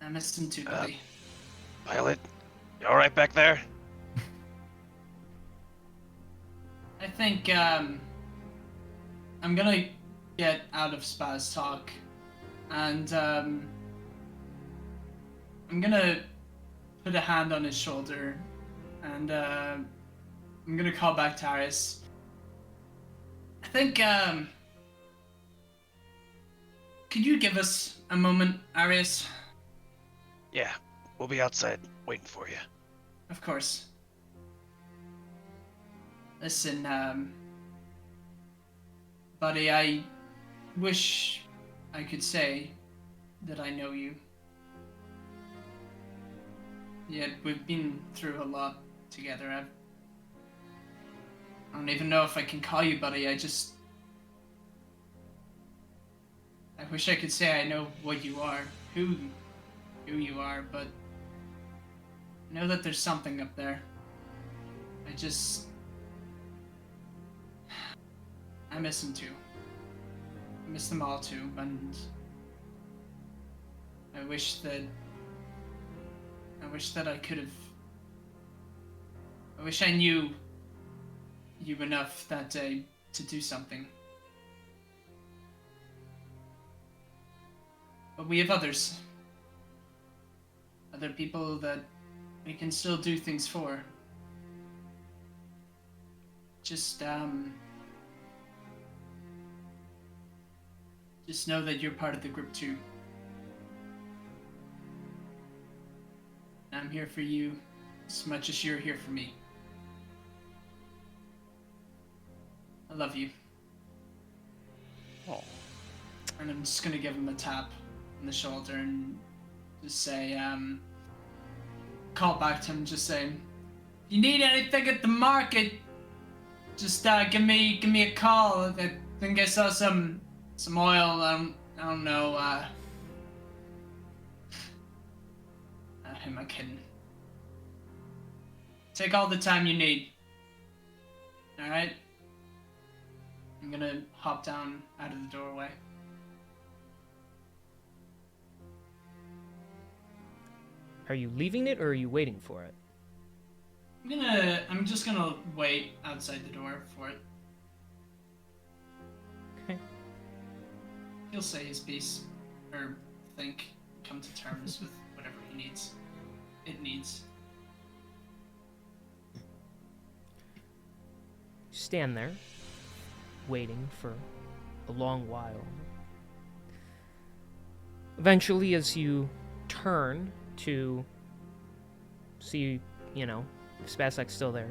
I missed him too, buddy. Pilot, you alright back there? I think, I'm gonna get out of Spaz talk, and, I'm gonna put a hand on his shoulder, and, I'm gonna call back Tarius. I think, could you give us a moment, Arius? Yeah, we'll be outside waiting for you. Of course. Listen, buddy, I wish I could say that I know you. Yet we've been through a lot together. I don't even know if I can call you buddy. I wish I could say I know what you are, who you are, but I know that there's something up there. I miss them too. I miss them all too, and I wish that I could have. I wish I knew you enough that day to do something. But we have others. Other people that we can still do things for. Just know that you're part of the group too. I'm here for you as much as you're here for me. I love you. Oh. And I'm just gonna give him a tap on the shoulder and just say, call back to him, just say, if you need anything at the market, just give me a call. I think I saw some oil. I don't know. Who am I kidding? Take all the time you need. All right. I'm gonna hop down out of the doorway. Are you leaving it or are you waiting for it? I'm just gonna wait outside the door for it. Okay. He'll say his piece, or come to terms with whatever he needs. It needs. Stand there, waiting for a long while. Eventually, as you turn to see, if Spaztak's still there,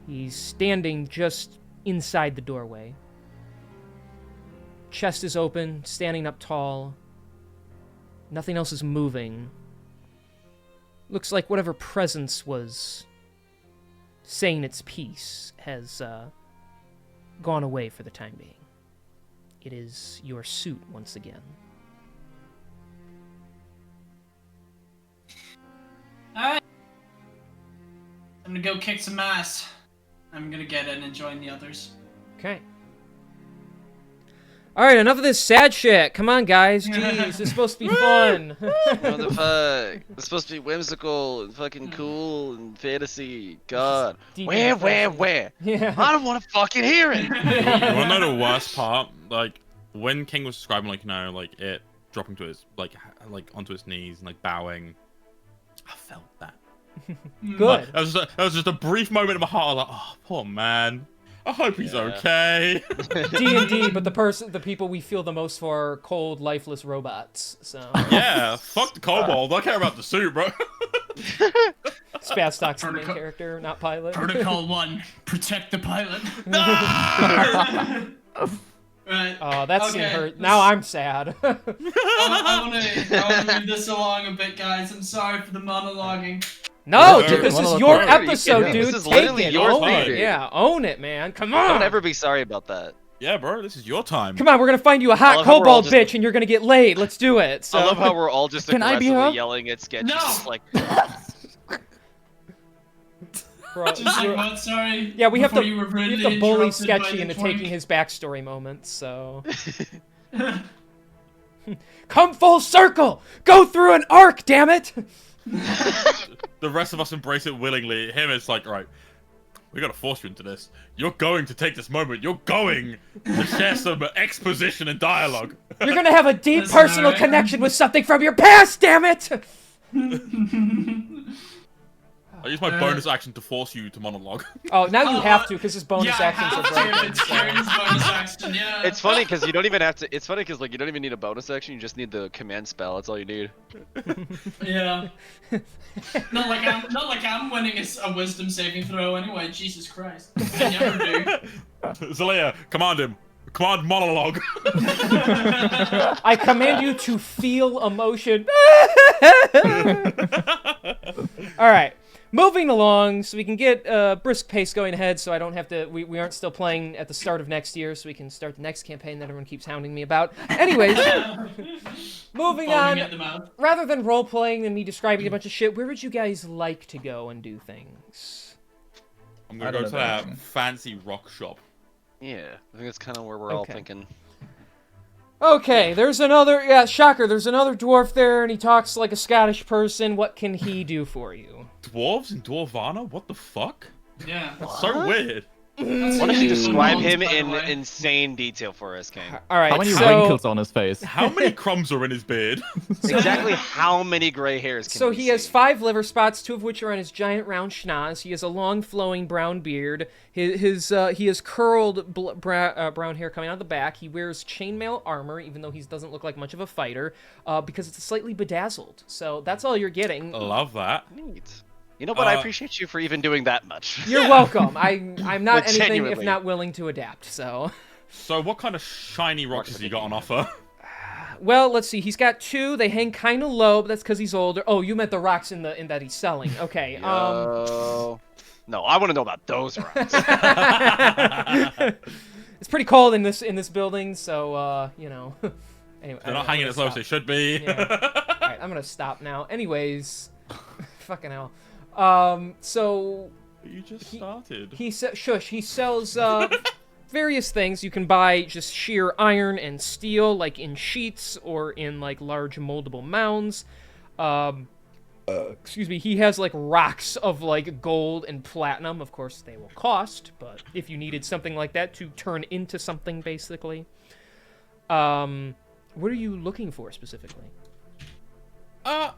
he's standing just inside the doorway. Chest is open, standing up tall. Nothing else is moving. Looks like whatever presence was saying its piece has gone away for the time being. It is your suit once again. Alright. I'm gonna go kick some ass. I'm gonna get in and join the others. Okay. All right, enough of this sad shit. Come on, guys. Jeez, this is supposed to be fun. What the fuck? It's supposed to be whimsical and fucking cool and fantasy. God. Deep Where? depression. Yeah. I don't want to fucking hear it. You wanna know the worst part? Like, when King was describing, like, you know, like, it dropping to his, like onto his knees and, like, bowing, I felt that. Good. That was just a brief moment in my heart. I was like, oh, poor man. I hope he's okay. D&D, but the people we feel the most for are cold, lifeless robots. So Yeah, fuck the kobold. I care about the suit, bro. Spazstock's the main character, not pilot. Protocol 1, protect the pilot. Right. Oh, that scene Okay, hurt. Now I'm sad. I want to move this along a bit, guys. I'm sorry for the monologuing. No, Yeah, dude, this is monologue your part. episode, Yeah, dude. this is Take literally it, your own thing. it. Yeah, own it, man. Come on. Don't ever be sorry about that. Yeah, bro, this is your time. Come on, we're gonna find you a I hot love how we're all kobold just- bitch, and you're gonna get laid. Let's do it. So. I love how we're all just Can I be aggressively her? yelling at sketches. No! Just like, Bro, Just like what? Sorry. yeah, we have Before to you were bully rudely interrupted by Sketchy the into twink. taking his backstory moments. So. Come full circle. Go through an arc, damn it. The rest of us embrace it willingly. Him, it's like, right, we gotta force you into this. You're going to take this moment. You're going to share some exposition and dialogue. You're gonna have a deep Listen, personal alright? connection with something from your past, damn it. I use my bonus action to force you to monologue. Oh, now you have to, because his bonus Yeah, I actions have are to. broken. It's Kieran's bonus action. Yeah. it's funny because you don't even have to. It's funny because like you don't even need a bonus action. You just need the command spell. That's all you need. Yeah. Not like I'm winning a wisdom saving throw anyway. Jesus Christ. I never do. Zalea, command him. Command monologue. I command you to feel emotion. All right. Moving along, so we can get brisk pace going ahead, so I don't have to. We aren't still playing at the start of next year, so we can start the next campaign that everyone keeps hounding me about. Anyways, moving Foaming on. at the mouth. Rather than role playing and me describing a bunch of shit, where would you guys like to go and do things? I'm I gonna don't go to know that anything. fancy rock shop. Yeah, I think that's kind of where we're all Okay. thinking. Okay, there's another. Yeah, shocker. There's another dwarf there, and he talks like a Scottish person. What can he do for you? Dwarves in Dwarvana? What the fuck? Yeah. That's so weird. Why don't you describe him in insane detail for us, King? All right. How many so, wrinkles on his face? How many crumbs are in his beard? Exactly how many gray hairs can So we he has see? 5 liver spots, 2 of which are on his giant round schnoz. He has a long flowing brown beard. He has curled brown hair coming out of the back. He wears chainmail armor, even though he doesn't look like much of a fighter, because it's slightly bedazzled. So that's all you're getting. Love that. Neat. You know what? I appreciate you for even doing that much. You're welcome. I'm not But anything if genuinely. not willing to adapt. So, So what kind of shiny rocks has he got on offer? well, let's see. He's got 2. They hang kind of low, but that's because he's older. Oh, you meant the rocks in that he's selling. Okay. No, I want to know about those rocks. It's pretty cold in this building, so you know. Anyway, They're not hanging as low as they should be. Yeah. All right, I'm gonna stop now. Anyways, fucking hell. So You just started. he shush. He sells various things. You can buy just sheer iron and steel, like in sheets or in like large moldable mounds. Excuse me. He has like rocks of like gold and platinum. Of course, they will cost, but if you needed something like that to turn into something, basically. What are you looking for specifically? I'm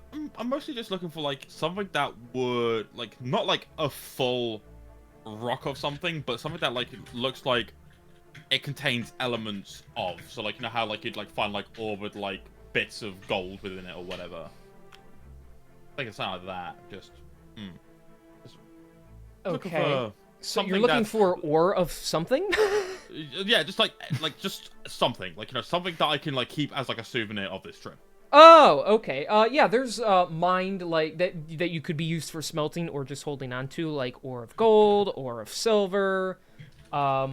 mostly just looking for like something that would like not like a full rock of something, but something that like looks like it contains elements of. So like you know how like you'd like find like ore with like bits of gold within it or whatever. I think it's something like that. Just looking Okay. for So you're something looking that's- for ore of something? Yeah, just like just something like you know something that I can like keep as like a souvenir of this trip. Oh, okay. Yeah, there's mined like that you could be used for smelting or just holding on to, like ore of gold, ore of silver. Let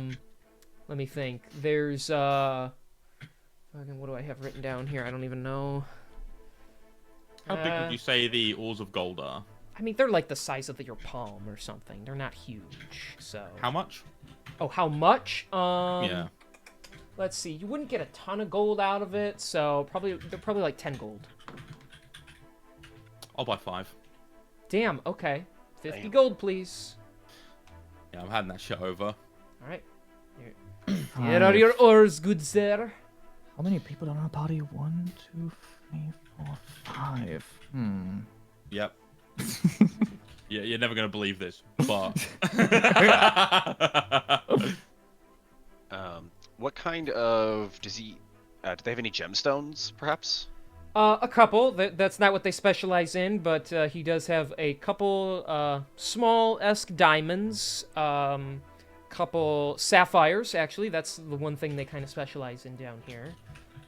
me think. There's fucking what do I have written down here? I don't even know. How big would you say the ores of gold are? I mean, they're like the size of your palm or something. They're not huge. So How much? Oh, how much? Yeah. let's see. You wouldn't get a ton of gold out of it, so they're probably like 10 gold. I'll buy 5. Damn. Okay. 50 Damn. gold, please. Yeah, I'm handing that shit over. All right. Here are your ores, good sir. How many people are on a party? 1, 2, 3, 4, 5. Yep. Yeah, you're never gonna believe this, but What kind of does he? Do they have any gemstones, perhaps? A couple. That's not what they specialize in, but he does have a couple small-esque diamonds, couple sapphires, actually. That's the one thing they kind of specialize in down here.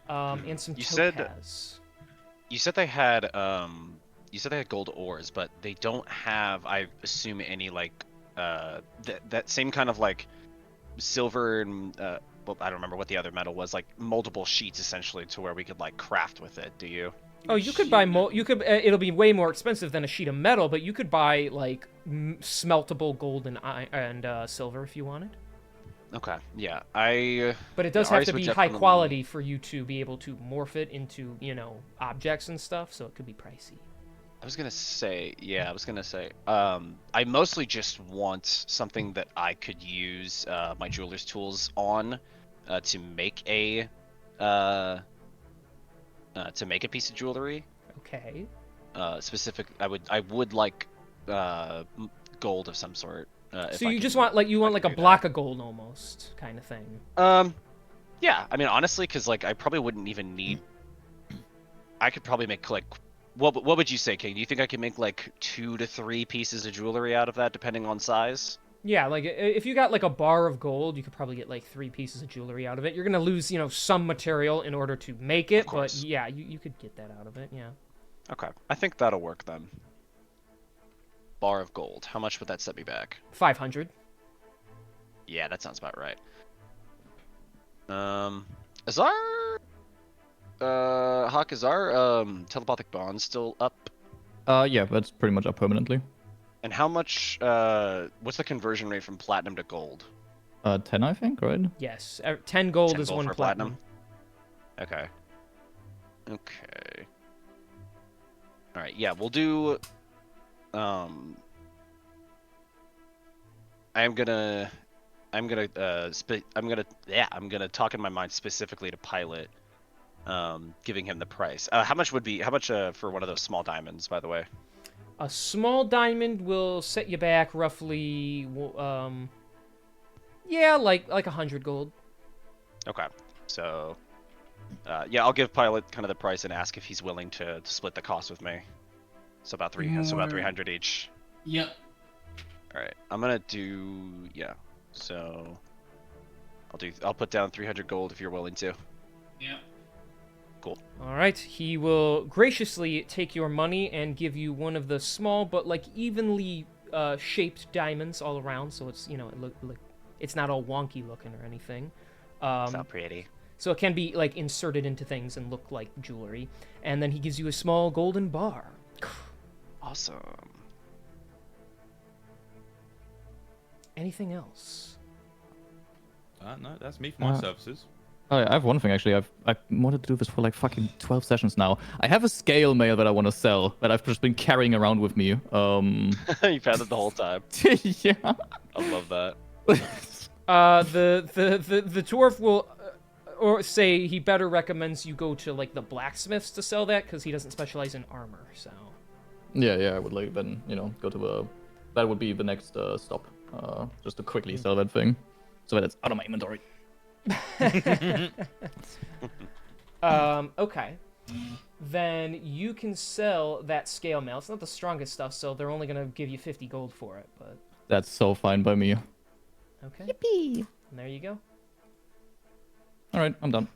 And some You topaz. You said they had gold ores, but they don't have, I assume, any like that same kind of like silver and well, I don't remember what the other metal was, like multiple sheets essentially, to where we could like craft with it. Do you? Oh, you could buy you could. It'll be way more expensive than a sheet of metal, but you could buy like smeltable gold and silver if you wanted. Okay, yeah, I. But it does yeah, have to Arius be would high definitely- quality for you to be able to morph it into, objects and stuff, so it could be pricey. I was gonna say, I mostly just want something that I could use my jeweler's tools on to make a piece of jewelry. Okay. I would like gold of some sort. So you just want like a block of gold almost kind of thing. Yeah, I mean honestly, because like I probably wouldn't even need. I could probably make like. What would you say, King? Do you think I can make like 2 to 3 pieces of jewelry out of that, depending on size? Yeah, like if you got like a bar of gold, you could probably get like 3 pieces of jewelry out of it. You're gonna lose, some material in order to make it, but yeah, you could get that out of it. Yeah. Okay, I think that'll work then. Bar of gold. How much would that set me back? 500. Yeah, that sounds about right. Is our Hawk, is our telepathic bond still up? Yeah, that's pretty much up permanently. And how much what's the conversion rate from platinum to gold? 10, I think, right? Yes. 10 gold 10 is gold 1 for platinum. Okay. Okay. All right. Yeah, we'll do. I'm gonna talk in my mind specifically to Pilot, giving him the price. How much for one of those small diamonds, by the way? A small diamond will set you back roughly, yeah, like 100 gold. Okay. So, yeah, I'll give Pilot kind of the price and ask if he's willing to split the cost with me. So about 300 each. Yep. All right. I'm gonna do So, I'll put down 300 gold if you're willing to. Yep. Cool. All right, he will graciously take your money and give you one of the small but like evenly shaped diamonds all around, so it's it's not all wonky looking or anything. It's not pretty. So it can be like inserted into things and look like jewelry. And then he gives you a small golden bar. Awesome. Anything else? No, that's me for my services. Oh, yeah, I have one thing actually. I've wanted to do this for like fucking 12 sessions now. I have a scale mail that I want to sell that I've just been carrying around with me. You've had it the whole time. Yeah. I love that. The dwarf will, or say he better recommends you go to like the blacksmiths to sell that because he doesn't specialize in armor. So. Yeah, I would like then go to that would be the next stop. Just to quickly sell that thing, so that it's out of my inventory. Okay. Then you can sell that scale mail. It's not the strongest stuff, so they're only gonna give you 50 gold for it, but... That's so fine by me. Okay. Yippee! And there you go. Alright, I'm done.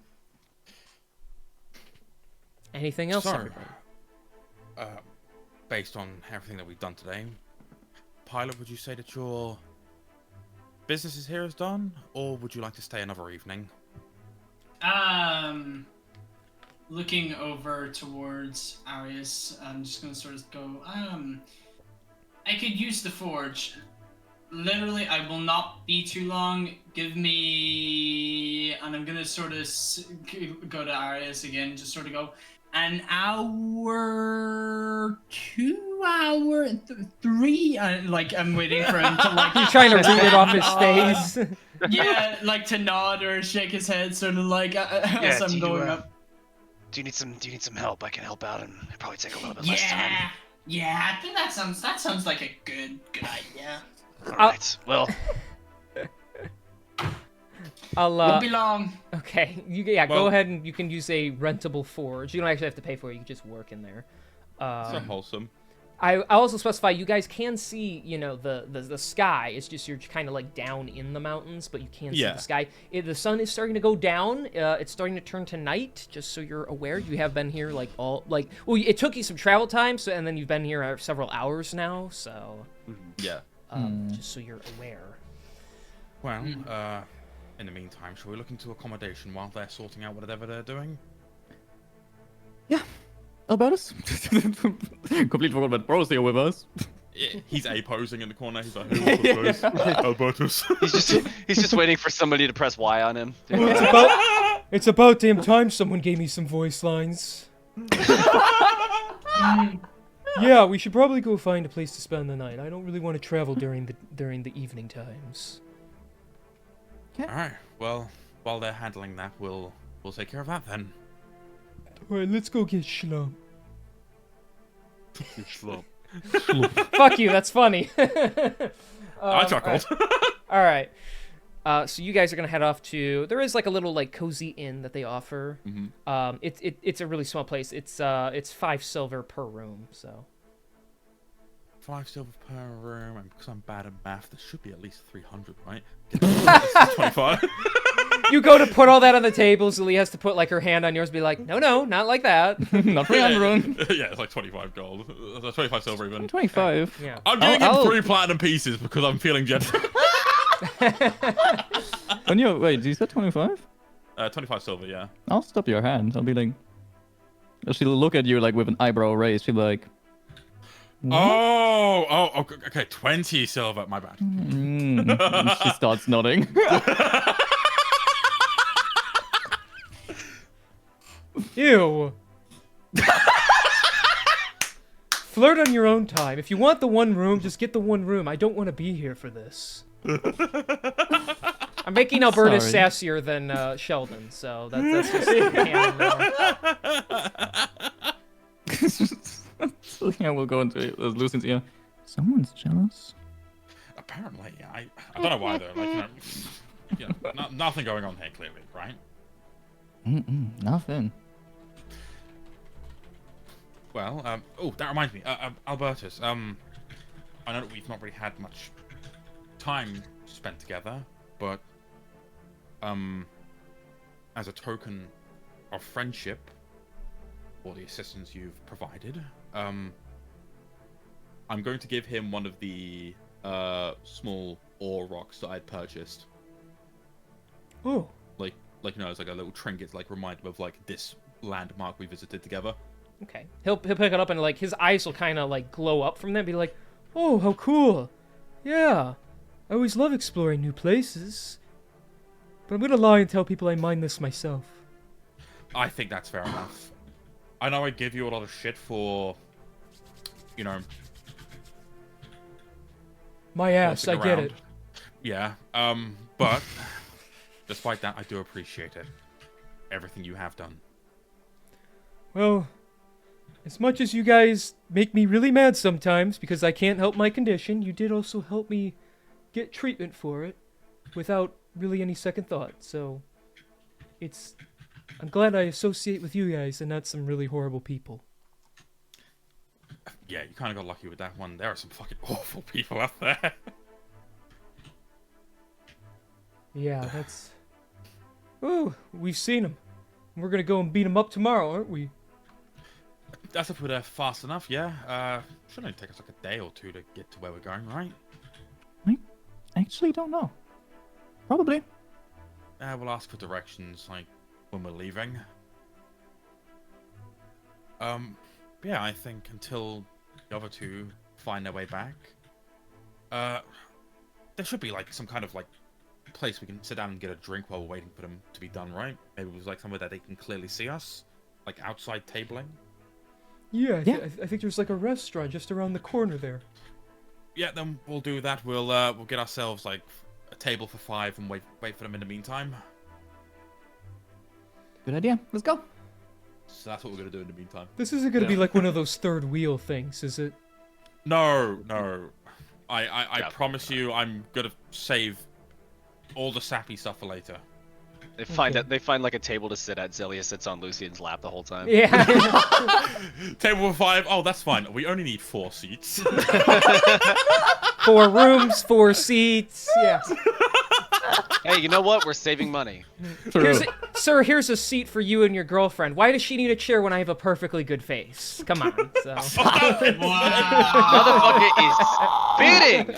Anything else, So, everybody? Based on everything that we've done today, Pilot, would you say that your business is here is done, or would you like to stay another evening? Looking over towards Arius, I'm just gonna sort of go, I could use the forge. literally, I will not be too long. Give me, and I'm gonna sort of go to Arius again, just sort of go an hour, 2 hour, 3. Like I'm waiting for him to like. He's trying to read it off his face. Yeah, like to nod or shake his head, sort of like as I'm going up. Do you need some help? I can help out and it'll probably take a little bit less time. Yeah, I think that sounds like a good idea. Alright, well, I'll Won't be long. Okay, go ahead and you can use a rentable forge. You don't actually have to pay for it. You can just work in there. So wholesome. I also specify you guys can see, you know, the sky. It's just you're kind of like down in the mountains, but you can see the sky. The sun is starting to go down. It's starting to turn to night. Just so you're aware, you have been here like it took you some travel time, and then you've been here several hours now. So Yeah. just so you're aware. Well, in the meantime, shall we look into accommodation while they're sorting out whatever they're doing? Yeah. Albertus? Completely forgot about Bro's here with us. He's A-posing in the corner. He's like, hey, what's up, guys? Albertus. He's just waiting for somebody to press Y on him. It's about damn time someone gave me some voice lines. Yeah, we should probably go find a place to spend the night. I don't really want to travel during the evening times. All right. Well, while they're handling that, we'll take care of that then. Alright, let's go get Schlump. Schlump. Fuck you, that's funny. I chuckled. Alright. So you guys are gonna head off to. There is like a little like cozy inn that they offer. Mm-hmm. It's a really small place. It's 5 silver per room. So 5 silver per room, and because I'm bad at math, there should be at least 300, right? 25. you go to put all that on the table. Zuli has to put like her hand on yours, and be like, no, not like that. Not 300. Yeah, it's like 25 gold. 25 silver even. 25. Yeah. I'm giving him 3 platinum pieces because I'm feeling generous. Wait, you said 25? 25 silver, yeah. I'll stop your hand. I'll be like... She'll look at you like with an eyebrow raised. She'll be like... Oh, okay, 20 silver. My bad. She starts nodding. Ew. Flirt on your own time. If you want the one room, just get the one room. I don't want to be here for this. I'm making Alberta sassier than Sheldon, so that's just So yeah, we'll go into Lucian's ear. Someone's jealous. Apparently, I don't know why though. Like, nothing going on here clearly, right? Nothing. Well, oh, that reminds me, Albertus. I know that we've not really had much time spent together, but as a token of friendship or the assistance you've provided, I'm going to give him one of the small ore rocks that I'd purchased. Oh. Like you know, it's like a little trinket, like remind him of like this landmark we visited together. Okay. He'll pick it up and like his eyes will kind of like glow up from that and be like, "Oh, how cool. Yeah. I always love exploring new places. But I'm going to lie and tell people I mine this myself." I think that's fair enough. I know I give you a lot of shit for, you know, my ass, I get it. Yeah, but despite that, I do appreciate it. Everything you have done. Well, as much as you guys make me really mad sometimes because I can't help my condition, you did also help me get treatment for it without really any second thought. So I'm glad I associate with you guys and not some really horrible people. Yeah, you kind of got lucky with that one. There are some fucking awful people out there. Yeah, that's... Ooh, we've seen them. We're gonna go and beat them up tomorrow, aren't we? That's if we're there fast enough, yeah. Should only take us like a day or two to get to where we're going, right? I actually don't know. Probably. We'll ask for directions, like, when we're leaving. Yeah, I think until the other two find their way back, there should be like some kind of like place we can sit down and get a drink while we're waiting for them to be done, right? Maybe it was like somewhere that they can clearly see us, like outside tabling. Yeah, I I think there's like a restaurant just around the corner there. Yeah, then we'll do that. We'll get ourselves like a table for 5 and wait for them in the meantime. Good idea. Let's go. So that's what we're gonna do in the meantime. This isn't gonna be like one of those third wheel things, is it? No. I promise you, I'm gonna save all the sappy stuff for later. They find like a table to sit at. Zelia sits on Lucian's lap the whole time. Yeah. Table for 5. Oh, that's fine. We only need 4 seats. 4 rooms, 4 seats. Yeah. Hey, you know what? We're saving money. Sir, here's a seat for you and your girlfriend. Why does she need a chair when I have a perfectly good face? Come on. So. Motherfucker is spitting.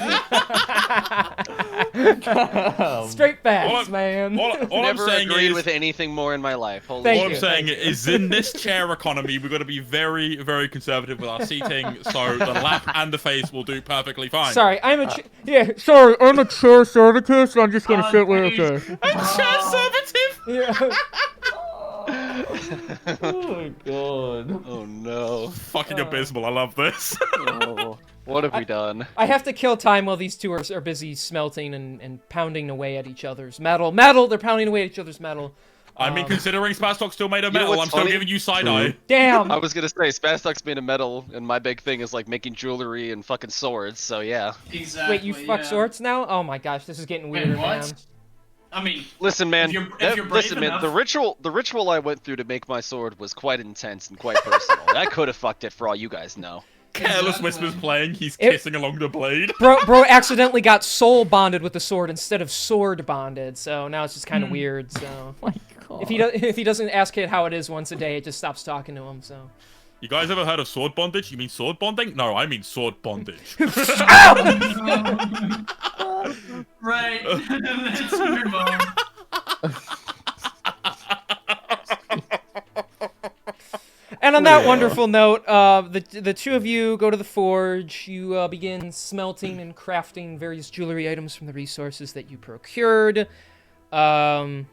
Straight facts, man. All Never I'm saying agreed is, with anything more in my life. Holy Thank all you. I'm saying is, in this chair economy, we've got to be very, very conservative with our seating. So the lap and the face will do perfectly fine. Sorry, I'm a sorry, I'm a chair servitor, so I'm just gonna sit with her. I'm conservative. Yeah. Oh my god. Oh no. Fucking abysmal. I love this. Oh, what have we done? I have to kill time while these two are busy smelting and pounding away at each other's metal. Metal! They're pounding away at each other's metal. I mean, considering Spazstock's still made of You know metal, what's I'm still funny? giving you side eye. Damn! I was gonna say Spazstock's made of metal, and my big thing is like making jewelry and fucking swords. So yeah. Exactly. Wait, you fuck yeah. swords now? Oh my gosh, this is getting weird, man. what? I mean, Listen, man. if you're brave listen, man. enough- The ritual I went through to make my sword was quite intense and quite personal. That could have fucked it for all you guys know. Careless Exactly. Whispers playing, he's It- kissing along the blade. Bro accidentally got soul bonded with the sword instead of sword bonded, so now it's just kind of weird. So My god. if he doesn't ask it how it is once a day, it just stops talking to him. So You guys ever heard of sword bondage? You mean sword bonding? No, I mean sword bondage. right. Let's move on. And on that wonderful note, the two of you go to the forge. You begin smelting and crafting various jewelry items from the resources that you procured. Around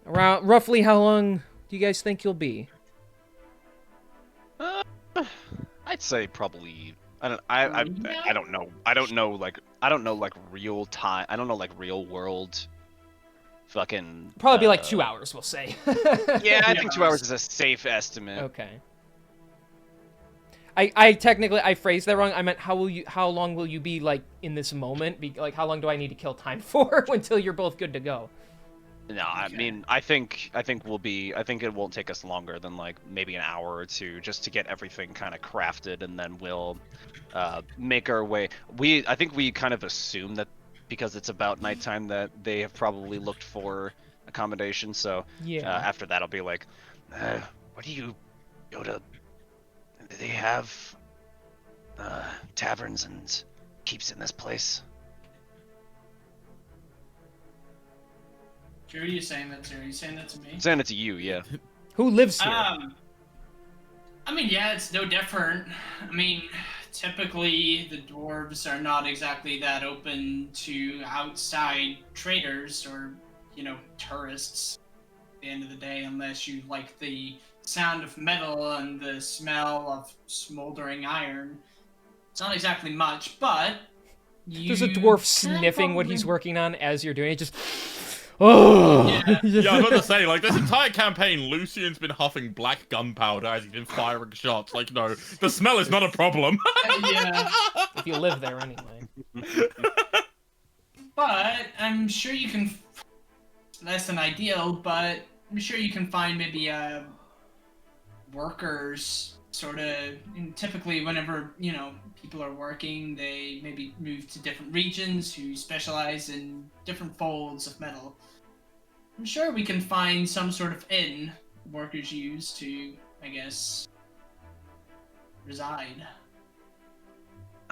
roughly how long do you guys think you'll be? I'd say probably. I don't know. I don't know like real time. I don't know like real world. Fucking. Probably be like 2 hours, we'll say. Yeah, I think 2 hours is a safe estimate. Okay. I technically I phrased that wrong. I meant how long will you be like in this moment? Like how long do I need to kill time for until you're both good to go? No, I mean, I think we'll be. I think it won't take us longer than like maybe an hour or two just to get everything kind of crafted, and then we'll make our way. I think we kind of assume that because it's about nighttime that they have probably looked for accommodation. So Yeah. after that, I'll be like, Where do you go to? Do they have taverns and keeps in this place? Who are you saying that to? Are you saying that to me? I'm saying it to you, yeah. Who lives here? I mean, yeah, it's no different. I mean, typically the dwarves are not exactly that open to outside traders or, tourists at the end of the day, unless you like the sound of metal and the smell of smoldering iron. It's not exactly much, but There's a dwarf sniffing what he's working on as you're doing it. Just. Oh. Yeah, I was about to say, like, this entire campaign, Lucian's been huffing black gunpowder as he's been firing shots. Like, no, the smell is not a problem. Yeah. If you live there anyway. But I'm sure you can. Less than ideal, but I'm sure you can find maybe workers sort of. Typically, whenever people are working, they maybe move to different regions who specialize in different folds of metal. I'm sure we can find some sort of inn workers use to, I guess, reside.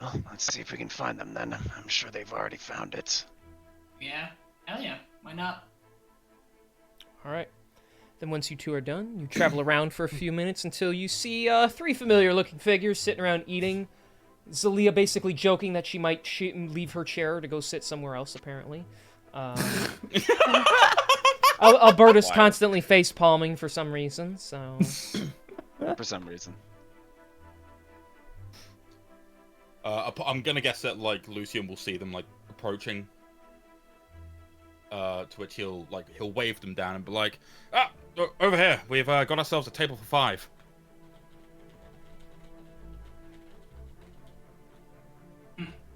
Oh, let's see if we can find them then. I'm sure they've already found it. Yeah, hell yeah, why not? All right. Then once you two are done, you travel around for a few minutes until you see 3 familiar-looking figures sitting around eating. Zalia basically joking that she might leave her chair to go sit somewhere else, apparently. Alberta's constantly face palming for some reason, so. For some reason. I'm gonna guess that like Lucian will see them like approaching. To which he'll wave them down and be like, "Ah, over here. We've got ourselves a table for 5."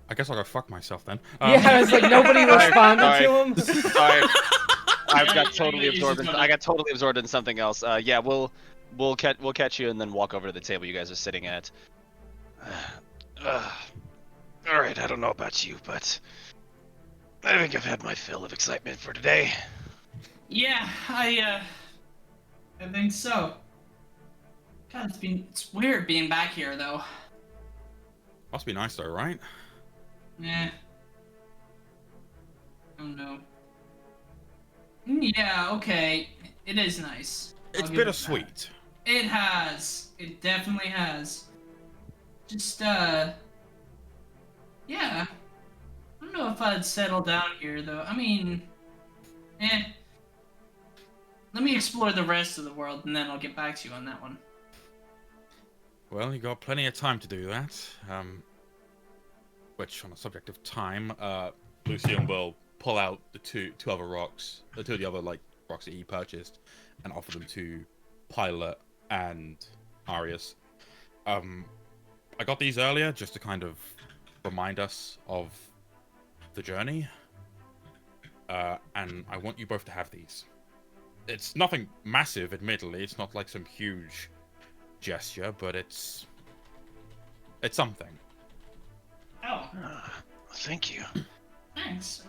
I guess I'll go fuck myself then. Yeah, it's like nobody responded to him. Sorry. I got totally absorbed in something else. Yeah, we'll catch you and then walk over to the table you guys are sitting at. Alright, I don't know about you, but I think I've had my fill of excitement for today. Yeah, I think so. God, it's weird being back here though. Must be nice though, right? Yeah. Oh no. Yeah, okay. It is nice. It's bittersweet. It has. It definitely has. Just, yeah. I don't know if I'd settle down here, though. I mean, let me explore the rest of the world, and then I'll get back to you on that one. Well, you got plenty of time to do that. Which, on the subject of time, Lucian will pull out the two of the rocks that he purchased, and offer them to Pilot and Arius. I got these earlier just to kind of remind us of the journey, and I want you both to have these. It's nothing massive, admittedly. It's not like some huge gesture, but it's something. Oh. Thank you. Thanks.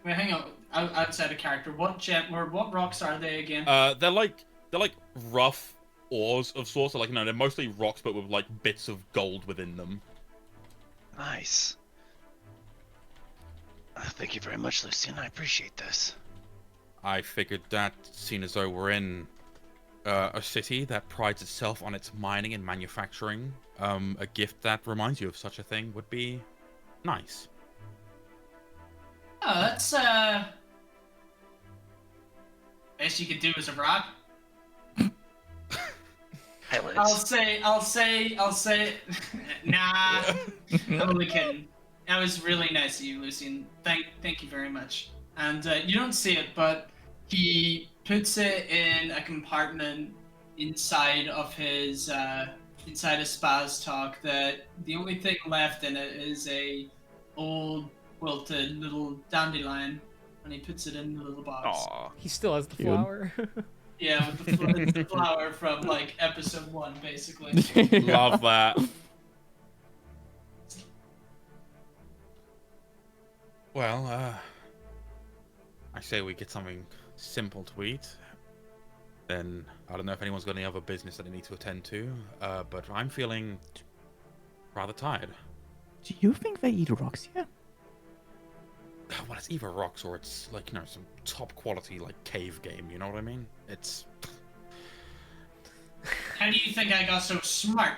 Wait, hang on. Outside of character, what rocks are they again? They're like rough ores of sorts. Like, no, they're mostly rocks, but with like bits of gold within them. Nice. Thank you very much, Lucian. I appreciate this. I figured that, seeing as though we're in a city that prides itself on its mining and manufacturing, a gift that reminds you of such a thing would be nice. Oh, that's best you could do as a rock. I'll say. Nah, I'm only kidding. That was really nice of you, Lucian. Thank you very much. And you don't see it, but he puts it in a compartment inside of his Spaz talk. That the only thing left in it is a old wilted little dandelion, and he puts it in the little box. Aww. He still has the flower. Yeah, with the flower from like episode 1, basically. Love that. Well, I say we get something simple to eat. Then I don't know if anyone's got any other business that they need to attend to, but I'm feeling rather tired. Do you think they eat rocks here? Well, it's either rocks or it's like, some top quality like cave game. You know what I mean? It's. How do you think I got so smart?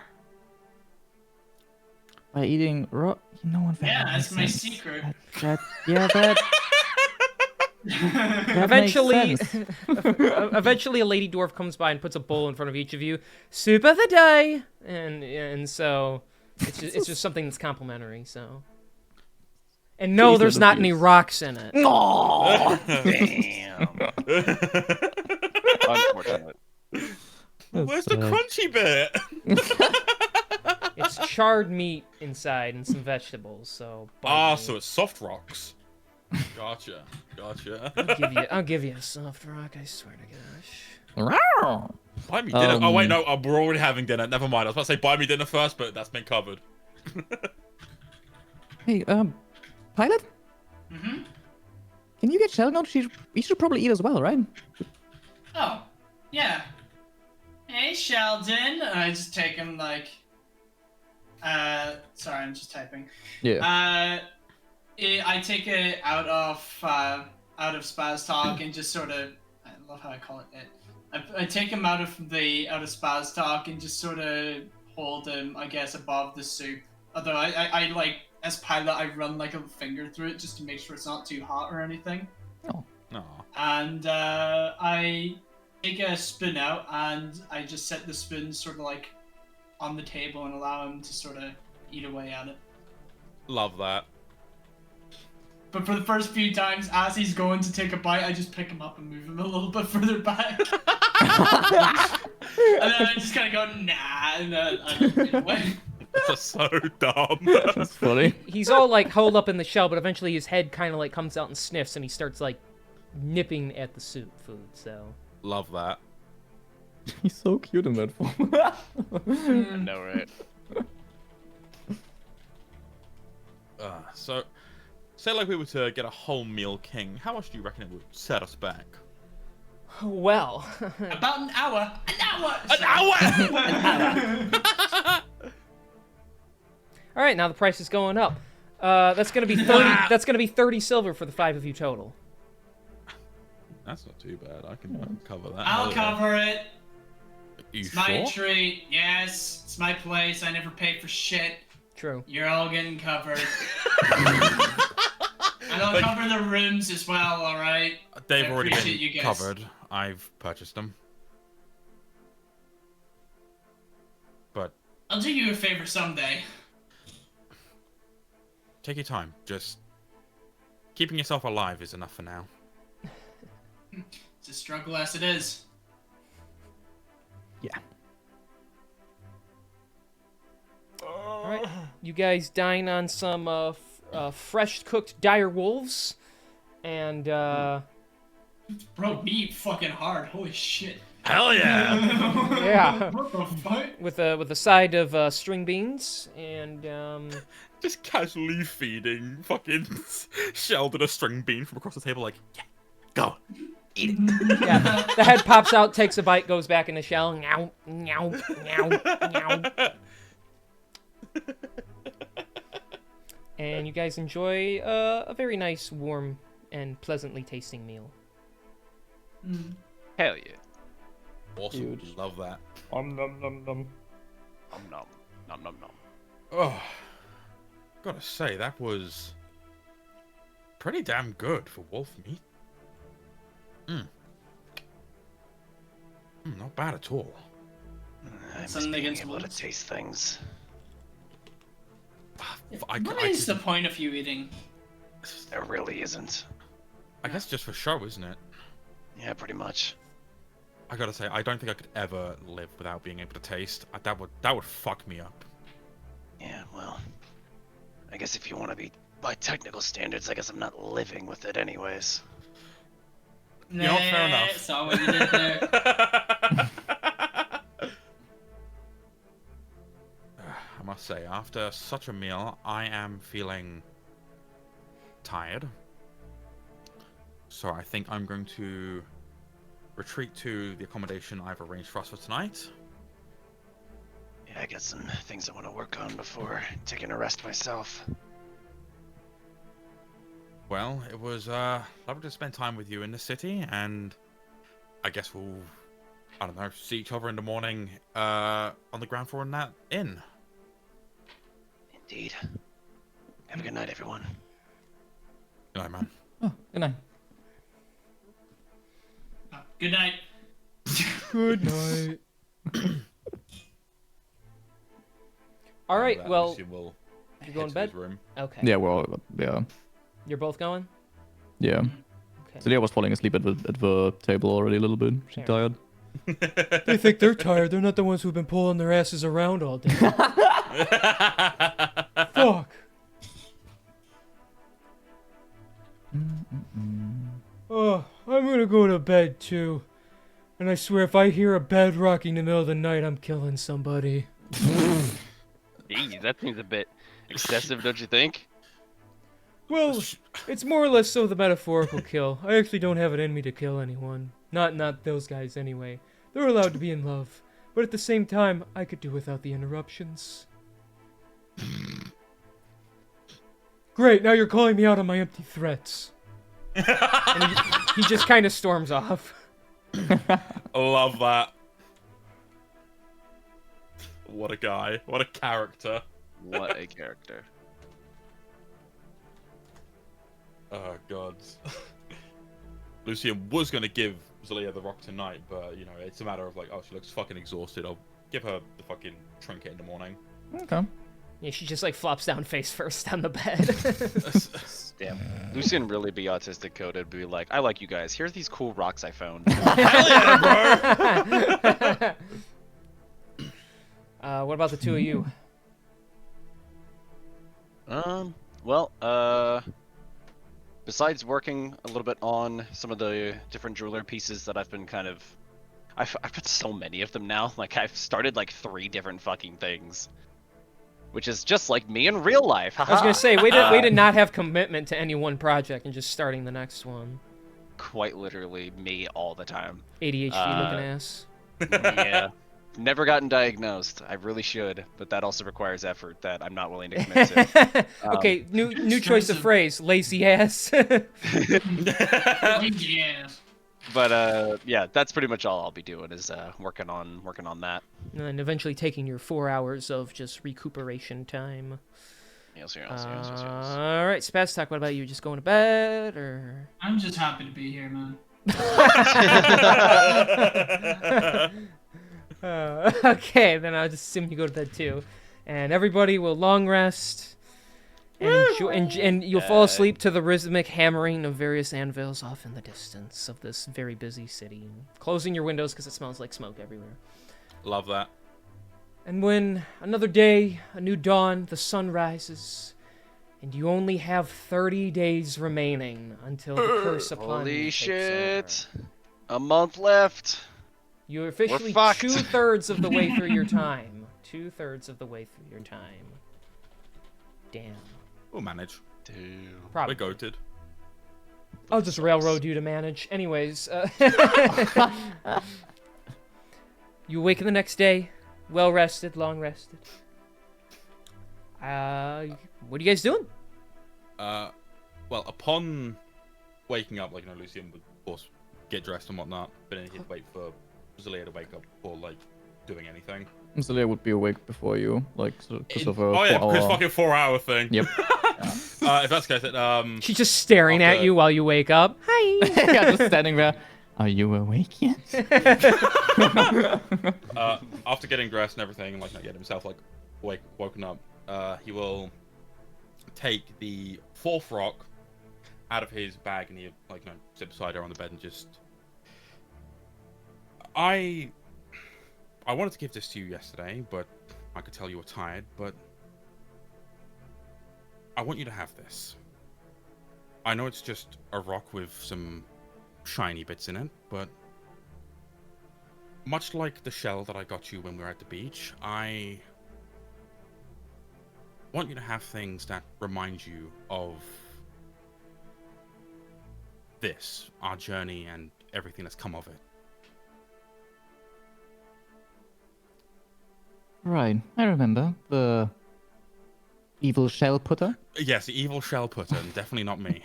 By eating rock? No one. Yeah, that's my secret. That Eventually, makes sense. eventually, a lady dwarf comes by and puts a bowl in front of each of you. Soup of the day, and so it's just something that's complimentary. So, and no, there's not any rocks in it. Oh, Damn. Unfortunate. Where's the crunchy bit? It's charred meat inside and some vegetables. So. So it's soft rocks. Gotcha. I'll give you a soft rock. I swear to gosh. Buy me dinner. Oh wait, no, we're already having dinner. Never mind. I was about to say buy me dinner first, but that's been covered. Hey, Pilot? Mm-hmm. Can you get Sheldon out? You should probably eat as well, right? Oh, yeah. Hey, Sheldon. I just take him like. Sorry, I'm just typing. Yeah. I take it out of Spaz talk and just sort of. I love how I call it. I take him out of Spaz talk and just sort of hold him, I guess, above the soup. Although I like, as pilot, I run like a finger through it just to make sure it's not too hot or anything. No. And I take a spoon out and I just set the spoon sort of like on the table and allow him to sort of eat away at it. Love that. But for the first few times, as he's going to take a bite, I just pick him up and move him a little bit further back. And then I just kind of go, nah, and then I eat away. That's so dumb. That's funny. He's all like holed up in the shell, but eventually his head kind of like comes out and sniffs, and he starts like nipping at the soup food. So Love that. He's so cute in that form. I know, right? So, say like we were to get a whole meal king, how much do you reckon it would set us back? well, About an hour. An hour! An hour! all right. Now the price is going up. That's gonna be 30. That's gonna be 30 silver for the 5 of you total. That's not too bad. I can cover that. I'll cover it. You It's sure? my treat. Yes, it's my place. I never pay for shit. True. You're all getting covered. And I'll cover the rooms as well, alright? They've I already appreciate you been guys. covered. I've purchased them. But I'll do you a favor someday. take your time. Just keeping yourself alive is enough for now. It's a struggle as it is. Yeah. All right. You guys dine on some fresh cooked dire wolves, and Bro, we eat fucking hard. Holy shit. Hell yeah! yeah, What the fuck? with a side of string beans and Just casually feeding fucking Sheldon a string bean from across the table, like, yeah, go, eat it. yeah. The head pops out, takes a bite, goes back in the shell. Meow, meow, meow, meow. And you guys enjoy a very nice, warm, and pleasantly tasting meal. Hell yeah. Awesome. Huge. Love that. Nom nom nom nom. Nom nom. Nom nom nom. Oh, gotta say, that was pretty damn good for wolf meat. Not bad at all. I miss Something being against able to wolves. taste things. What is the point of you eating? There really isn't. I guess just for show, isn't it? Yeah, pretty much. I gotta say, I don't think I could ever live without being able to taste. That would fuck me up. Yeah, well, I guess if you want to be by technical standards, I guess I'm not living with it anyways. You know what, fair enough. Saw what you did there. I must say, after such a meal, I am feeling tired. So I think I'm going to retreat to the accommodation I've arranged for us for tonight. Yeah, I got some things I want to work on before taking a rest myself. Well, it was lovely to spend time with you in the city, and I guess we'll, I don't know, see each other in the morning on the ground floor in that inn. Indeed. Have a good night, everyone. Good night, man. Oh, good night. Good night. Good night. All right. That Well, Lucian will you going to head bed? his room. Okay. Yeah, we're all, yeah. You're both going. Yeah. Okay. Celia was falling asleep at the table already a little bit. She's Fair tired. They think they're tired. They're not the ones who've been pulling their asses around all day. Fuck. Oh, I'm gonna go to bed too. And I swear, if I hear a bed rocking in the middle of the night, I'm killing somebody. Jeez, that seems a bit excessive, don't you think? Well, it's more or less so the metaphorical kill. I actually don't have it in me to kill anyone. Not those guys anyway. They're allowed to be in love. But at the same time, I could do without the interruptions. Great, now you're calling me out on my empty threats. And he just kind of storms off. Love that. What a guy. What a character. What a character. Oh, God. Lucian was going to give Zelia the rock tonight, but, you know, it's a matter of like, oh, she looks fucking exhausted. I'll give her the fucking trinket in the morning. Okay. Yeah, she just like flops down face first on the bed. Damn. Lucian really be autistic coded, be like, I like you guys. Here's these cool rocks I found. Hell yeah, bro! What about the two of you? Well, besides working a little bit on some of the different jewelry pieces that I've been kind of... I've got so many of them now. Like, I've started like 3 different fucking things. Which is just like me in real life. I was gonna say, way to not have commitment to any one project and just starting the next one. Quite literally me all the time. ADHD looking ass. Yeah. Never gotten diagnosed. I really should, but that also requires effort that I'm not willing to commit to. Okay, new choice of phrase, lazy ass. Yeah. But yeah, that's pretty much all I'll be doing is working on that. And eventually taking your 4 hours of just recuperation time. Yes. All right, Spaz Talk, what about you? Just going to bed, or? I'm just happy to be here, man. Okay, then I'll just assume you go to bed too. And everybody will long rest. And you'll fall asleep to the rhythmic hammering of various anvils off in the distance of this very busy city. Closing your windows because it smells like smoke everywhere. Love that. And when another day, a new dawn, the sun rises, and you only have 30 days remaining until the curse upon you Holy takes shit. over. A month left. You're officially fucked. 2/3 of the way through your time. 2/3 of the way through your time. Damn. We'll manage. Damn. Probably. We're goated. I'll just railroad you to manage. Anyways, you awaken the next day, well rested, long rested. What are you guys doing? Well, upon waking up, like, you know, Lucian would, of course, get dressed and whatnot, but then he'd wait for Zelia to wake up before, like, doing anything. Zelia would be awake before you, like, because of a Oh, yeah, because 4-hour... fucking 4-hour thing. Yep. If that's the case, then, She's just staring at you while you wake up. Hi. Yeah, just standing there. Are you awake yet? after getting dressed and everything, like, not get himself, like, woken up, he will take the 4th rock out of his bag and he, like, you know, sit beside her on the bed and just... I wanted to give this to you yesterday, but I could tell you were tired, but I want you to have this. I know it's just a rock with some shiny bits in it, but much like the shell that I got you when we were at the beach, I want you to have things that remind you of this, our journey, and everything that's come of it. Right, I remember. The evil shell putter? Yes, the evil shell putter, and definitely not me.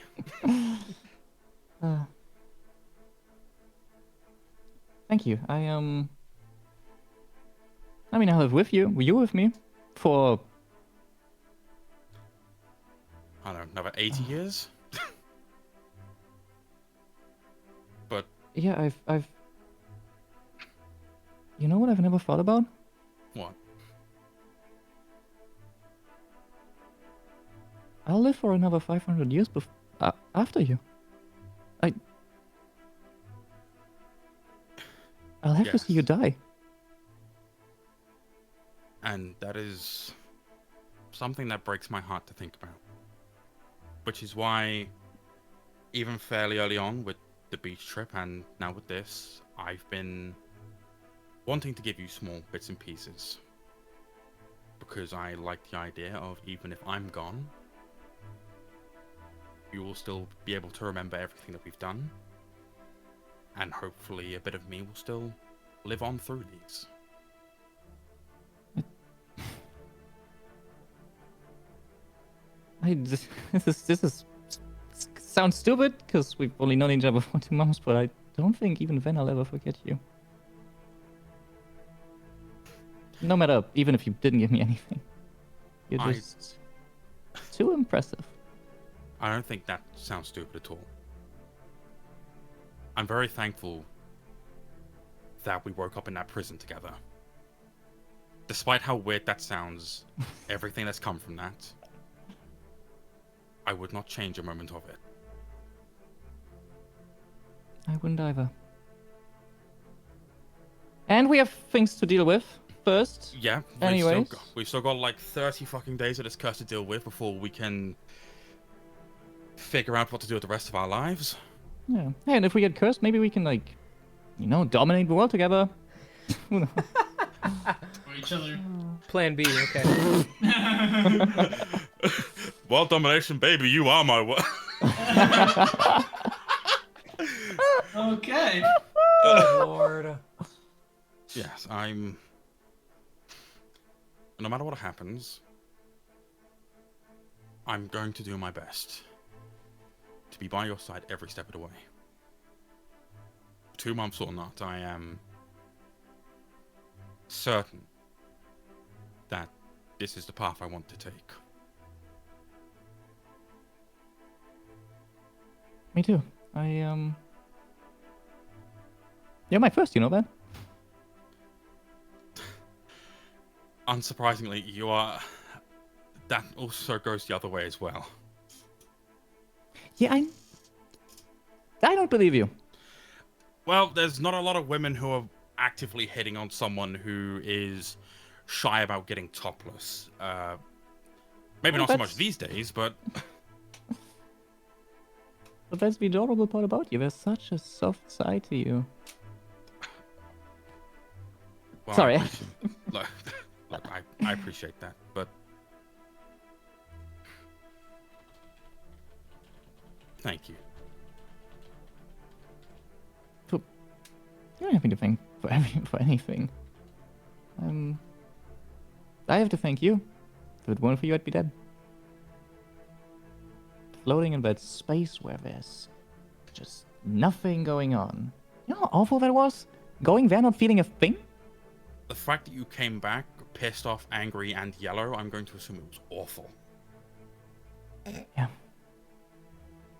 Thank you. I mean, I'll live with you. Were you with me? For... I don't know, another 80 years? But... Yeah, I've... You know what I've never thought about? What? I'll live for another 500 years after you. I'll have to see you die. And that is something that breaks my heart to think about. Which is why, even fairly early on with the beach trip and now with this, I've been wanting to give you small bits and pieces. Because I like the idea of, even if I'm gone, you will still be able to remember everything that we've done. And hopefully a bit of me will still live on through these. This sounds stupid, because we've only known each other for 2 months, but I don't think even then I'll ever forget you. No matter, even if you didn't give me anything. You're I- just too impressive. I don't think that sounds stupid at all. I'm very thankful that we woke up in that prison together. Despite how weird that sounds, everything that's come from that, I would not change a moment of it. I wouldn't either. And we have things to deal with first. Yeah, Anyways. we've still got like 30 fucking days of this curse to deal with before we can figure out what to do with the rest of our lives. Yeah. Hey, and if we get cursed, maybe we can, like, dominate the world together. Who knows? For each other. Plan B, okay. World domination, baby, you are my world. Okay. Oh, Lord. Yes, no matter what happens, I'm going to do my best to be by your side every step of the way. 2 months or not, I am certain that this is the path I want to take. Me too. You're my first, you know that? Unsurprisingly, you are... That also goes the other way as well. Yeah, I don't believe you. Well, there's not a lot of women who are actively hitting on someone who is shy about getting topless. Maybe Well, not so much that's- these days, but... But that's the adorable part about you. There's such a soft side to you. Well, Sorry. Look, I appreciate that, but... Thank you. You don't have to thank for anything. I have to thank you. If it weren't for you, I'd be dead. Floating in that space where there's just nothing going on. You know how awful that was? Going there not feeling a thing? The fact that you came back pissed off, angry, and yellow, I'm going to assume it was awful. Yeah.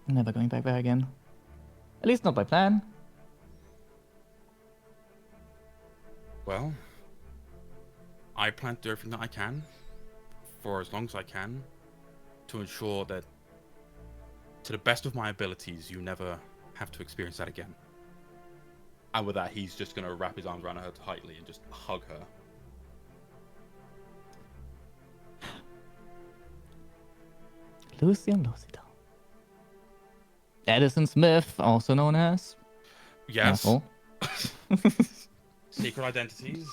I'm never going back there again. At least not by plan. Well, I plan to do everything that I can, for as long as I can, to ensure that, to the best of my abilities, you never have to experience that again. And with that, he's just going to wrap his arms around her tightly and just hug her. Lucian Lucidal. Addison Smith, also known as... Yes. Asshole. Secret identities.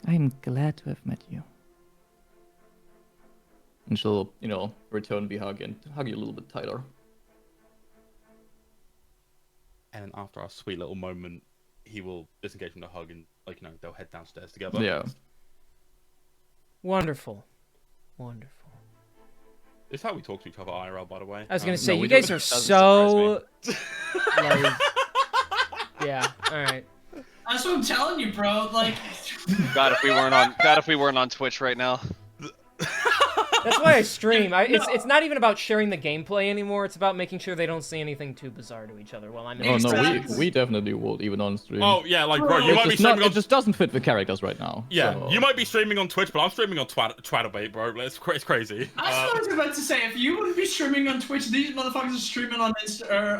I'm glad to have met you. And she'll, return the hug and hug you a little bit tighter. And then after our sweet little moment, he will disengage from the hug and, they'll head downstairs together. Yeah. Wonderful. Wonderful. It's how we talk to each other IRL, by the way. I was gonna say, we you don't. guys are Doesn't so... like... Yeah, alright. That's what I'm telling you, bro. Like, God, if we weren't on Twitch right now. That's why I stream. It's not even about sharing the gameplay anymore. It's about making sure they don't say anything too bizarre to each other while I'm in Oh the no, stream. we definitely would, even on stream. Oh, yeah, bro, you might be It's streaming on... it just doesn't fit the characters right now. Yeah, so- you might be streaming on Twitch, but I'm streaming on Twatterbait, bro. It's crazy. that's what I was about to say. If you wouldn't be streaming on Twitch, these motherfuckers are streaming on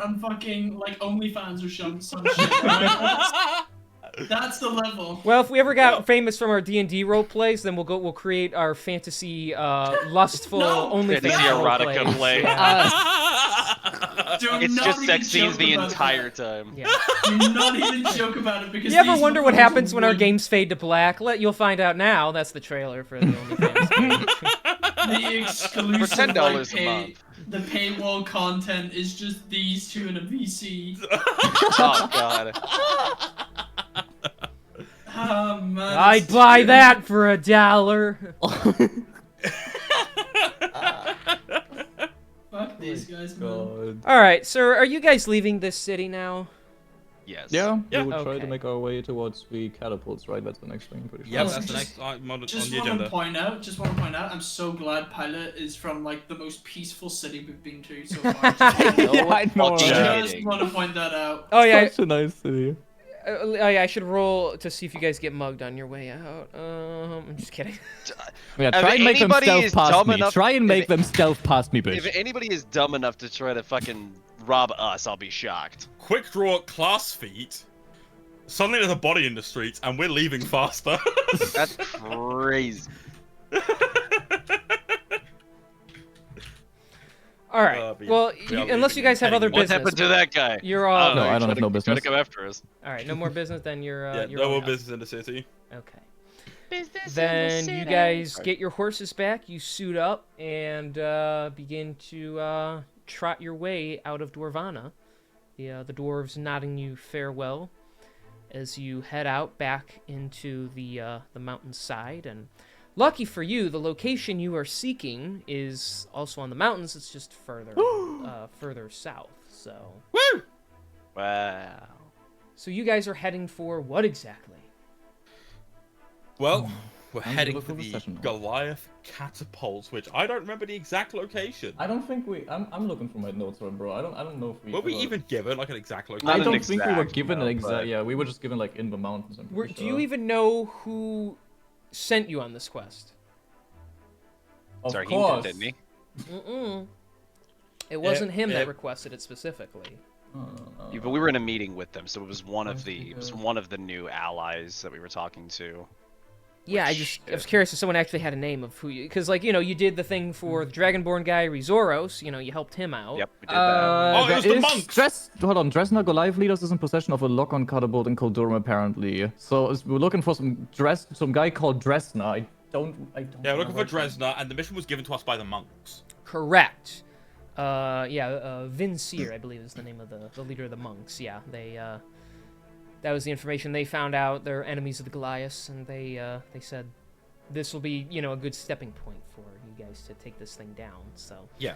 on fucking like OnlyFans or some shit. Right? That's the level. Well, if we ever got famous from our D&D role plays, then we'll create our fantasy, lustful No, OnlyFans Fantasy role erotica plays. play. Yeah. Do It's not just even sex scenes joke the about entire time. Yeah. Do not even joke about it because You ever these wonder what motherfuckers happens when our would- games fade to black? You'll find out now. That's the trailer for the OnlyFans game. The exclusive For $10 a like, month. The paywall content is just these two in a VC. Oh God. Oh man. I'd it's buy true. that for $1. Fuck these guys, man. God. All right, so are you guys leaving this city now? Yes. Yeah, Yeah. we would try Okay. to make our way towards the catapults, right? That's the next thing, I'm pretty sure. Yeah, Well, that's the just- next item on the Just agenda. want to point out, I'm so glad Pilot is from like the most peaceful city we've been to so far. Yeah, I know. fucking Right? Just kidding. want to point that out. Oh yeah, Such a nice city. oh yeah. I should roll to see if you guys get mugged on your way out. I'm just kidding. Yeah, If try and make them anybody stealth is past dumb me. enough- Try and if make it- them stealth past me, bitch. If anybody is dumb enough to try to fucking rob us, I'll be shocked. Quick draw class feat. Suddenly there's a body in the streets, and we're leaving faster. That's crazy. All right. But yeah, Well, we are unless you leaving guys have other anyway. What business. happened to that guy? You're all. No, he I don't tried have to- no tried business. to come after us. All right. No more business. Then you're. Yeah, you're no on more out. business in the city. Okay. Then you guys get your horses back. You suit up and begin to trot your way out of Dwarvana. The dwarves nodding you farewell as you head out back into the mountainside. And lucky for you, the location you are seeking is also on the mountains. It's just further further south. So Woo! Wow. so you guys are heading for what exactly? Well, we're I'm heading gonna for look the for session. Goliath catapults, which I don't remember the exact location. I don't think we. I'm looking for my notes, right, bro. I don't know if we. Were we ever- even given like an exact I location? Not an don't think we were exact, given no, an exact. but- Yeah, we were just given like in the mountains. I'm pretty Do you sure. even know who sent you on this quest? Of Sorry, course. he didn't he? Mm-mm. It wasn't him that it- requested it specifically. Yeah, but we were in a meeting with them, so it was one of Sounds the like it was a- one of the new allies that we were talking to. Yeah, I was curious if someone actually had a name of who you, because like you did the thing for the Dragonborn guy Rizoros. You helped him out. Yep, we did that. Oh, it was the monks! Hold on, Dresner Goliath leaders is in possession of a lock-on catapult in Coldurum, apparently. So we're looking for some guy called Dresner. I don't. Yeah, we're looking for know. Dresner, and the mission was given to us by the monks. Correct. Vincere, I believe, is the name of the leader of the monks. Yeah, they. That was the information they found out. They're enemies of the Goliaths, and they said this will be a good stepping point for you guys to take this thing down. So. Yeah.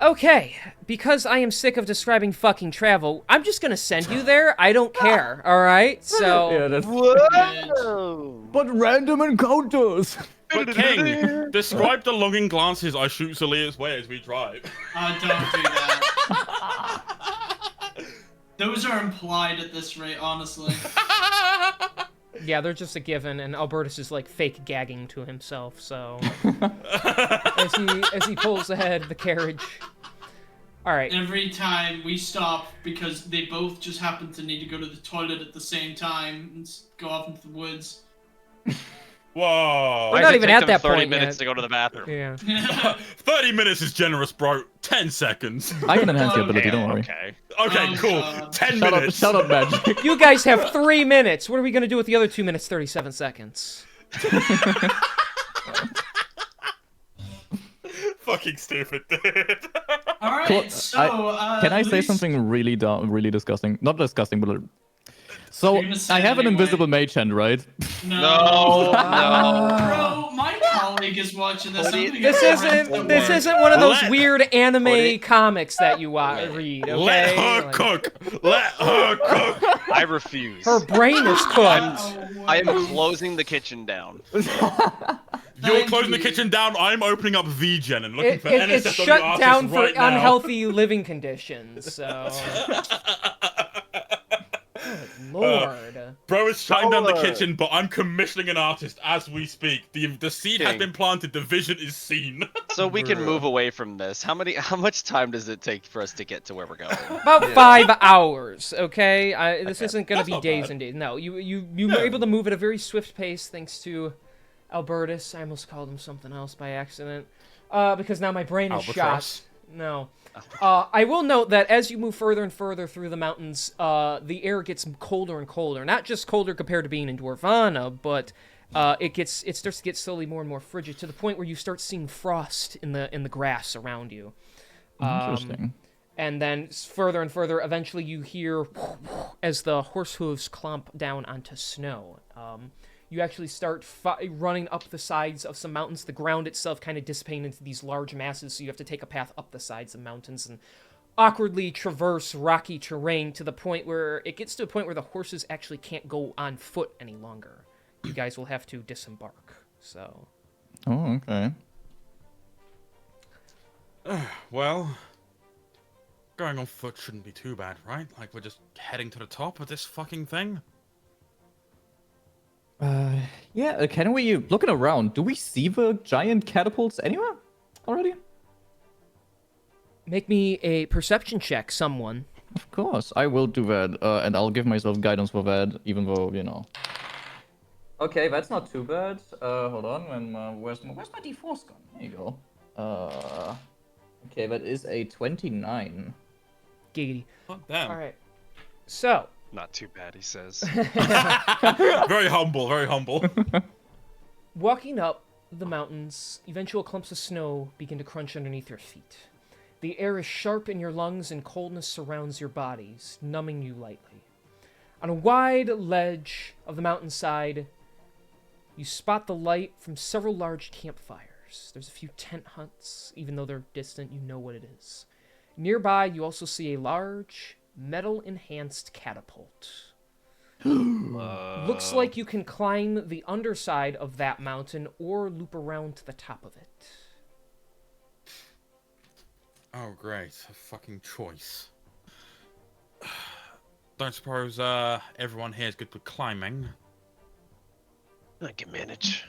Okay, because I am sick of describing fucking travel, I'm just gonna send you there. I don't care. All right. So. Yeah, that's. Whoa! But random encounters. But King, describe the longing glances I shoot Zalia's way as we drive. Don't do that. Those are implied at this rate, honestly. Yeah, they're just a given, and Albertus is like fake gagging to himself. So as he pulls ahead the carriage. All right. Every time we stop because they both just happen to need to go to the toilet at the same time and go off into the woods. Whoa. We're Why not does it even take at them that 30 point minutes yet. to go to the bathroom. Yeah. 30 minutes is generous, bro. 10 seconds. I can enhance your Oh, ability. Don't worry. Okay. Okay, Oh, cool. God. 10 Shut minutes. up, magic. You guys have 3 minutes. What are we gonna do with the other 2 minutes 37 seconds? Fucking stupid, dude. Alright, Cool. so, Can I say Luis- something really dumb, really disgusting? Not disgusting, but. So You're gonna say I have it an anyway. invisible mage hand, right? No, no. Bro, my colleague is watching this. I'm gonna get This my isn't one of those Let- weird anime Cody. comics that you read. Okay. Let her Like, cook. Let her cook. I refuse. Her brain is cooked. I am closing the kitchen down. You're Thank closing the you. kittion down. I'm opening up VGen and looking for It's NSFW shut artists down for right now. unhealthy living conditions. So, Lord. Bro is shutting down the Power. kitchen, but I'm commissioning an artist as we speak. The seed has King. been planted. The vision is seen. So we can move away from this. How much time does it take for us to get to where we're going? About 5 hours, okay? This isn't gonna That's be not days bad. and days. No, you were able to move at a very swift pace thanks to Albertus. I almost called him something else by accident. Because now my brain is Albatross. shot. No. I will note that as you move further and further through the mountains, the air gets colder and colder. Not just colder compared to being in Dwarvana, but it starts to get slowly more and more frigid to the point where you start seeing frost in the grass around you. Interesting. And then further and further, eventually you hear as the horse hooves clomp down onto snow. You actually start running up the sides of some mountains. The ground itself kind of dissipating into these large masses, so you have to take a path up the sides of mountains. And awkwardly traverse rocky terrain to the point where it gets to a point where the horses actually can't go on foot any longer. You guys will have to disembark. So. Oh, okay. Well, going on foot shouldn't be too bad, right? Like, we're just heading to the top of this fucking thing? Yeah, can we, looking around, do we see the giant catapults anywhere already? Make me a perception check, someone. Of course, I will do that, and I'll give myself guidance for that, even though, you know. Okay, that's not too bad. Hold on, where's my D4's gone? There you go. Okay, that is a 29. Giggity. Oh, damn. All right. So. Not too bad, he says. Very humble, very humble. Walking up the mountains, eventual clumps of snow begin to crunch underneath your feet. The air is sharp in your lungs and coldness surrounds your bodies, numbing you lightly. On a wide ledge of the mountainside, you spot the light from several large campfires. There's a few tent huts. Even though they're distant, you know what it is. Nearby, you also see a large, metal-enhanced catapult. Looks like you can climb the underside of that mountain or loop around to the top of it. Oh, great. A fucking choice. Don't suppose, everyone here is good with climbing? I can manage.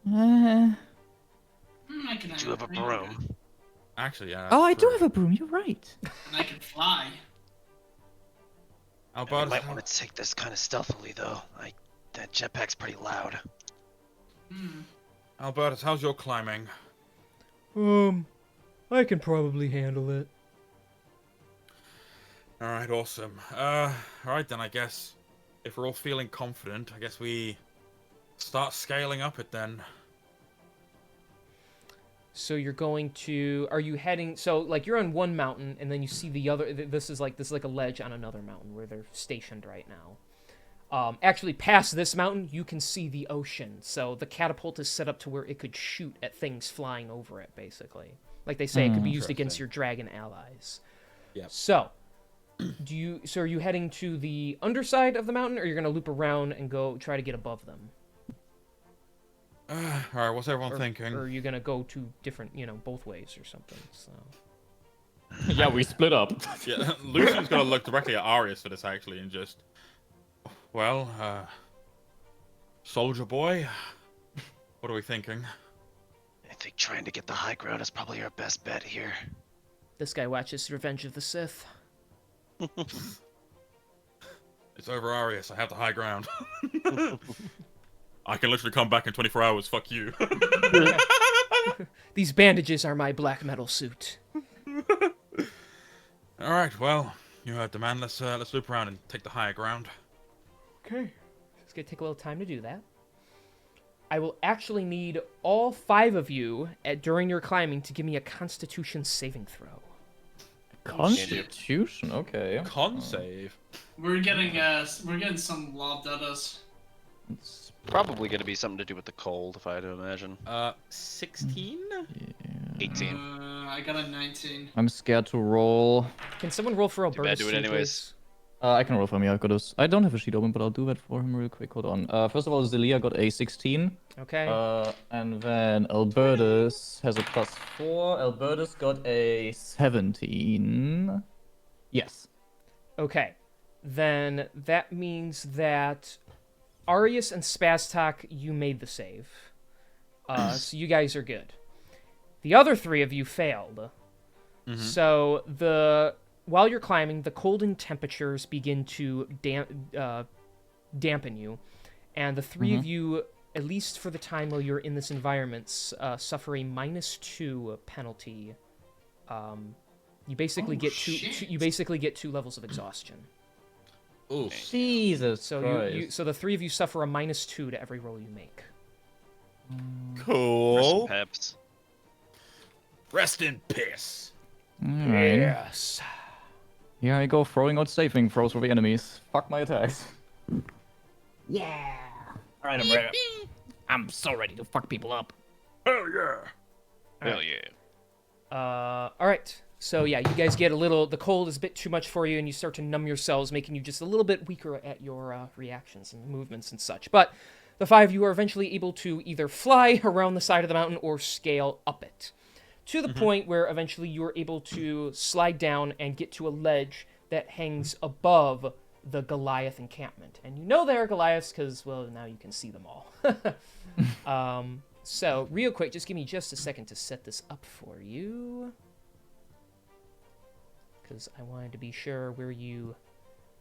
I can Do you have a broom? Actually, yeah. Oh, I do have a broom, you're right. And I can fly. You Albertus, might want to take this kind of stealthily, though. That jetpack's pretty loud. Albertus, how's your climbing? I can probably handle it. Alright, awesome. Alright then, I guess if we're all feeling confident, I guess we start scaling up it then. So you're going to, are you heading, so like you're on one mountain and then you see the other, this is like a ledge on another mountain where they're stationed right now. Actually past this mountain, you can see the ocean. So the catapult is set up to where it could shoot at things flying over it, basically. Like they say, it could be used against your dragon allies. Yep. So, are you heading to the underside of the mountain or you're going to loop around and go try to get above them? Alright, what's everyone thinking? Or are you going to go to different, both ways or something, so... Yeah, we split up. Yeah, Lucian's gonna look directly at Arius for this actually and just... Well, soldier boy, what are we thinking? I think trying to get the high ground is probably our best bet here. This guy watches Revenge of the Sith. It's over, Arius. I have the high ground. I can literally come back in 24 hours. Fuck you. These bandages are my black metal suit. All right. Well, you heard the man. Let's loop around and take the higher ground. Okay. It's gonna take a little time to do that. I will actually need all 5 of you during your climbing to give me a Constitution saving throw. Constitution, okay. Con save. We're getting some lobbed at us. It's Probably going to be something to do with the cold, if I had to imagine. 16. 18. I got a 19. I'm scared to roll. Can someone roll for bad, Albertus? do it anyways. I can roll for him, yeah, I've got this. I don't have a sheet open, but I'll do that for him real quick. Hold on. First of all, Zelia got a 16. Okay. And then Albertus has a +4. Albertus got a 17. Yes. Okay. Then that means that Arius and Spastok, you made the save. So you guys are good. The other 3 of you failed. Mm-hmm. So while you're climbing, the cold and temperatures begin to dampen you, and the 3 of you, at least for the time while you're in this environment, suffer a -2 penalty. You basically get you basically get 2 levels of exhaustion. Ooh. Jesus So Christ. so the 3 of you suffer a -2 to every roll you make. For some Cool. peps. Rest in piss. Alright. Yes. Here I go, throwing out saving throws for the enemies. Fuck my attacks. Yeah. Alright, I'm ready. I'm so ready to fuck people up. Hell yeah. Hell yeah. All right. So yeah, you guys get a little, the cold is a bit too much for you, and you start to numb yourselves, making you just a little bit weaker at your reactions and movements and such. But the 5 of you are eventually able to either fly around the side of the mountain or scale up it, to the point where eventually you are able to slide down and get to a ledge that hangs above the Goliath encampment. And you know they are Goliaths because, well, now you can see them all. So, real quick, just give me just a second to set this up for you. Because I wanted to be sure where you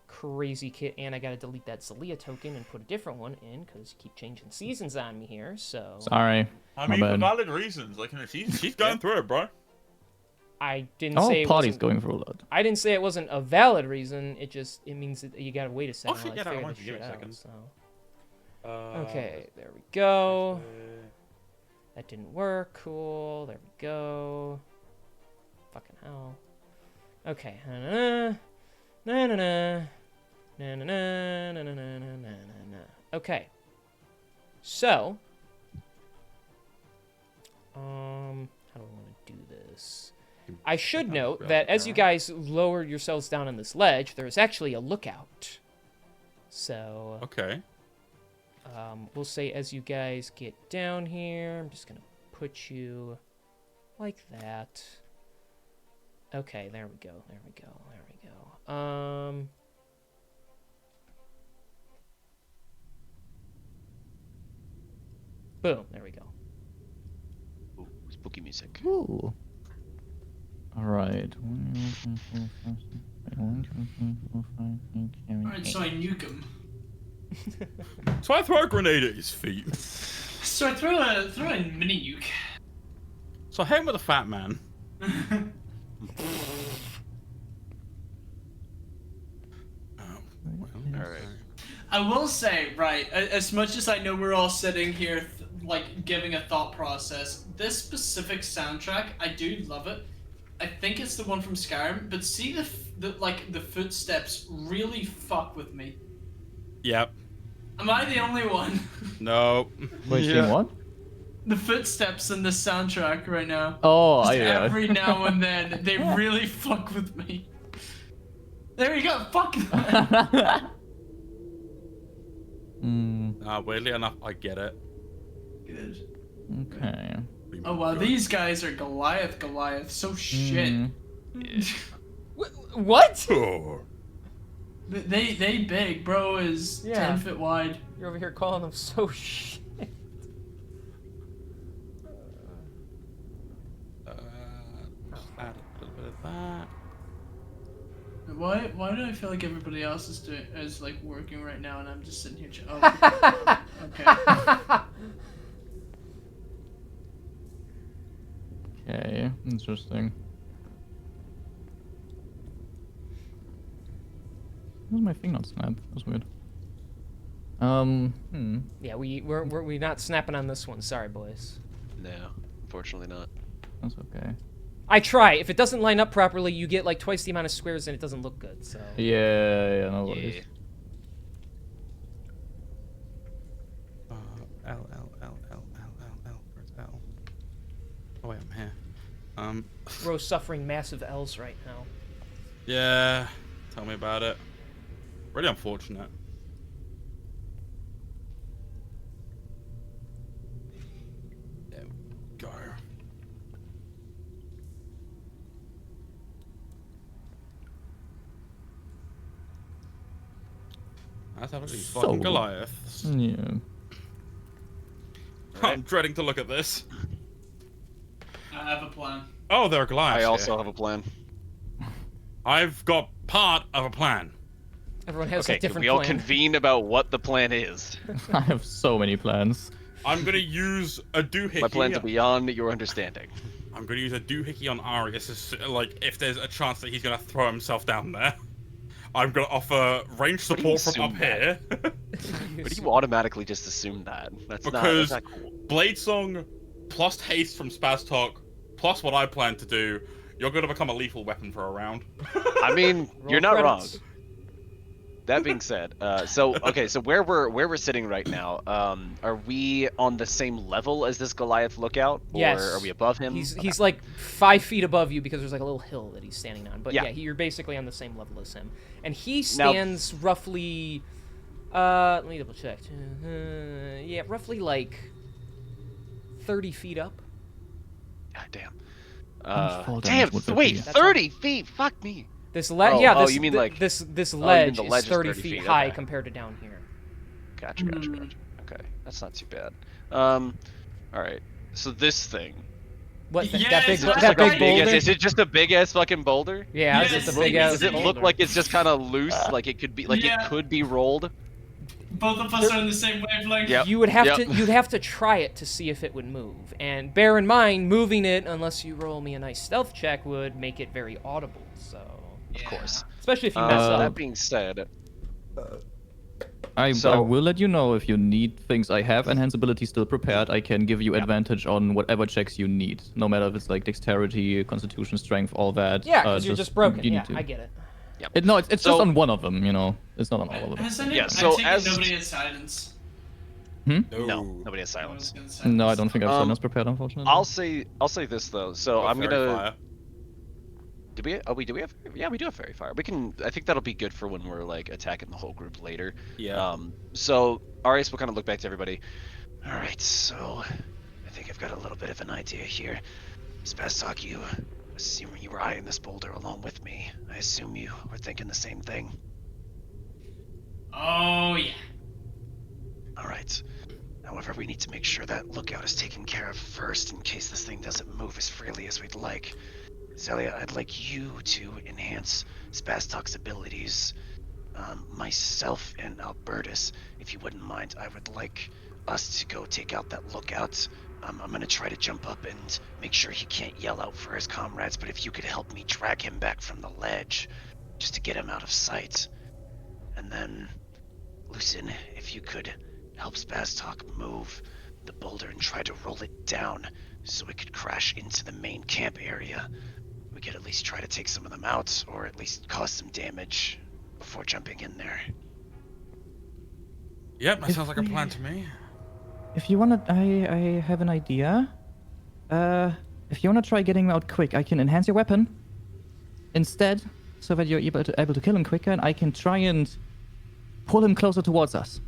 crazy kid, and I gotta delete that Zelia token and put a different one in, because you keep changing seasons on me here, so... Sorry. I My mean, for bad. valid reasons. Like, she's going through it, bro. I didn't Oh, say it party's wasn't... going through a lot. I didn't say it wasn't a valid reason, it means that you gotta wait a second Oh, shit, while I yeah, no, figure why this don't you give shit it a out, second? so... Okay, there we go. That didn't work, cool, there we go. Fucking hell. Okay, na-na-na, na-na-na, na-na-na. Okay. So, how do I want to do this? I should note that as you guys lower yourselves down on this ledge, there is actually a lookout. So, Okay. we'll say as you guys get down here, I'm just gonna put you like that. Okay, there we go, there we go, there we go. Boom, there we go. Ooh, spooky music. Ooh. Alright. Alright, so I nuke him. So I throw a grenade at his feet. So I throw a mini nuke. So I hit him with a fat man. Alright. I will say, right, as much as I know we're all sitting here, like, giving a thought process, this specific soundtrack, I do love it. I think it's the one from Skyrim, but see the footsteps really fuck with me. Yep. Am I the only one? No. Wait, seeing what? The footsteps in the soundtrack right now. Oh, Just yeah. every now and then, they really fuck with me. There you go, fuck that. Weirdly enough, I get it. Good. Okay. Oh wow, these guys are Goliath, so shit. What? Oh. They big, bro is Yeah. 10 feet wide. You're over here calling them so shit. Add a little bit of that. Why do I feel like everybody else is like working right now and I'm just sitting here? Oh, okay. Okay, interesting. Where's my thing not snap? That's weird. Yeah, we're not snapping on this one. Sorry, boys. No, unfortunately not. That's okay. I try. If it doesn't line up properly, you get like twice the amount of squares and it doesn't look good. So. Yeah, no worries. Yeah. Where's L? Oh wait, I'm here. Bro's suffering massive L's right now. Yeah. Tell me about it. Really unfortunate. There we go. Let's have a look at these So- fucking Goliaths. Yeah. I'm dreading to look at this. I have a plan. Oh, there are Goliaths I also here. have a plan. I've got part of a plan. Everyone has Okay, a can different we all plan. convene about what the plan is? I have so many plans. I'm gonna use a doohickey. My plans are beyond your understanding. I'm gonna use a doohickey on Arius. Like, if there's a chance that he's gonna throw himself down there, I'm gonna offer range What do you support from up assume here. But you automatically just assume that. That's Because not cool. Blade Song plus haste from Spaz Talk plus what I plan to do, you're gonna become a lethal weapon for a round. I mean, Roll you're not wrong. credits. that being said, so where we're sitting right now, are we on the same level as this Goliath lookout, or Yes. are we above him? He's like 5 feet above you because there's like a little hill that he's standing on. But Yeah. yeah, you're basically on the same level as him. And he stands roughly, let me double check. Yeah, roughly like 30 feet up. God damn. much fall Damn. damage would that Wait, be? 30 feet. Fuck me. This ledge, Oh, yeah. oh, This you mean like- this you mean ledge the is ledge is 30 30 feet feet, high okay. compared to down here. Gotcha. Okay, that's not too bad. All right. So this thing. What? Yes, that big, it's just that like big a big boulder? Is it just a big ass fucking boulder? Yeah, Yes, it's just a look- big ass Does it look boulder. like it's just kind of loose, like it could be, like Yeah. it could be rolled? Both of us are on the same wavelength. Yep. You would have you'd have to try it to see if it would move. And bear in mind, moving it, unless you roll me a nice stealth check, would make it very audible. So, Of course. especially if you mess That up. being said, I So- will let you know if you need things. I have enhance ability still prepared. I can give you advantage on whatever checks you need, no matter if it's like dexterity, constitution, strength, all that. Yeah, because you're just broken. you Yeah, need to- I get it. No, it's So- just on one of them. You know, it's not on all of them. Has any, Yeah, I so take as- it nobody has silence. no, nobody has I silence. was gonna silence. No, I don't think I've Um, silence prepared, unfortunately. I'll say this though. So I'm Fairy gonna. fire. Do we have? Yeah, we do have fairy fire. We can. I think that'll be good for when we're like attacking the whole group later. Yeah. So Arias will kind of look back to everybody. All right, so I think I've got a little bit of an idea here. Spastok, you assuming you were eyeing this boulder along with me. I assume you were thinking the same thing. Oh yeah. All right. However, we need to make sure that lookout is taken care of first in case this thing doesn't move as freely as we'd like. Zelia, I'd like you to enhance Spastok's abilities. Myself and Albertus, if you wouldn't mind, I would like us to go take out that lookout. I'm gonna try to jump up and make sure he can't yell out for his comrades, but if you could help me drag him back from the ledge, just to get him out of sight. And then, Lucin, if you could help Spastok move the boulder and try to roll it down so it could crash into the main camp area. We could at least try to take some of them out, or at least cause some damage before jumping in there. Yep, that If sounds like a plan we- to me. If you wanna, I have an idea. If you wanna try getting him out quick, I can enhance your weapon instead, so that you're able to kill him quicker, and I can try and pull him closer towards us,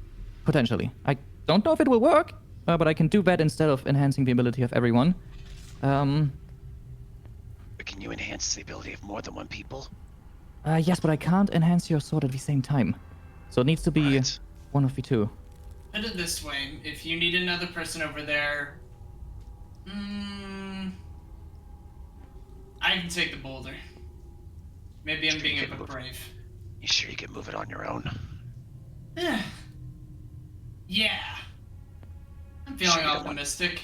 potentially. I don't know if it will work, but I can do that instead of enhancing the ability of everyone. But can you enhance the ability of more than one people? Yes, but I can't enhance your sword at the same time, so it needs to be Right. one of the two. Put it this way: if you need another person over there, I can take the boulder. Maybe I'm being a bit brave. You sure you can move it on your own? Yeah. I'm Sure feeling you don't want- optimistic.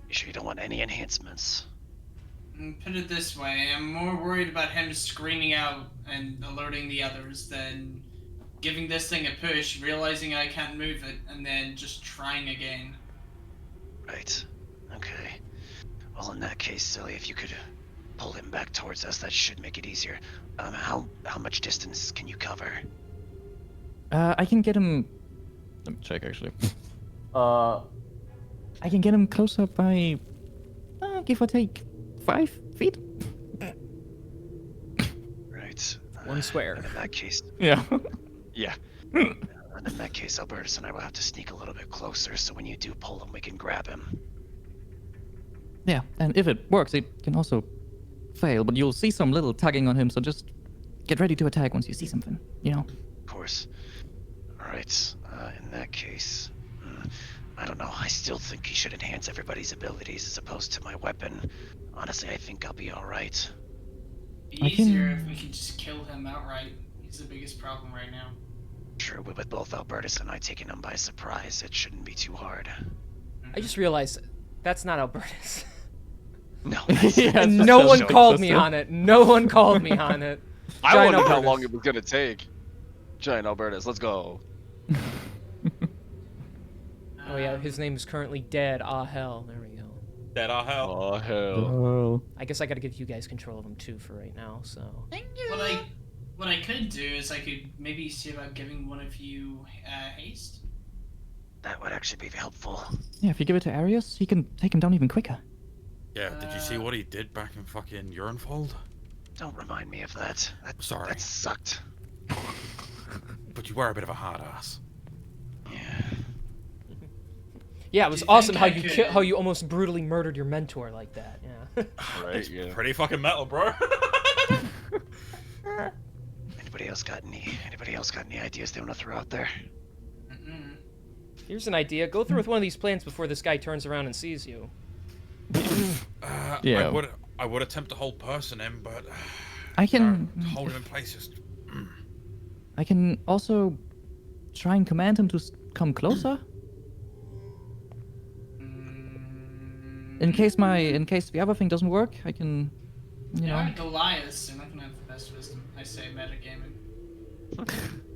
You sure you don't want any enhancements? Put it this way: I'm more worried about him screaming out and alerting the others than giving this thing a push, realizing I can't move it, and then just trying again. Right. Okay. Well, in that case, Silly, if you could pull him back towards us, that should make it easier. How much distance can you cover? I can get him. Let me check actually. I can get him closer by, give or take, 5 feet. Right. One swear. And in that case, Yeah. Yeah. and in that case, Albertus and I will have to sneak a little bit closer, so when you do pull him, we can grab him. Yeah, and if it works, it can also fail, but you'll see some little tugging on him, so just get ready to attack once you see something, you know? Of course. All right. In that case, I don't know. I still think he should enhance everybody's abilities as opposed to my weapon. Honestly, I think I'll be all right. Be I easier can- if we could just kill him outright. He's the biggest problem right now. Sure, with both Albertus and I taking him by surprise, it shouldn't be too hard. I just realized that's not Albertus. No. Yeah, And it's no just one a called me sister. on it. No one called me on it. I Giant wondered how Albertus. long it was gonna take. Giant Albertus, let's go. Oh yeah, his name is currently dead. Ah hell. There we go. Dead or hell. Oh hell. Oh. I guess I gotta give you guys control of him too for right now. So. But What I could do is I could maybe see about giving one of you haste. That would actually be helpful. Yeah, if you give it to Arius, he can take him down even quicker. Yeah, did you see what he did back in fucking Urinefold? Don't remind me of that. Sorry. That sucked. But you were a bit of a hard ass. Yeah. Yeah, it was Do you awesome think how I you could- how you almost brutally murdered your mentor like that. Yeah. Right. Yeah. Pretty fucking metal, bro. Anybody else got any ideas they want to throw out there? Mm-mm. Here's an idea. Go through with one of these plans before this guy turns around and sees you. Yeah. I would attempt to hold person in, but I can. hold him in place just. I can also try and command him to come closer. In case the other thing doesn't work, I can, you They know. aren't Goliaths, they're not gonna have the best wisdom. I say metagaming.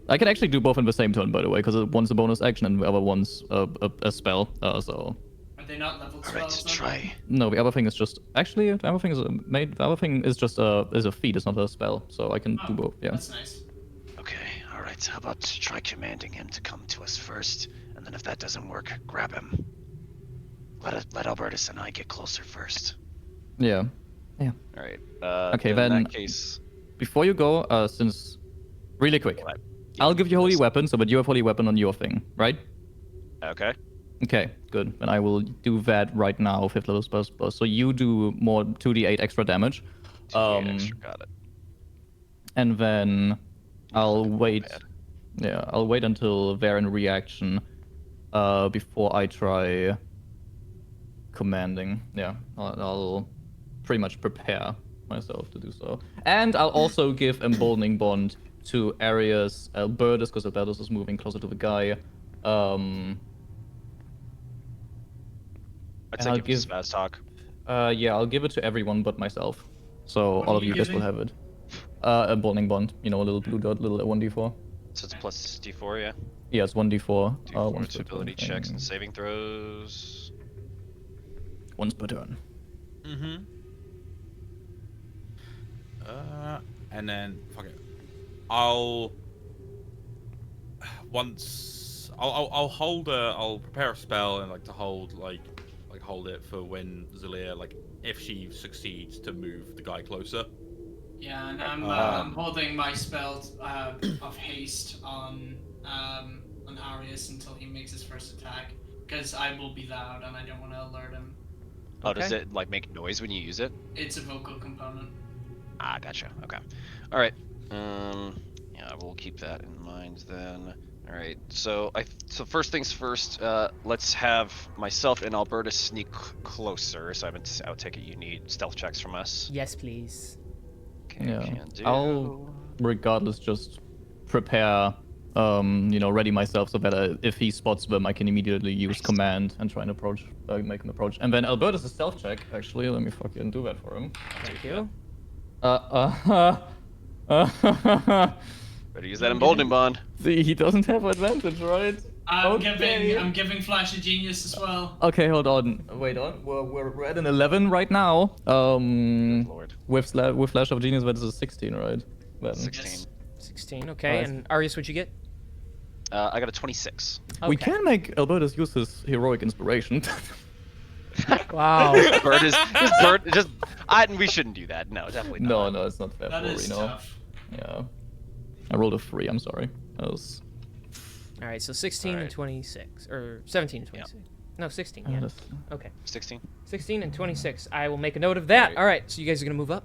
I can actually do both in the same turn, by the way, because one's a bonus action and the other one's a spell. So Are they not level All right, 12s? then? try. no, the other thing is just actually the other thing is the other thing is just a feat. It's not a spell, so I can do Oh, both. Yeah. That's nice. Okay, all right. How about try commanding him to come to us first, and then if that doesn't work, grab him. Let Albertus and I get closer first. Yeah. All right. Okay, in then- that case, Before you go, since really quick, What? I'll give you holy Yes. weapon, so that you have holy weapon on your thing, right? okay. Okay, good. Then I will do that right now, 5th level spell. So you do more 2d8 extra damage. Yeah, extra, got it. And then I'll Fucking wait. bad. Yeah, I'll wait until they're in reaction before I try commanding. Yeah, I'll pretty much prepare myself to do so. And I'll also give Emboldening Bond to Arius, Albertus, because Albertus is moving closer to the guy. I'd And say I'll give give- Spaz talk. Yeah, I'll give it to everyone but myself. So What all are of you you guys will giving? have it. Emboldening Bond, you know, a little blue dot, little 1d4. So it's plus D4, yeah. Yeah, it's 1d4. D4 once to per ability turn. checks and saving throws. Once per turn. Mm-hmm. And then fuck it. I'll prepare a spell and like to hold hold it for when Zelia, like if she succeeds to move the guy closer. Yeah, and I'm holding my spell of haste on Arius until he makes his first attack, because I will be loud and I don't want to alert him. Oh, does Okay. it like make noise when you use it? It's a vocal component. Ah, gotcha. Okay. All right. Yeah, we'll keep that in mind then. All right. So so first things first. Let's have myself and Alberta sneak closer. So I would take it you need stealth checks from us. Yes, please. Okay, Yeah. can do. I'll, regardless, just prepare, ready myself so that if he spots them, I can immediately use command and try and approach, make an approach. And then Albertus is stealth check, actually. Let me fucking do that for him. Thank you. Better use that emboldening bond. See, he doesn't have advantage, right? I'm Okay. giving Flash of Genius as well. Okay, hold on. Wait on. We're at an 11 right now. Lord. With Flash of Genius, that is a 16, right? Then. 16. 16, okay. Alright. And Arius, what'd you get? I got a 26. We Okay. can make Albertus use his heroic inspiration. Wow. Bird is just. We shouldn't do that. No, definitely not. no, it's not fair That for is Reno. tough. Yeah. I rolled a 3, I'm sorry. That was... All right, so 16 and Alright. 26. Or 17 and 26. No, 16, yeah. Okay. 16. 16 and 26. I will make a note of that. Alright. All right, so you guys are going to move up?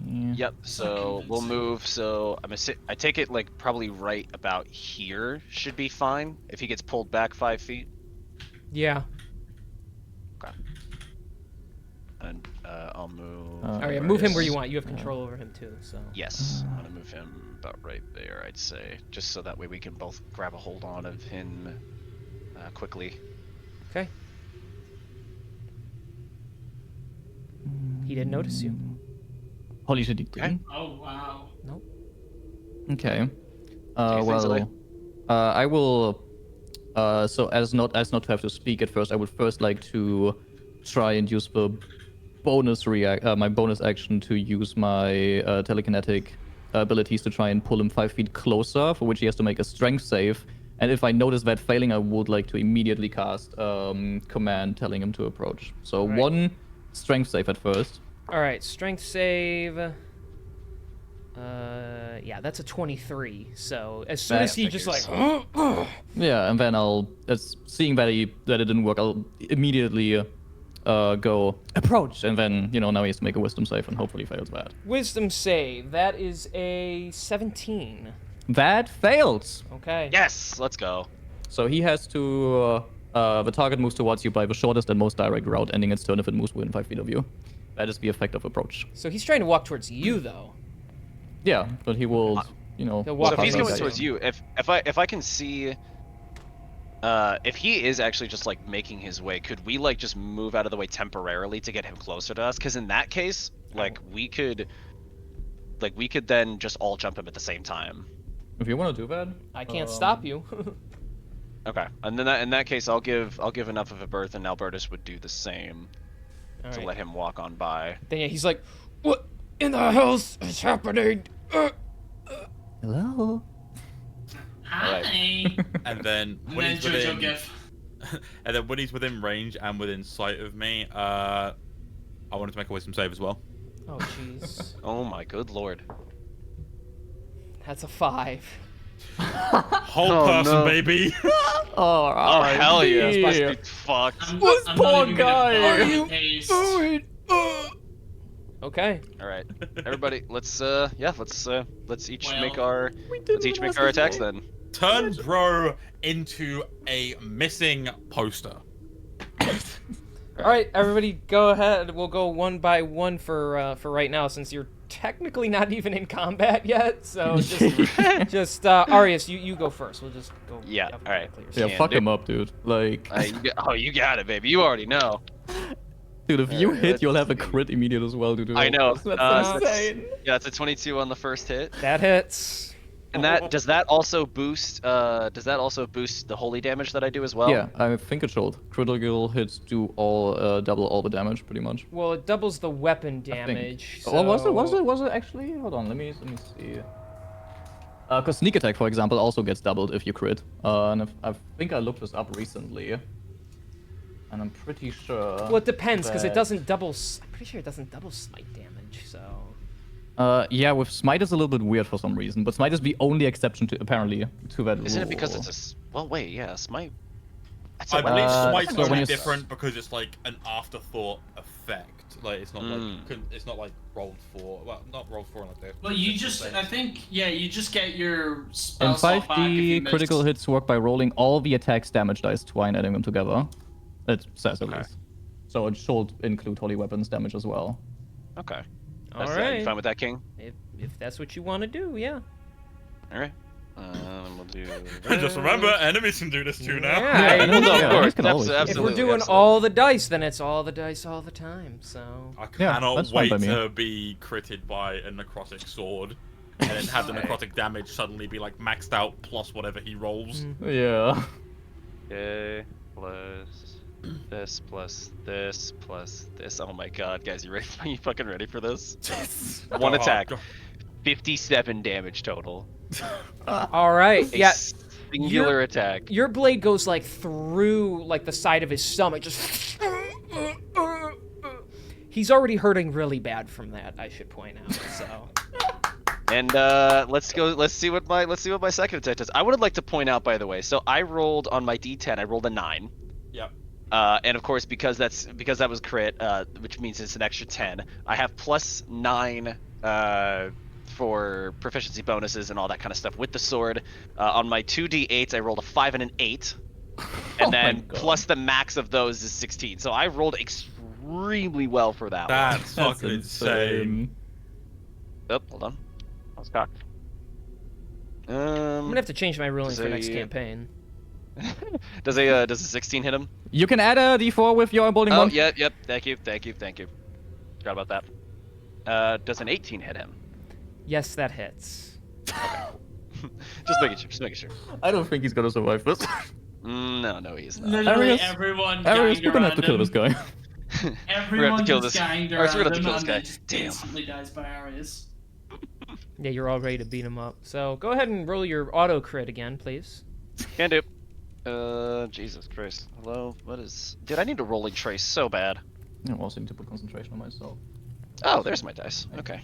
Yeah. Yep. So we'll move. So I take it like probably right about here should be fine if he gets pulled back 5 feet. Yeah. Okay. And I'll move. All right, move him where you Arius. want. You have control over him too, so. Yes, I'm gonna move him about right there, I'd say, just so that way we can both grab a hold on of him quickly. Okay. He didn't notice you. Holy shit, he didn't? Oh wow. Nope. Okay. you think, Zoe? I will. So as not to have to speak at first, I would first like to try and use the bonus my bonus action to use my telekinetic abilities to try and pull him 5 feet closer, for which he has to make a strength save. And if I notice that failing, I would like to immediately cast command telling him to approach. So Right. 1 strength save at first. All right, strength save. Yeah, that's a 23. So as soon as he just like, Yeah, and then seeing that it didn't work, I'll immediately go approach, and then now he has to make a wisdom save and hopefully fails that. wisdom save. That is a 17. That fails. Okay. Yes, let's go. So he has to. The target moves towards you by the shortest and most direct route, ending its turn if it moves within 5 feet of you. That is the effect of approach. So he's trying to walk towards you, though. Yeah, but he will, He'll So walk if he's towards going you. towards you, if I can see, if he is actually just like making his way, could we like just move out of the way temporarily to get him closer to us? Because in that case, like we could then just all jump him at the same time. If you want to do that, I can't stop you. Okay, and then in that case, I'll give enough of a berth, and Albertus would do the same All to right. let him walk on by. Then yeah, he's like, "What in the hell's is happening?" hello. Hi. And then And when then he's JoJo within, gif. and then when he's within range and within sight of me, I wanted to make a wisdom save as well. Oh jeez, Oh my good lord. that's a 5. Whole Oh, person, no. baby. Oh, Oh hell yeah! This must yeah. be fucked. I'm This not poor even guy. gonna bother Are you with haste. Okay. All right, everybody, let's each Well, make our attacks then. Turn bro into a missing poster. All right, everybody, go ahead. We'll go one by one for right now, since you're technically not even in combat yet. So just Arius, you go first. We'll just go. Yeah, all right. Yeah, Can fuck do. him up, dude. Like, You got it, baby. You already know. dude, if you Alright, hit, you'll let's have a crit immediate as well, dude. I know. That's insane. Yeah, it's a 22 on the first hit. That hits. And does that also boost the holy damage that I do as well? Yeah, I think it should. Critical hits do all double all the damage, pretty much. Well, it doubles the weapon I think. damage. Oh, was so- it? Was it actually? Hold on, let me see. Because sneak attack, for example, also gets doubled if you crit. And I think I looked this up recently, and I'm pretty sure. Well, it depends, because it that- doesn't double. I'm pretty sure it doesn't double smite damage. So. Yeah, with smite is a little bit weird for some reason, but smite is the only exception to apparently to that rule. Isn't it because it's well, wait, yeah, smite. That's I believe so smite's when only you different because it's like an afterthought effect. Like it's not like rolled for. Well, not rolled for like this. Well, you just, I think, yeah, you just get your spell In slot back if you 5D, critical missed. hits work by rolling all the attack's damage dice twice and adding them together. It says at least. So it should include holy weapons damage as well. Okay. All You right. fine with that, King? If that's what you want to do, yeah. All right. We'll do. Just remember, enemies can do this too now. Yeah, Yeah, Well, no, Yeah, of course. you can always do that. If Absolutely. we're doing absolutely. all the dice, then it's all the dice all the time. So. I Yeah, cannot that's fine wait by me. to be critted by a necrotic sword, and then have the necrotic damage suddenly be like maxed out plus whatever he rolls. Yeah. Okay. Plus this plus this plus this. Oh my god, guys, you ready? Are you fucking ready for this? One Oh, attack. God. 57 damage total. All right. A Yeah. singular attack. Your blade goes like through like the side of his stomach, just. He's already hurting really bad from that. I should point out. So. And let's see what my second attack does. I would like to point out, by the way, so I rolled on my D10, I rolled a 9. Yep. And of course, because that was crit, which means it's an extra 10. I have plus 9 for proficiency bonuses and all that kind of stuff with the sword. On my 2d8s, I rolled a 5 and an 8, and Oh my then God. plus the max of those is 16. So I rolled extremely well for that one. That's fucking insane. Oh, hold on. I was cocked. I'm gonna have to change my ruling for next a- campaign. does a 16 hit him? You can add a d4 with your emboldening Oh, one. yep. Thank you. Forgot about that. Does an 18 hit him? Yes, that hits. Just making sure. I don't think he's gonna survive this. No, he's not. Literally Arius- everyone Arius, ganged we're gonna have to around kill him. this guy. We're gonna Everyone have to kill gets this. ganged Alright, so we're around gonna have to him kill this and guy. then just Damn. instantly dies by Arius. Yeah, you're all ready to beat him up. So go ahead and roll your auto crit again, please. Can do. Jesus Christ. Hello? What is... Dude, I need a rolling trace so bad. I also need to put concentration on myself. Oh, there's my dice. Okay.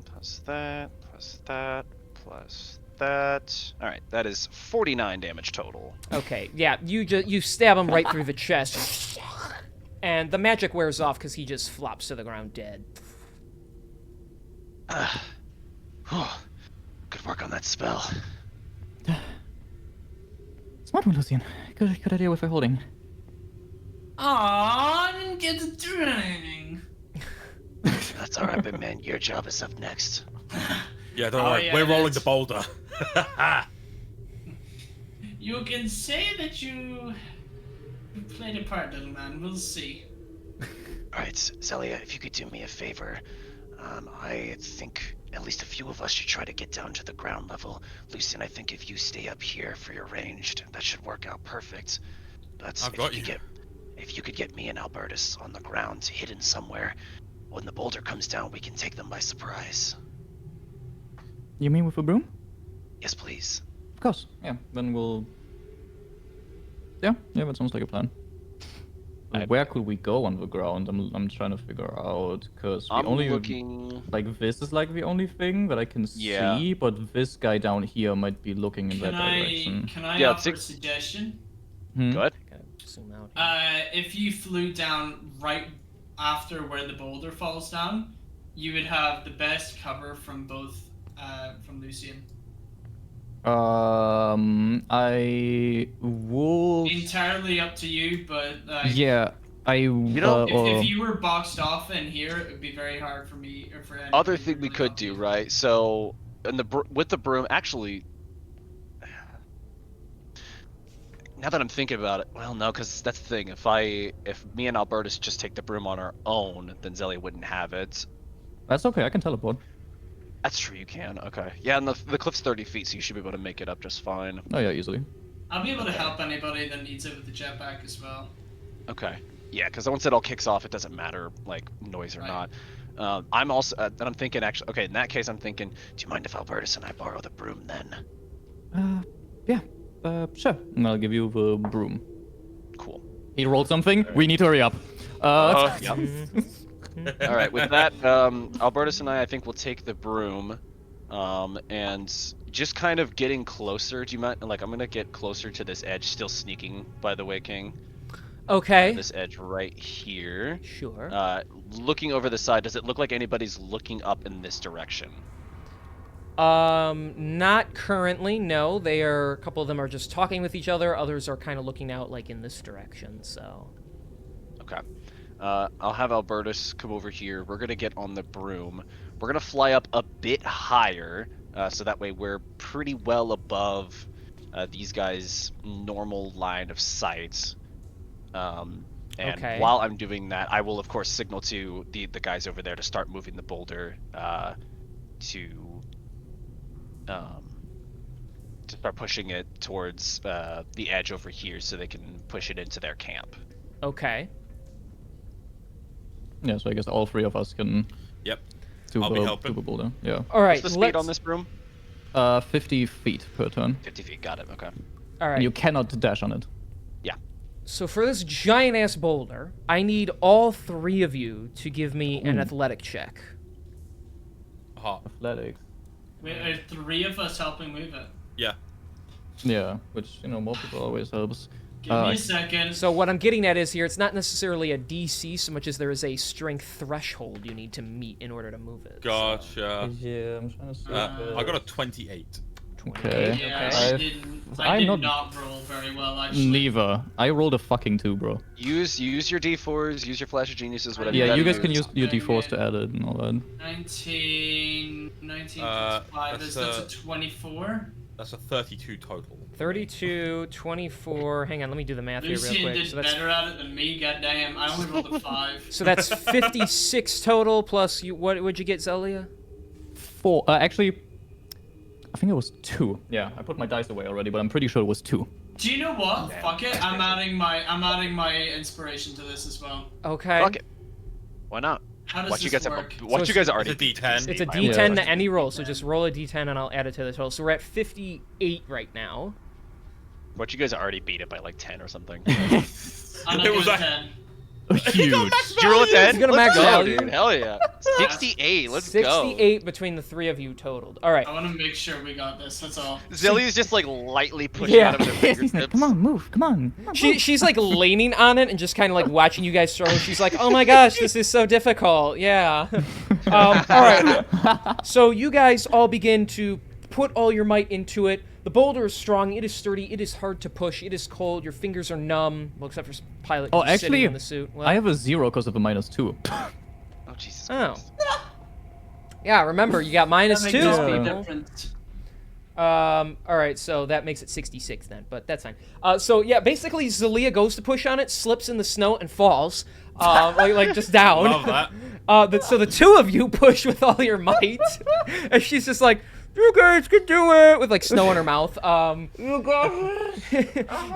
Plus that, plus that, plus that. Alright, that is 49 damage total. Okay, yeah, you stab him right through the chest. And the magic wears off because he just flops to the ground dead. Good work on that spell. Smart one, Lucian. Good idea with holding. Aw, I didn't get to do anything. That's alright, big man. Your job is up next. Yeah, don't worry. yeah, We're rolling that's- the boulder. You can say that you played a part, little man. We'll see. Alright, Zelia, if you could do me a favor. I think at least a few of us should try to get down to the ground level. Lucian, I think if you stay up here for your ranged, that should work out perfect. But I've got you. If you could get me and Albertus on the ground, hidden somewhere, when the boulder comes down, we can take them by surprise. You mean with a broom? Yes, please. Of course. Yeah. Then we'll. Yeah. That sounds like a plan. Where could we go on the ground? I'm trying to figure out because I'm only looking... like this is like the only thing that I can Yeah. see, but this guy down here might be looking in Can that direction. Can I Yeah, offer a suggestion? Hmm? Good. Gotta zoom out here. If you flew down right after where the boulder falls down, you would have the best cover from both from Lucian. I would. Entirely up to you, but Yeah, I. know, if you were boxed off in here, it would be very hard for me or for anyone Other to thing we really could help do, you. right? So, with the broom, actually, now that I'm thinking about it, well, no, because that's the thing. If me and Albertus just take the broom on our own, then Zelia wouldn't have it. That's okay. I can teleport. That's true, you can. Okay. Yeah, and the cliff's 30 feet, so you should be able to make it up just fine. Oh yeah, easily. I'll be able to help anybody that needs it with the jetpack as well. Okay. Yeah, because once it all kicks off, it doesn't matter, like, noise or Right. not. I'm also, and I'm thinking, actually, okay, in that case, I'm thinking, Do you mind if Albertus and I borrow the broom then? Yeah. Sure. And I'll give you the broom. cool. He rolled something. We need to hurry up. Yeah. All right, with that, Albertus and I think we'll take the broom, and just kind of getting closer. Do you mind? Like, I'm gonna get closer to this edge, still sneaking, by the way, King. Okay. This edge right here. Sure. Looking over the side, does it look like anybody's looking up in this direction? Not currently, no. A couple of them are just talking with each other, others are kind of looking out, like, in this direction, so... Okay. I'll have Albertus come over here. We're gonna get on the broom. We're gonna fly up a bit higher, so that way we're pretty well above these guys' normal line of sight. And Okay. while I'm doing that, I will of course signal to the guys over there to start moving the boulder to start pushing it towards the edge over here, so they can push it into their camp. Okay. Yeah. So I guess all three of us can. Yep. Do I'll be the helping. boulder. Yeah. All right, What's the speed let's... on this broom? 50 feet per turn. 50 feet. Got it. Okay. All right. And you cannot dash on it. Yeah. So for this giant-ass boulder, I need all three of you to give me an athletic check. Aha. Athletics. Wait, are three of us helping move it? Yeah. Yeah, which more people always helps. Give me a second. So what I'm getting at is here, it's not necessarily a DC so much as there is a strength threshold you need to meet in order to move it. so- Gotcha. Yeah, I'm trying to see. I got a 28. Okay. Yeah, Okay. I did I'm not roll very well, actually. Neither. I rolled a fucking 2, bro. Use your D4s, use your flash of geniuses, whatever. Yeah, gotta you guys can use. use your d4s to add it and all that. 19 plus 5 that's that's a 24. That's a 32 total. 32, 24, hang on, let me do the math here real Lucian quick. did So that's, better at it than me, goddamn. I only rolled a 5. so that's 56 total plus, what would you get, Zelia? 4. Actually, I think it was 2. Yeah, I put my dice away already, but I'm pretty sure it was 2. Do you know what? Fuck it. I'm adding my inspiration to this as well. Okay. Fuck it. Why not? How does What you this guys have? work? What So you guys are already? It's a D10. It's a Yeah. D10 to any roll, so just roll a D10 and I'll add it to the total. So we're at 58 right now. What you guys already beat it by like 10 or something. I'm not It was good a- at 10. Huge. Did you roll a 10? You got a Let's max go, value? dude. Hell yeah. 68. Let's go. 68 between the three of you totaled. All right. I want to make sure we got this. That's all. Zilly's just like lightly pushing Yeah. out of her fingertips. Come on, move. Come on. She's like leaning on it and just kind of like watching you guys struggle. She's like, "Oh my gosh, this is so difficult." Yeah. All right. So you guys all begin to put all your might into it. The boulder is strong. It is sturdy. It is hard to push. It is cold. Your fingers are numb. Well, except for Pilot. Oh, who's sitting actually, in the suit. Well, I have a 0 because of a -2. Oh, Jesus Oh. Christ. Yeah. Remember, you got -2, That makes all the people. difference. All right, so that makes it 66 then, but that's fine. So yeah, basically Zalia goes to push on it, slips in the snow, and falls, like just down. Love that. So the two of you push with all your might, and she's just like, "You guys can do it," with like snow in her mouth.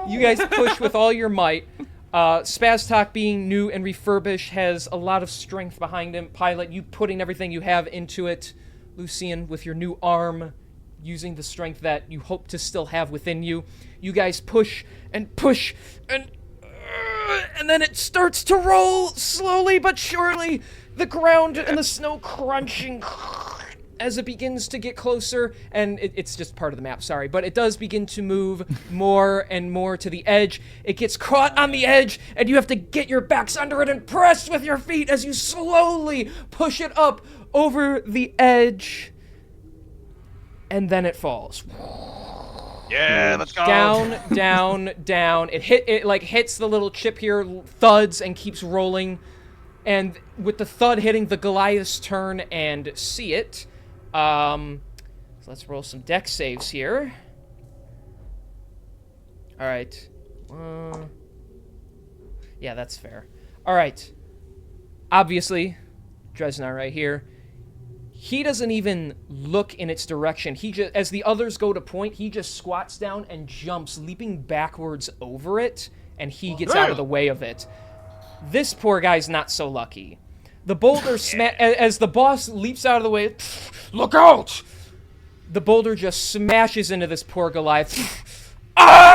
You guys push with all your might. Spaztok, being new and refurbished, has a lot of strength behind him. Pilot, you putting everything you have into it. Lucian, with your new arm, using the strength that you hope to still have within you. You guys push, and then it starts to roll slowly but surely. The ground and the snow crunching as it begins to get closer, and it's just part of the map, sorry, but it does begin to move more and more to the edge. It gets caught on the edge, and you have to get your backs under it and press with your feet as you slowly push it up over the edge, and then it falls. Yeah, let's go. Down. It hits the little chip here, thuds, and keeps rolling. And with the thud hitting, the Goliaths turn and see it. So let's roll some dex saves here. All right. Yeah, that's fair. All right. Obviously, Dresnar right here. He doesn't even look in its direction. He just, as the others go to point, he just squats down and jumps, leaping backwards over it, and he gets out of the way of it. This poor guy's not so lucky. The boulder as the boss leaps out of the way, "Look out!" The boulder just smashes into this poor Goliath. Ah!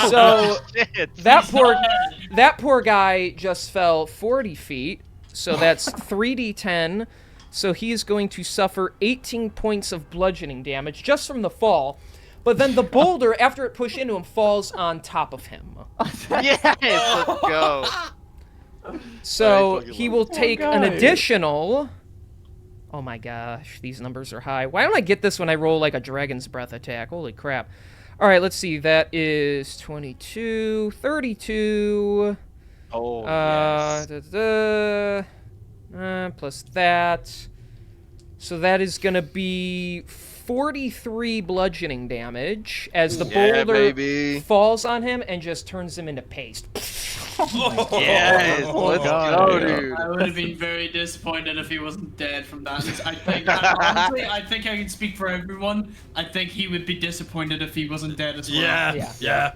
So Shit. that poor guy just fell 40 feet. So that's 3d10. So he is going to suffer 18 points of bludgeoning damage just from the fall. But then the boulder, after it pushed into him, falls on top of him. Yes, let's go. So fucking he love will take an additional... Oh my gosh, these numbers are high. Why don't I get this when I roll like a Dragon's Breath attack? Holy crap. All right, let's see. That is 22, 32... Oh, yes. Plus that. So that is going to be 43 bludgeoning damage as the Yeah, boulder baby. falls on him and just turns him into paste. Yes, let's God. go, dude. I would have been very disappointed if he wasn't dead from that. Honestly, I think I can speak for everyone. I think he would be disappointed if he wasn't dead as well. Yeah.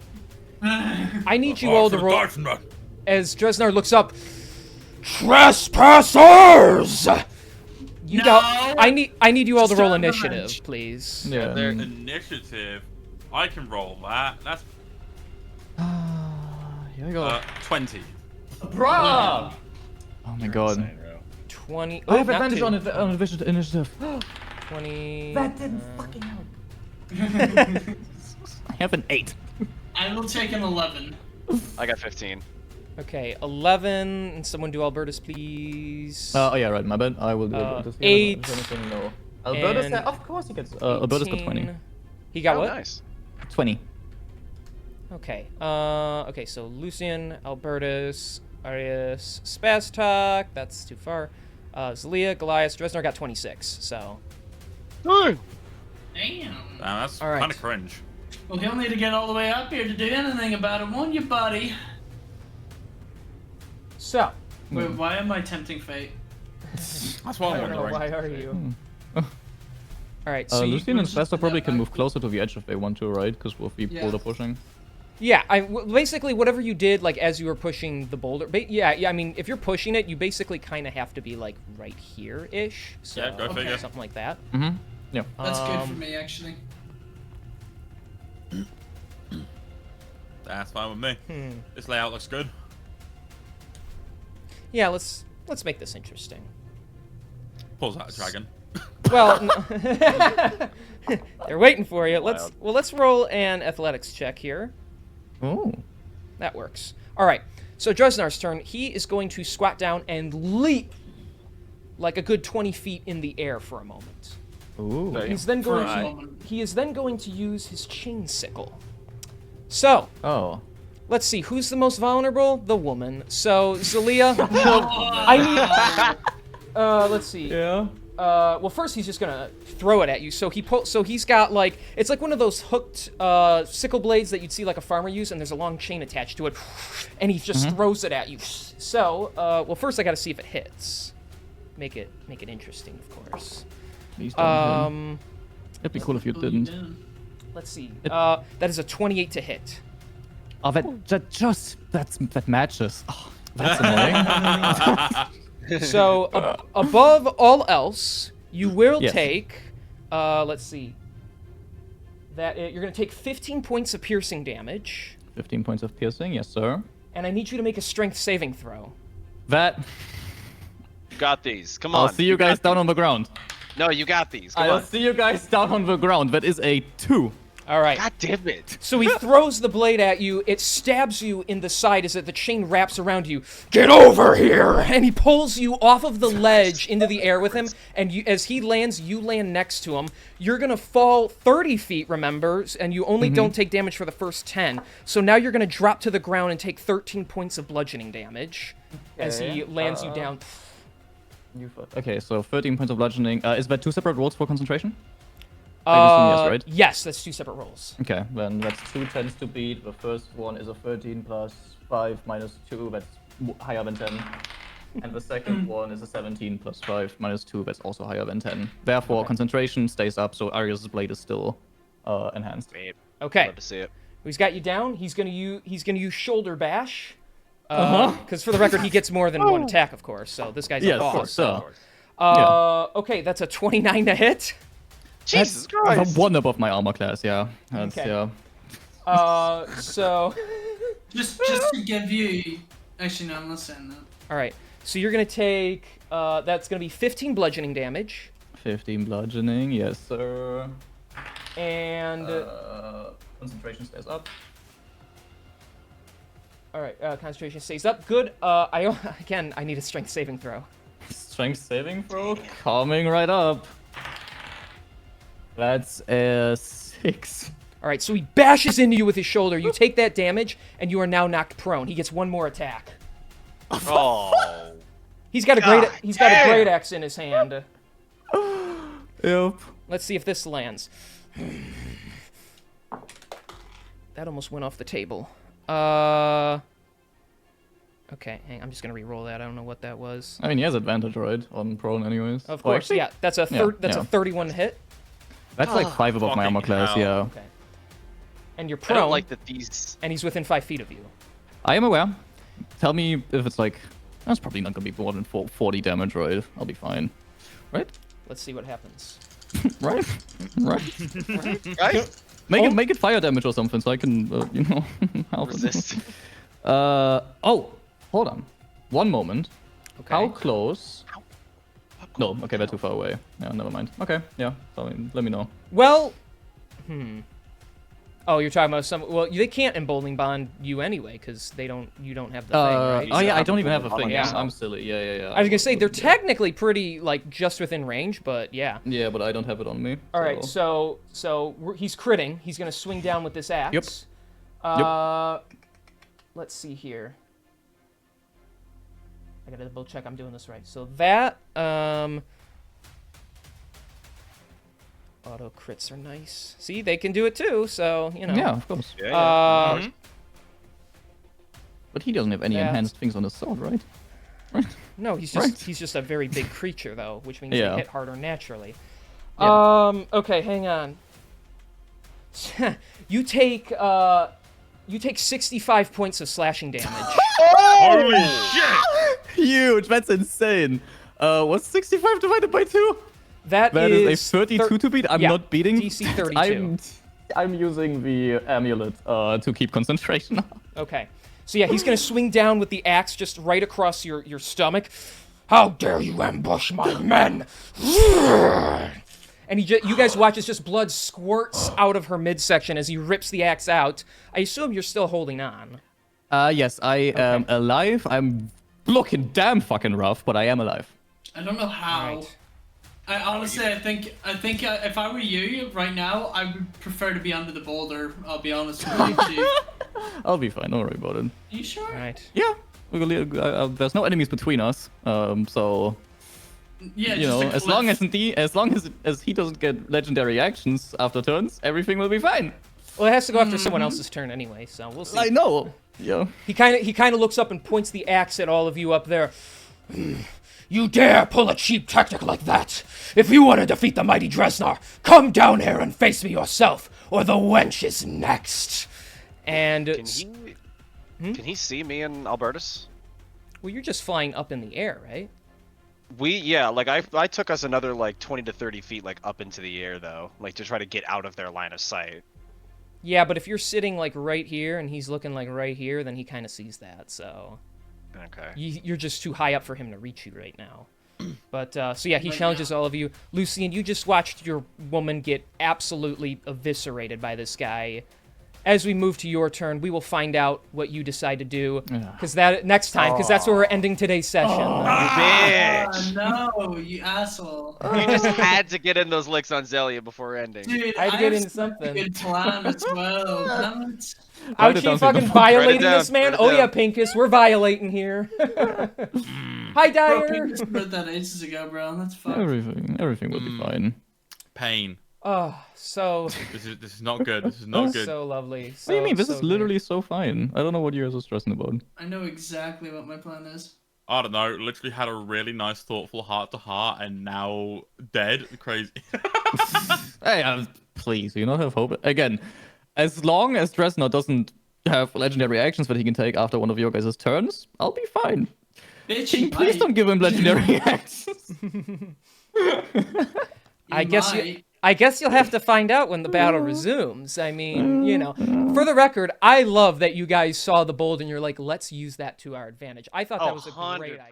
I need you all to roll. Dwarvana. As Dresnar looks up, trespassers! You No! I need you all to roll Start the initiative, match. please. Yeah. Their initiative. I can roll that. That's Here we go. 20. Bruh! Oh my god. 20. I have not advantage two. on initiative. 20. That didn't fucking help. I have an 8. I will take an 11. I got 15. Okay, 11. And someone do Albertus, please. Oh yeah, right. My bad. I will do Albertus. 8. Is anything? No. Albertus, And of course he gets. Albertus got 20. 18. He got Oh, what? nice. 20. Okay. Okay, so Lucian, Albertus, Arius, Spaztok. That's too far. Zalia, Goliath, Dresnar got 26. So. Damn. That's All right. kind of cringe. Well, he'll need to get all the way up here to do anything about it, won't you, buddy? So. Wait, why am I tempting fate? That's what I I'm don't know. wondering. Why are you? All right. So Lucian we're and just Spaztok probably gonna can move back- closer to the edge if they want to, right? Because we'll be Yeah. boulder pushing. Yeah, basically whatever you did, like as you were pushing the boulder. Yeah. I mean, if you're pushing it, you basically kind of have to be like right here-ish. So, Yeah, go figure. something like that. Mm-hmm. Yeah. That's good for me, actually. That's fine with me. This layout looks good. Yeah, let's make this interesting. Pulls out a dragon. Well, they're waiting for you. Let's roll an athletics check here. Oh. That works. All right. So Dresnar's turn. He is going to squat down and leap like a good 20 feet in the air for a moment. Ooh. He's then going he is then going to use his chain sickle. So, Oh. let's see, who's the most vulnerable? The woman. So, Zalia, I need let's see. Yeah. Well, first he's just gonna throw it at you. So he's got like, it's like one of those hooked sickle blades that you'd see like a farmer use, and there's a long chain attached to it, and he just throws it at you. So, well, first I gotta see if it hits. Make it interesting, of course. Please don't hit. It'd be cool if you Oh, didn't. didn't. Let's see. That is a 28 to hit. Oh, that matches. Oh, that's annoying. So above all else, you will take. Let's see. You're gonna take 15 points of piercing damage, 15 points of piercing, yes, sir. and I need you to make a strength saving throw. That. Got these. Come on. I'll see you guys down on the ground. No, you got these. Come I'll on. see you guys down on the ground. That is a 2. All right. God damn it. So he throws the blade at you. It stabs you in the side as the chain wraps around you. Get over here! And he pulls you off of the ledge into the air with him. And as he lands, you land next to him. You're gonna fall 30 feet, remember, and you only don't take damage for the first 10. So now you're gonna drop to the ground and take 13 points of bludgeoning damage as he lands you down. Okay, so 13 points of bludgeoning. Is that 2 separate rolls for concentration? Yes, right? Yes, that's 2 separate rolls. Okay, then that's 2 tends to beat. The first one is a 13 plus 5 minus 2. That's higher than 10. And the second one is a 17 plus 5 minus 2. That's also higher than 10. Therefore, concentration stays up, so Arius' blade is still enhanced. Okay. Love to see it. He's got you down. He's gonna use shoulder bash. Because for the record, he gets more than one attack, of course. So this guy's a boss. Of course. Okay, that's a 29 to hit. Jesus That's Christ. one above my armor class, yeah. That's, Okay. yeah. So, Just to give you. Actually, no, I'm not saying that. all right. So you're gonna take. That's gonna be 15 bludgeoning damage, 15 bludgeoning, yes, sir. and Concentration stays up. all right. Concentration stays up. Good. I need a strength saving throw. Strength saving throw coming right up. That's a 6. All right. So he bashes into you with his shoulder. You take that damage, and you are now knocked prone. He gets one more attack. Oh. He's got a great axe in his hand. Yep. Let's see if this lands. That almost went off the table. Okay, I'm just gonna re-roll that. I don't know what that was. I mean, he has advantage, right? On prone, anyways. Of Well, course, actually, yeah. That's a yeah. 31 hit. That's like 5 above my Fucking armor class, hell. yeah. Okay. And you're I prone, don't like that these. and he's within 5 feet of you. I am aware. Tell me if it's like... That's probably not gonna be more than 40 damage, right? I'll be fine. Right? Let's see what happens. Right? Right? Guys, Make it fire damage or something so I can, help. resist. Oh, hold on. One moment. Okay. How close? No, okay, they're too far away. Yeah, never mind. Okay, yeah, so let me know. Well, Oh, you're talking about some. Well, they can't emboldening bond you anyway because you don't have the thing, right? Oh yeah, I don't even have a thing. Yeah. Yeah, I'm silly. Yeah. I was gonna say they're technically pretty like just within range, but yeah. Yeah, but I don't have it on me. All right, so he's critting. He's gonna swing down with this axe. Yep. Let's see here. I gotta double check I'm doing this right. So that auto crits are nice. See, they can do it too. So you know. Yeah, of course. But he doesn't have any That- enhanced things on his sword, right? Right. No, he's just a very big creature though, which means Yeah. they hit harder naturally. Yeah. Okay, hang on. You take You take 65 points of slashing damage. Holy shit! Huge. That's insane. What's 65 divided by 2? That That is a 32 thir- to beat. I'm yeah, not beating. DC 32. I'm using the amulet to keep concentration. Okay. So yeah, he's gonna swing down with the axe just right across your stomach. How dare you ambush my men! And you guys watch as just blood squirts out of her midsection as he rips the axe out. I assume you're still holding on. Yes, I am alive. I'm looking damn fucking rough, but I am alive. I don't know how. Right. I honestly, I think if I were you right now, I would prefer to be under the boulder. I'll be honest with you, Chief. I'll be fine. Don't worry about it. You sure? Right. Yeah, there's no enemies between us. So Yeah, you know, as long as he doesn't get legendary actions after turns, everything will be fine. Well, it has to go after someone else's turn anyway, so we'll see. I know. Yeah. He kind of looks up and points the axe at all of you up there. You dare pull a cheap tactic like that? If you want to defeat the mighty Dresnar, come down here and face me yourself, or the wench is next. And Can he see me and Albertus? well, you're just flying up in the air, right? I took us another like 20 to 30 feet like up into the air though, like to try to get out of their line of sight. Yeah, but if you're sitting like right here and he's looking like right here, then he kind of sees that. So Okay. you're just too high up for him to reach you right now. But so yeah, he challenges all of you. Lucian, you just watched your woman get absolutely eviscerated by this guy. As we move to your turn, we will find out what you decide to do. Because that's where we're ending today's session. Bitch! No, you asshole. You just had to get in those licks on Zelia before ending. Dude, I had to get have into such a something. good plan as well. Damn it. Write it Ouchie, down so you fucking don't- violating Write it this man? down, write it Oh yeah, down. Pinkus, we're violating here. Hi, Bro, Dyer. you just wrote that ages ago, bro. That's fine. Everything will be fine. Pain. Oh, so This is not good. This is not good. so lovely. What do you mean? This so is great. literally so fine. I don't know what you guys are stressing about. I know exactly what my plan is. I don't know. Literally had a really nice, thoughtful heart-to-heart, and now dead. Crazy. Hey, please, you not have hope. Again, as long as Dresnar doesn't have legendary actions that he can take after one of your guys' turns, I'll be fine. Bitch, King, you please might. don't give him legendary actions. I guess you'll have to find out when the battle resumes. I mean, you know, for the record, I love that you guys saw the bold and you're like, let's use that to our advantage. I thought that was a great idea.